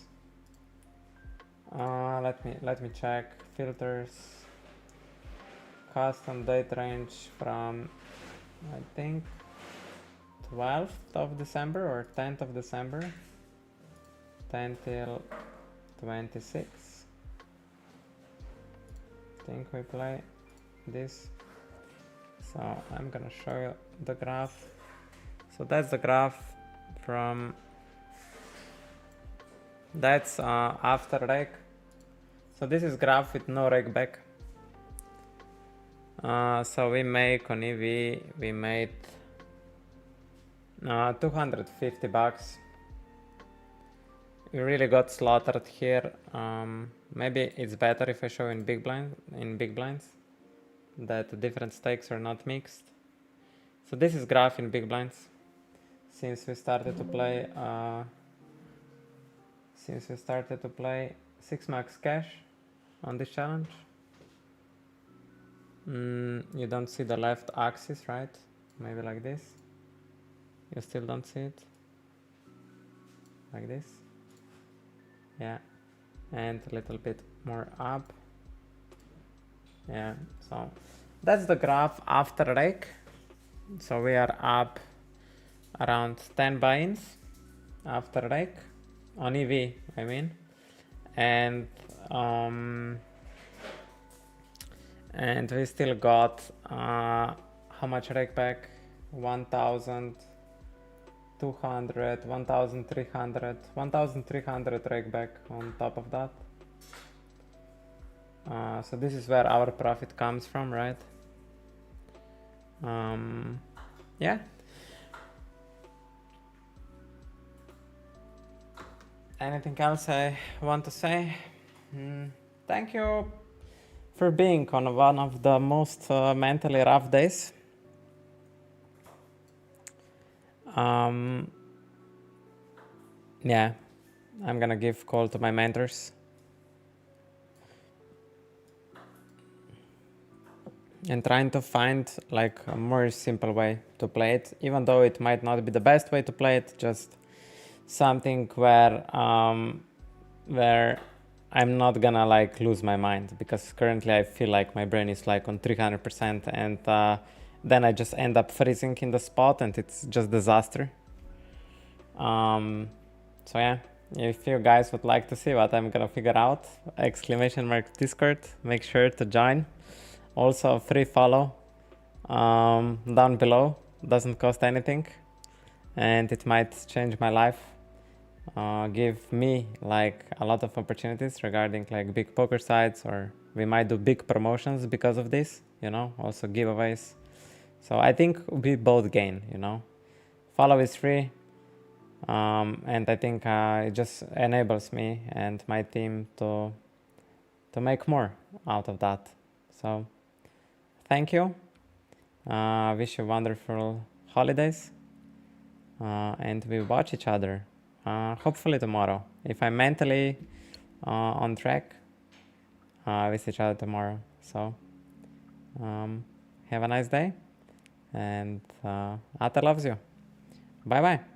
Let me check filters. Custom date range from I think 12th of December or 10th of December, 10 till 26. I think we play this. So I'm gonna show you the graph. So that's the graph from, that's after rake. So this is graph with no rake back. So we make on EV, we made 250 bucks. We really got slaughtered here. Maybe it's better if I show in big blinds, that the different stakes are not mixed. So this is graph in big blinds since we started to play since you started to play 6 max cash on this challenge. You don't see the left axis, right? Maybe like this. You still don't see it? Like this? Yeah. And a little bit more up. Yeah, so that's the graph after rake. So we are up around 10 buy-ins after rake on EV, I mean, and we still got how much rake back? 1,200, 1,300 rake back on top of that. So this is where our profit comes from, right? Yeah. Anything else I want to say? Thank you for being on one of the most mentally rough days. Yeah, I'm gonna give call to my mentors. And trying to find like a more simple way to play it, even though it might not be the best way to play it, just something where I'm not gonna like lose my mind, because currently I feel like my brain is like on 300% and then I just end up freezing in the spot and it's just disaster. So yeah, if you guys would like to see what I'm gonna figure out, !Discord, make sure to join. Also free follow down below, doesn't cost anything, and it might change my life, give me like a lot of opportunities regarding like big poker sites, or we might do big promotions because of this, you know, also giveaways. So I think we both gain, you know. Follow is free, and I think it just enables me and my team to make more out of that. So thank you. Wish you wonderful holidays. And we watch each other hopefully tomorrow. If I'm mentally on track, we see each other tomorrow. So have a nice day, and Ata loves you. Bye bye.